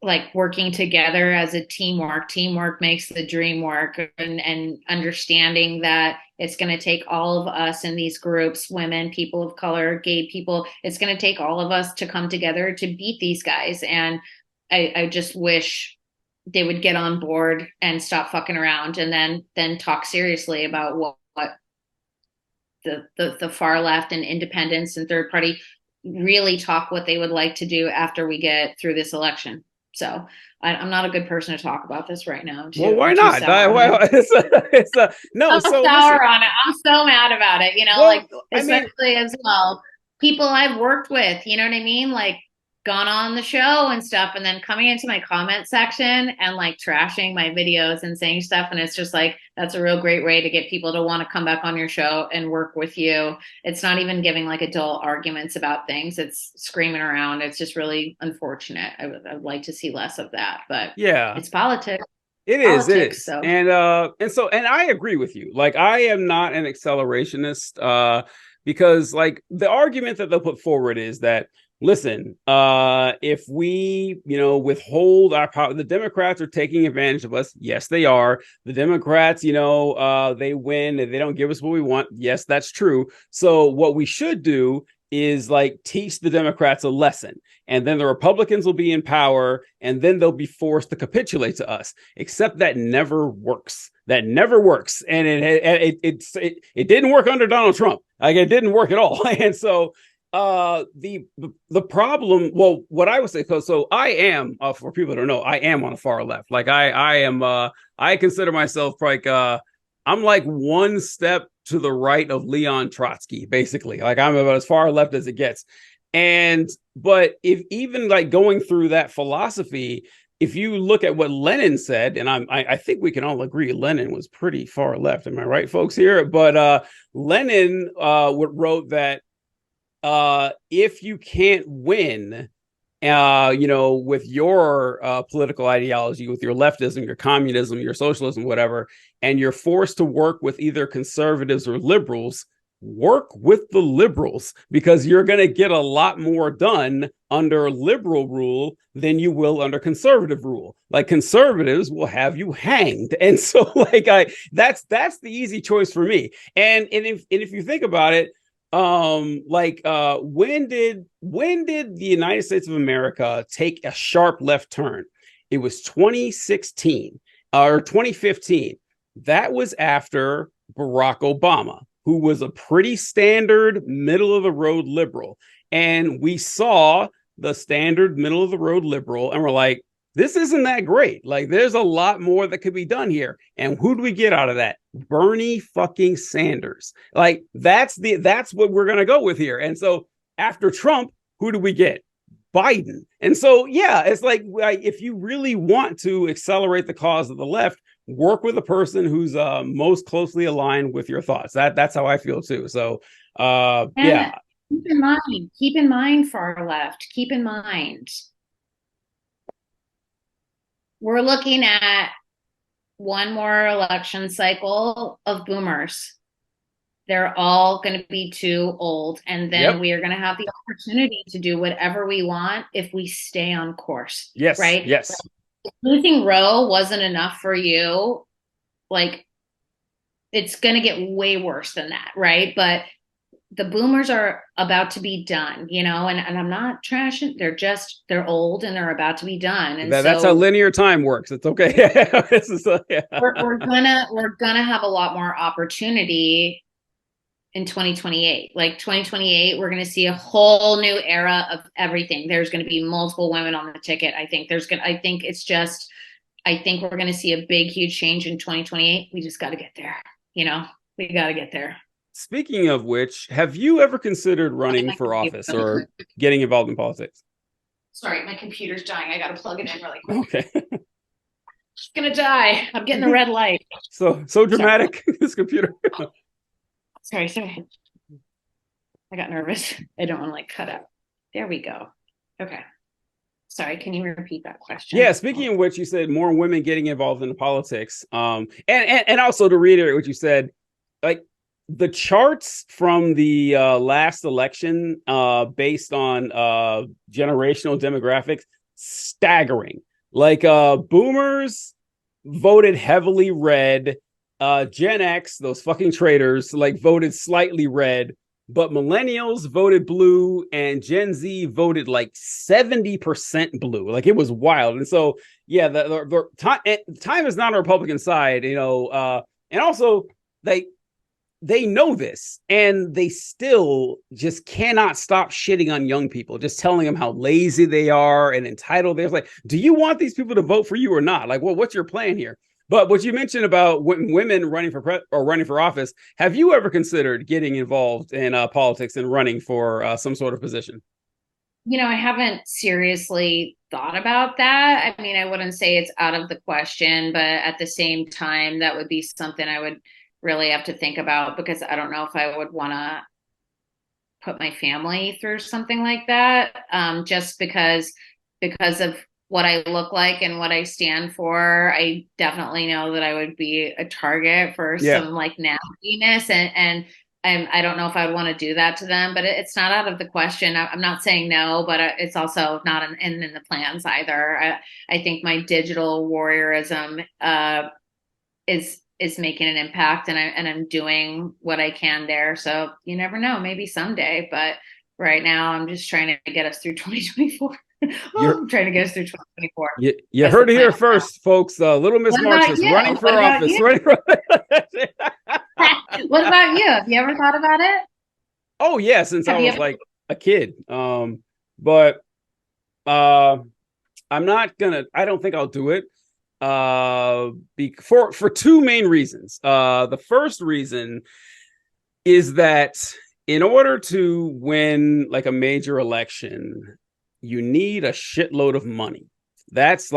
Like working together as a teamwork makes the dream work, and understanding that it's going to take all of us in these groups, women, people of color, gay people, it's going to take all of us to come together to beat these guys. And I just wish they would get on board and stop fucking around and then talk seriously about what the far left and independents and third party really talk what they would like to do after we get through this election. So I'm not a good person to talk about this right now. Well, why not? No. I'm So listen. sour on it. I'm so mad about it. Well, especially as well, people I've worked with. You know what I mean? Like gone on the show and stuff, and then coming into my comment section and like trashing my videos and saying stuff, and it's just like that's a real great way to get people to want to come back on your show and work with you. It's not even giving like adult arguments about things. It's screaming around. It's just really unfortunate. I'd like to see less of that, but yeah, it's politics. it is. So. And I agree with you. Like, I am not an accelerationist because like the argument that they'll put forward is that, listen, if we, withhold our power, the Democrats are taking advantage of us. Yes, they are. The Democrats, they win and they don't give us what we want. Yes, that's true. So what we should do is like teach the Democrats a lesson, and then the Republicans will be in power, and then they'll be forced to capitulate to us. Except that never works. That never works, and it didn't work under Donald Trump. Like, it didn't work at all. And so the problem, well, what I would say, so I am, for people that don't know, I am on the far left. Like, I am, I consider myself like I'm like one step to the right of Leon Trotsky, basically. Like, I'm about as far left as it gets. But if even like going through that philosophy, if you look at what Lenin said, and I think we can all agree Lenin was pretty far left. Am I right, folks, here? But Lenin wrote that if you can't win, with your political ideology, with your leftism, your communism, your socialism, whatever, and you're forced to work with either conservatives or liberals, work with the liberals, because you're going to get a lot more done under liberal rule than you will under conservative rule. Like, conservatives will have you hanged. And so that's the easy choice for me. And if you think about it, when did the United States of America take a sharp left turn? It was 2016 or 2015. That was after Barack Obama, who was a pretty standard middle of the road liberal. And we saw the standard middle of the road liberal and we're like, this isn't that great. Like, there's a lot more that could be done here. And who do we get out of that? Bernie fucking Sanders. Like, that's what we're going to go with here. And so after Trump, who do we get? Biden. And so, yeah, it's like if you really want to accelerate the cause of the left, work with a person who's most closely aligned with your thoughts. That's how I feel too. So, yeah. Keep in mind for our left, keep in mind, we're looking at one more election cycle of boomers. They're all going to be too old. And then we are going to have the opportunity to do whatever we want if we stay on course. Yes. Right? Yes. If losing Roe wasn't enough for you, like, it's going to get way worse than that. Right. But the boomers are about to be done, and I'm not trashing. They're old and they're about to be done. And that's how linear time works. It's okay. we're gonna have a lot more opportunity in 2028. Like 2028, we're gonna see a whole new era of everything. There's gonna be multiple women on the ticket. I think we're gonna see a big, huge change in 2028. We just got to get there. We got to get there. Speaking of which, have you ever considered running for office or getting involved in politics? Sorry, my computer's dying. I got to plug it in really quick. Okay. It's going to die. I'm getting the red light. So dramatic, this computer. Sorry. I got nervous. I don't want to cut out. There we go. Okay. Sorry, can you repeat that question? Yeah, speaking of which, you said more women getting involved in politics. And also to reiterate what you said, like, the charts from the last election based on generational demographics, staggering. Like, boomers voted heavily red. Gen X, those fucking traitors, like, voted slightly red. But millennials voted blue and Gen Z voted like 70% blue. Like, it was wild. And so, yeah, the time is not on the Republican side, and also they know this and they still just cannot stop shitting on young people, just telling them how lazy they are and entitled they are. Like, do you want these people to vote for you or not? Like, well, what's your plan here? But what you mentioned about women running for office, have you ever considered getting involved in politics and running for some sort of position? I haven't seriously thought about that. I mean, I wouldn't say it's out of the question, but at the same time, that would be something I would really have to think about, because I don't know if I would want to put my family through something like that, just because of what I look like and what I stand for. I definitely know that I would be a target for some like nastiness, and I don't know if I would want to do that to them, but it's not out of the question. I'm not saying no, but it's also not in the plans either. I think my digital warriorism is making an impact, and I'm doing what I can there. So you never know, maybe someday, but right now I'm just trying to get us through 2024. I'm trying to get us through 2024. You heard it here first, folks. Little Miss Marxist running for office. What about you? Have you ever thought about it? Oh yeah, since I was like a kid. But I'm not gonna. I don't think I'll do it. For two main reasons. The first reason is that in order to win like a major election, you need a shitload of money. That is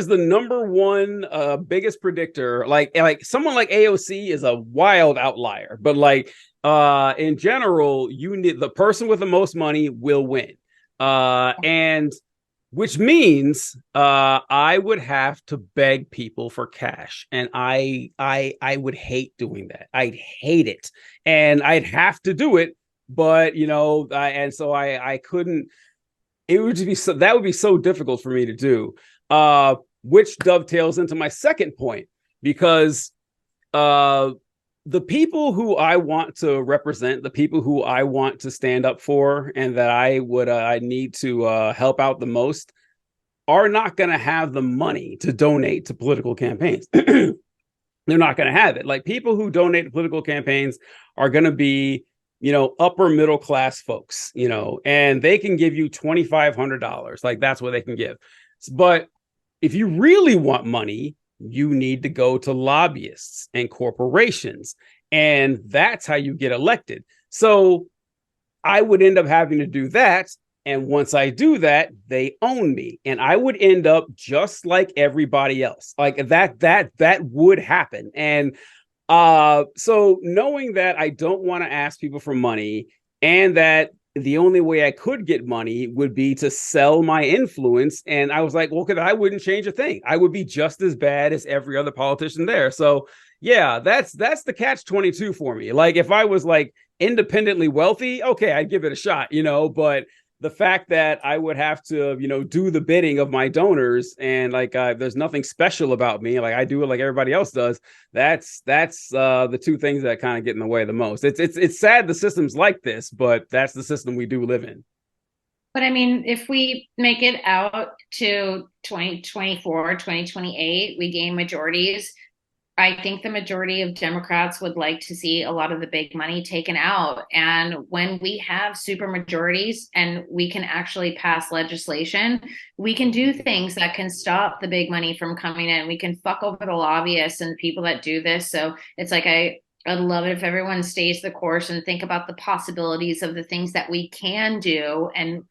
the number one biggest predictor. Like someone like AOC is a wild outlier, but like in general, you need the person with the most money will win. And which means I would have to beg people for cash, and I would hate doing that. I'd hate it, and I'd have to do it. But and so I couldn't. It would just be so that would be so difficult for me to do. Which dovetails into my second point, because the people who I want to represent, the people who I want to stand up for, and that I need to help out the most, are not going to have the money to donate to political campaigns. They're not going to have it. Like, people who donate to political campaigns are going to be, upper middle class folks, and they can give you $2,500. Like, that's what they can give. But if you really want money, you need to go to lobbyists and corporations, and that's how you get elected. So I would end up having to do that, and once I do that, they own me, and I would end up just like everybody else. Like, that would happen. And so knowing that I don't want to ask people for money, and that the only way I could get money would be to sell my influence. And I was like, well, because I wouldn't change a thing. I would be just as bad as every other politician there. So yeah, that's the catch-22 for me. Like, if I was like independently wealthy, okay, I'd give it a shot, but the fact that I would have to, do the bidding of my donors, and like, there's nothing special about me. Like, I do it like everybody else does. That's the two things that kind of get in the way the most. It's sad the system's like this, but that's the system we do live in. But I mean, if we make it out to 2024, 2028, we gain majorities. I think the majority of Democrats would like to see a lot of the big money taken out. And when we have super majorities and we can actually pass legislation, we can do things that can stop the big money from coming in. We can fuck over the lobbyists and the people that do this. So it's like, I'd love it if everyone stays the course and think about the possibilities of the things that we can do and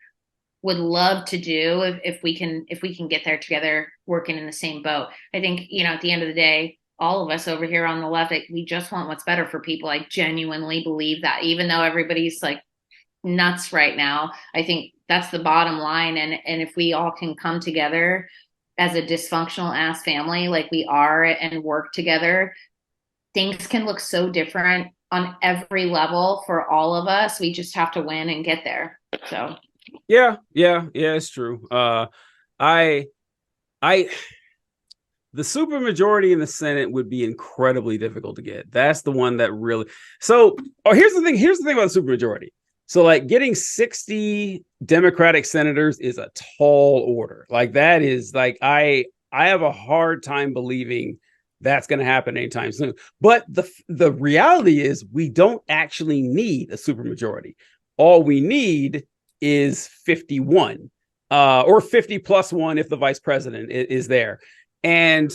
would love to do if we can get there together, working in the same boat. I think, at the end of the day, all of us over here on the left, we just want what's better for people. I genuinely believe that, even though everybody's like nuts right now. I think that's the bottom line. And if we all can come together as a dysfunctional ass family like we are and work together, things can look so different on every level for all of us. We just have to win and get there. So yeah, it's true. I the supermajority in the Senate would be incredibly difficult to get. That's the one that really. So, here's the thing. Here's the thing about the supermajority. So, like, getting 60 Democratic senators is a tall order. Like, that is like, I have a hard time believing that's going to happen anytime soon. But the reality is, we don't actually need a supermajority. All we need is 51, or 50 plus one if the vice president is there. And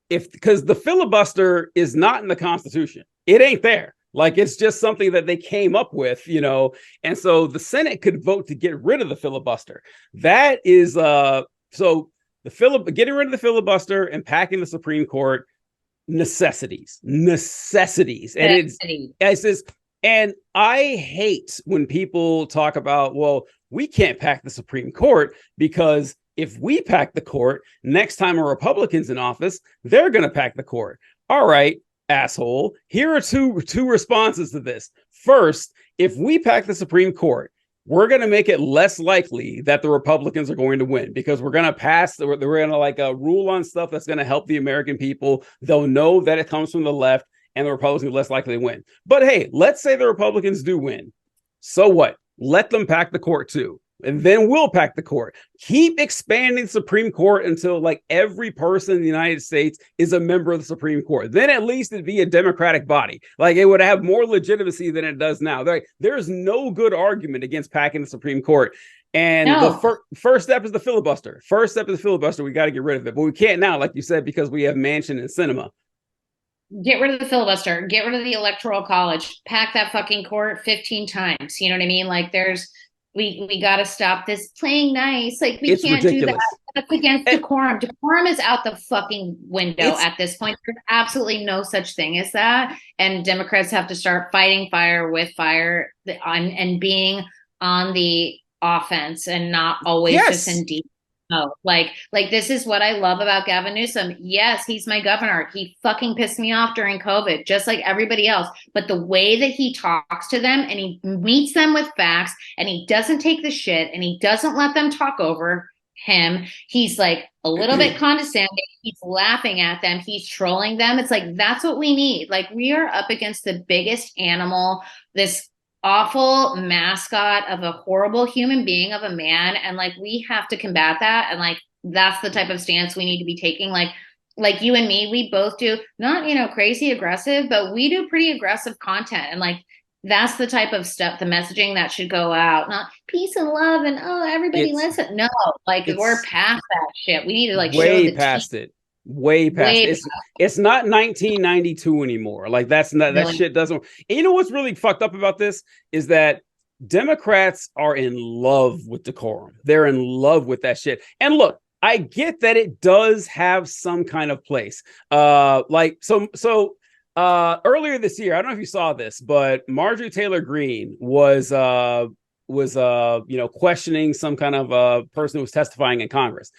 because the filibuster is not in the Constitution, it ain't there. Like, it's just something that they came up with, and so the Senate could vote to get rid of the filibuster. That is so getting rid of the filibuster and packing the Supreme Court, necessities. And it's just, and I hate when people talk about, well, we can't pack the Supreme Court because if we pack the court, next time a Republican's in office, they're going to pack the court. All right, asshole. Here are two responses to this. First, if we pack the Supreme Court, we're going to make it less likely that the Republicans are going to win, because we're going to we're going to like rule on stuff that's going to help the American people. They'll know that it comes from the left, and the Republicans are less likely to win. But hey, let's say the Republicans do win. So what? Let them pack the court too. And then we'll pack the court. Keep expanding the Supreme Court until like every person in the United States is a member of the Supreme Court. Then at least it'd be a democratic body. Like, it would have more legitimacy than it does now. There's no good argument against packing the Supreme Court. And the first step is the filibuster. We got to get rid of it. But we can't now, like you said, because we have Manchin and Sinema. Get rid of the filibuster. Get rid of the Electoral College. Pack that fucking court 15 times. You know what I mean? Like, we got to stop this playing nice. Like, we can't ridiculous. Do that. That's against decorum. Decorum is out the fucking window at this point. There's absolutely no such thing as that. And Democrats have to start fighting fire with fire and being on the offense and not always just in deep. Oh, like this is what I love about Gavin Newsom. Yes, he's my governor. He fucking pissed me off during COVID, just like everybody else. But the way that he talks to them and he meets them with facts and he doesn't take the shit and he doesn't let them talk over him. He's like a little bit condescending. He's laughing at them. He's trolling them. It's like, that's what we need. Like, we are up against the biggest animal, this awful mascot of a horrible human being of a man, and like we have to combat that, and like that's the type of stance we need to be taking. Like you and me, we both do not, you know, crazy aggressive, but we do pretty aggressive content, and like that's the type of stuff, the messaging that should go out, not peace and love and oh everybody listen. No, like we're past that shit. We need to like way show the past it. Way past it. It's not 1992 anymore. Like that's not that shit doesn't. And you know what's really fucked up about this is that Democrats are in love with decorum. They're in love with that shit. And look, I get that it does have some kind of place. Earlier this year, I don't know if you saw this, but Marjorie Taylor Greene was questioning some kind of person who was testifying in Congress.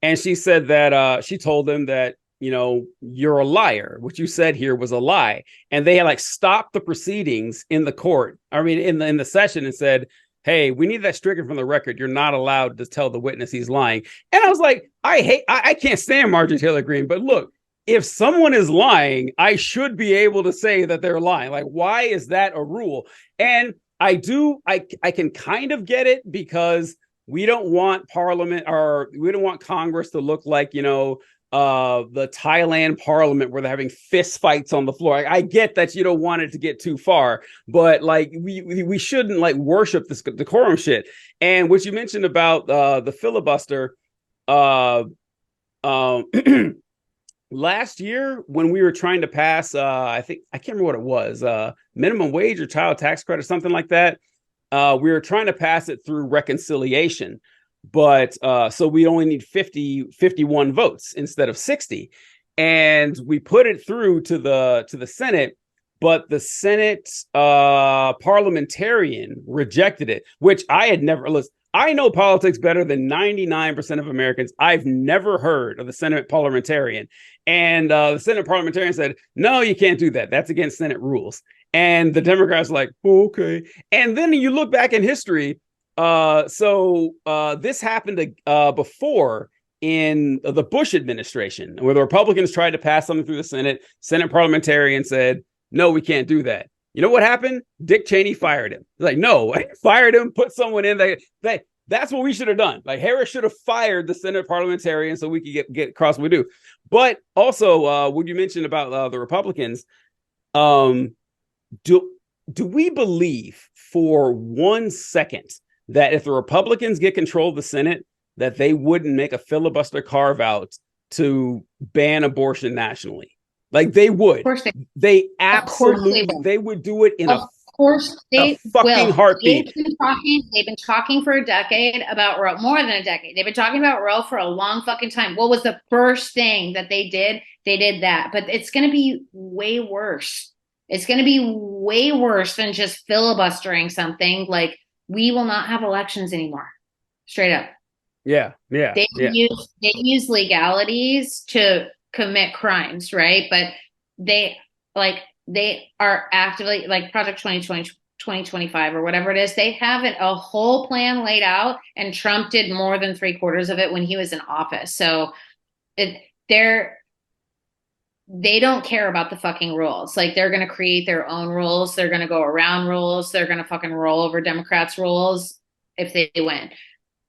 And she said that she told him that, you know, you're a liar. What you said here was a lie. And they had like stopped the proceedings in the court. I mean, in the session, and said, hey, we need that stricken from the record. You're not allowed to tell the witness he's lying. And I was like, I can't stand Marjorie Taylor Greene. But look, if someone is lying, I should be able to say that they're lying. Like, why is that a rule? And I can kind of get it, because we don't want Parliament, or we don't want Congress to look like, you know, the Thailand Parliament where they're having fist fights on the floor. I get that you don't want it to get too far, but like we shouldn't like worship this decorum shit. And what you mentioned about the filibuster, last year when we were trying to pass, I can't remember what it was, minimum wage or child tax credit, something like that. We were trying to pass it through reconciliation, but so we only need 51 votes instead of 60. And we put it through to the Senate, but the Senate parliamentarian rejected it, which I had never listened. I know politics better than 99% of Americans. I've never heard of the Senate parliamentarian. And the Senate parliamentarian said, no, you can't do that. That's against Senate rules. And the Democrats are like, oh, okay. And then you look back in history. This happened before in the Bush administration, where the Republicans tried to pass something through the Senate. Senate parliamentarian said, no, we can't do that. You know what happened? Dick Cheney fired him. Like, no, fired him, put someone in. That's what we should have done. Like, Harris should have fired the Senate parliamentarian so we could get across what we do. But also, what you mentioned about the Republicans, do we believe for 1 second that if the Republicans get control of the Senate, that they wouldn't make a filibuster carve out to ban abortion nationally? Like, they would. Of course they absolutely they would do it in a fucking heartbeat. They've been talking for a decade about Roe, more than a decade. They've been talking about Roe for a long fucking time. What was the first thing that they did? They did that. But it's going to be way worse. It's going to be way worse than just filibustering something. Like, we will not have elections anymore. Straight up. Yeah. They use legalities to commit crimes, right? But they are actively, like Project 2025 or whatever it is, they have a whole plan laid out, and Trump did more than 3/4 of it when he was in office. So they don't care about the fucking rules. Like, they're going to create their own rules. They're going to go around rules. They're going to fucking roll over Democrats' rules if they win.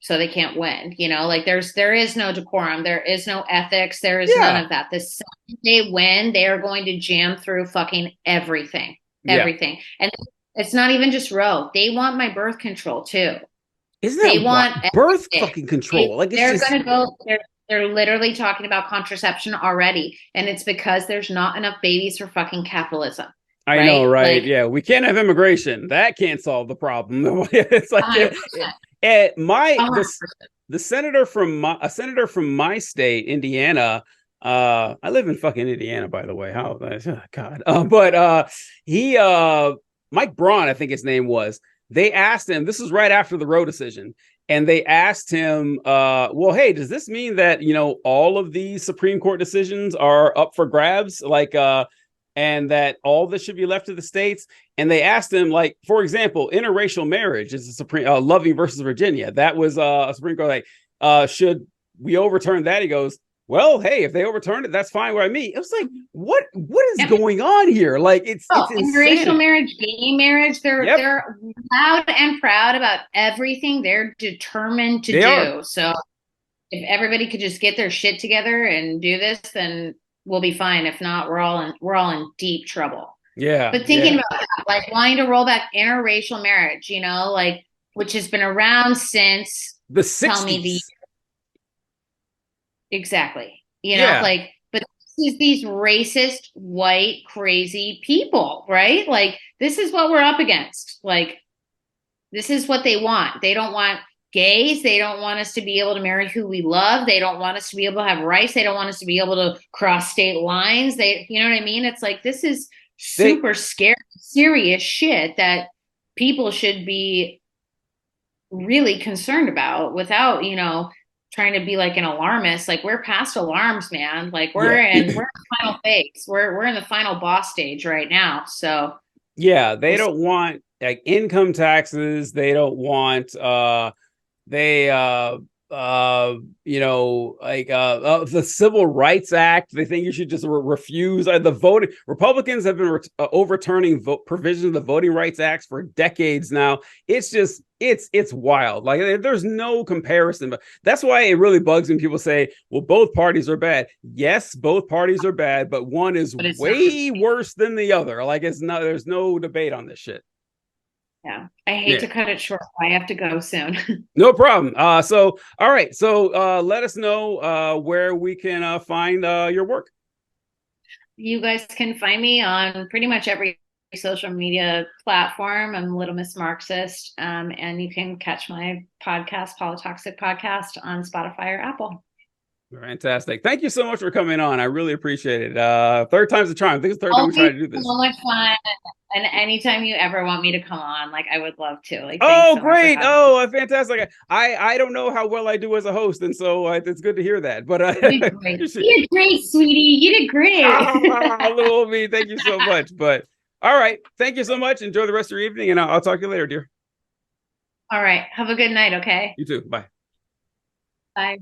So they can't win, you know, like there is no decorum. There is no ethics. There is none of that. The second they win, they are going to jam through fucking everything. And it's not even just Roe. They want my birth control too. Isn't that want birth fucking control? They're going to go. They're literally talking about contraception already. And it's because there's not enough babies for fucking capitalism. I know, right? Like, yeah. We can't have immigration. That can't solve the problem. It's like, the senator from my state, Indiana. I live in fucking Indiana, by the way. How? Oh, God. But he, Mike Braun, I think his name was. they asked him, this is right after the Roe decision, and they asked him, well, hey, does this mean that, you know, all of these Supreme Court decisions are up for grabs? Like, and that all this should be left to the states? And they asked him, like, for example, interracial marriage is a Supreme, Loving versus Virginia. That was a Supreme Court, like, should we overturn that? He goes, well, hey, if they overturn it, that's fine with me. It was like, what is going on here? Like, it's interracial marriage, gay marriage, they're loud and proud about everything they're determined to do. So if everybody could just get their shit together and do this, then we'll be fine. If not, we're all in deep trouble. Yeah. But thinking about that, like wanting to roll back interracial marriage, you know, like, which has been around since the 60s. Tell me exactly. You know, like, but this is these racist, white, crazy people, right? Like, this is what we're up against. Like, this is what they want. They don't want gays. They don't want us to be able to marry who we love. They don't want us to be able to have rights. They don't want us to be able to cross state lines. You know what I mean? It's like, this is super scary, serious shit that people should be really concerned about without, you know, trying to be like an alarmist. Like, we're past alarms, man. Like, we're in the final phase. We're in the final boss stage right now. So they don't want like income taxes. They don't want you know, like the Civil Rights Act. They think you should just refuse the voting. Republicans have been overturning provisions of the Voting Rights Act for decades now. It's just it's wild. Like, there's no comparison. But that's why it really bugs when people say, well, both parties are bad. Yes, both parties are bad, but one is way worse than the other. Like, there's no debate on this shit. Yeah, I hate to cut it short. I have to go soon. No problem. So, all right. So let us know where we can find your work. You guys can find me on pretty much every social media platform. I'm Little Miss Marxist. And you can catch my podcast, Polytoxic Podcast, on Spotify or Apple. Fantastic. Thank you so much for coming on. I really appreciate it. Third time's the charm. I think it's the third time we try to do this. So much fun. And anytime you ever want me to come on, like, I would love to. Like, great. Fantastic. I don't know how well I do as a host, and so it's good to hear that. But you did great. You did great, sweetie. You did great. Little me. Thank you so much. But all right. Thank you so much. Enjoy the rest of your evening, and I'll talk to you later, dear. All right. Have a good night, okay? You too. Bye. Bye.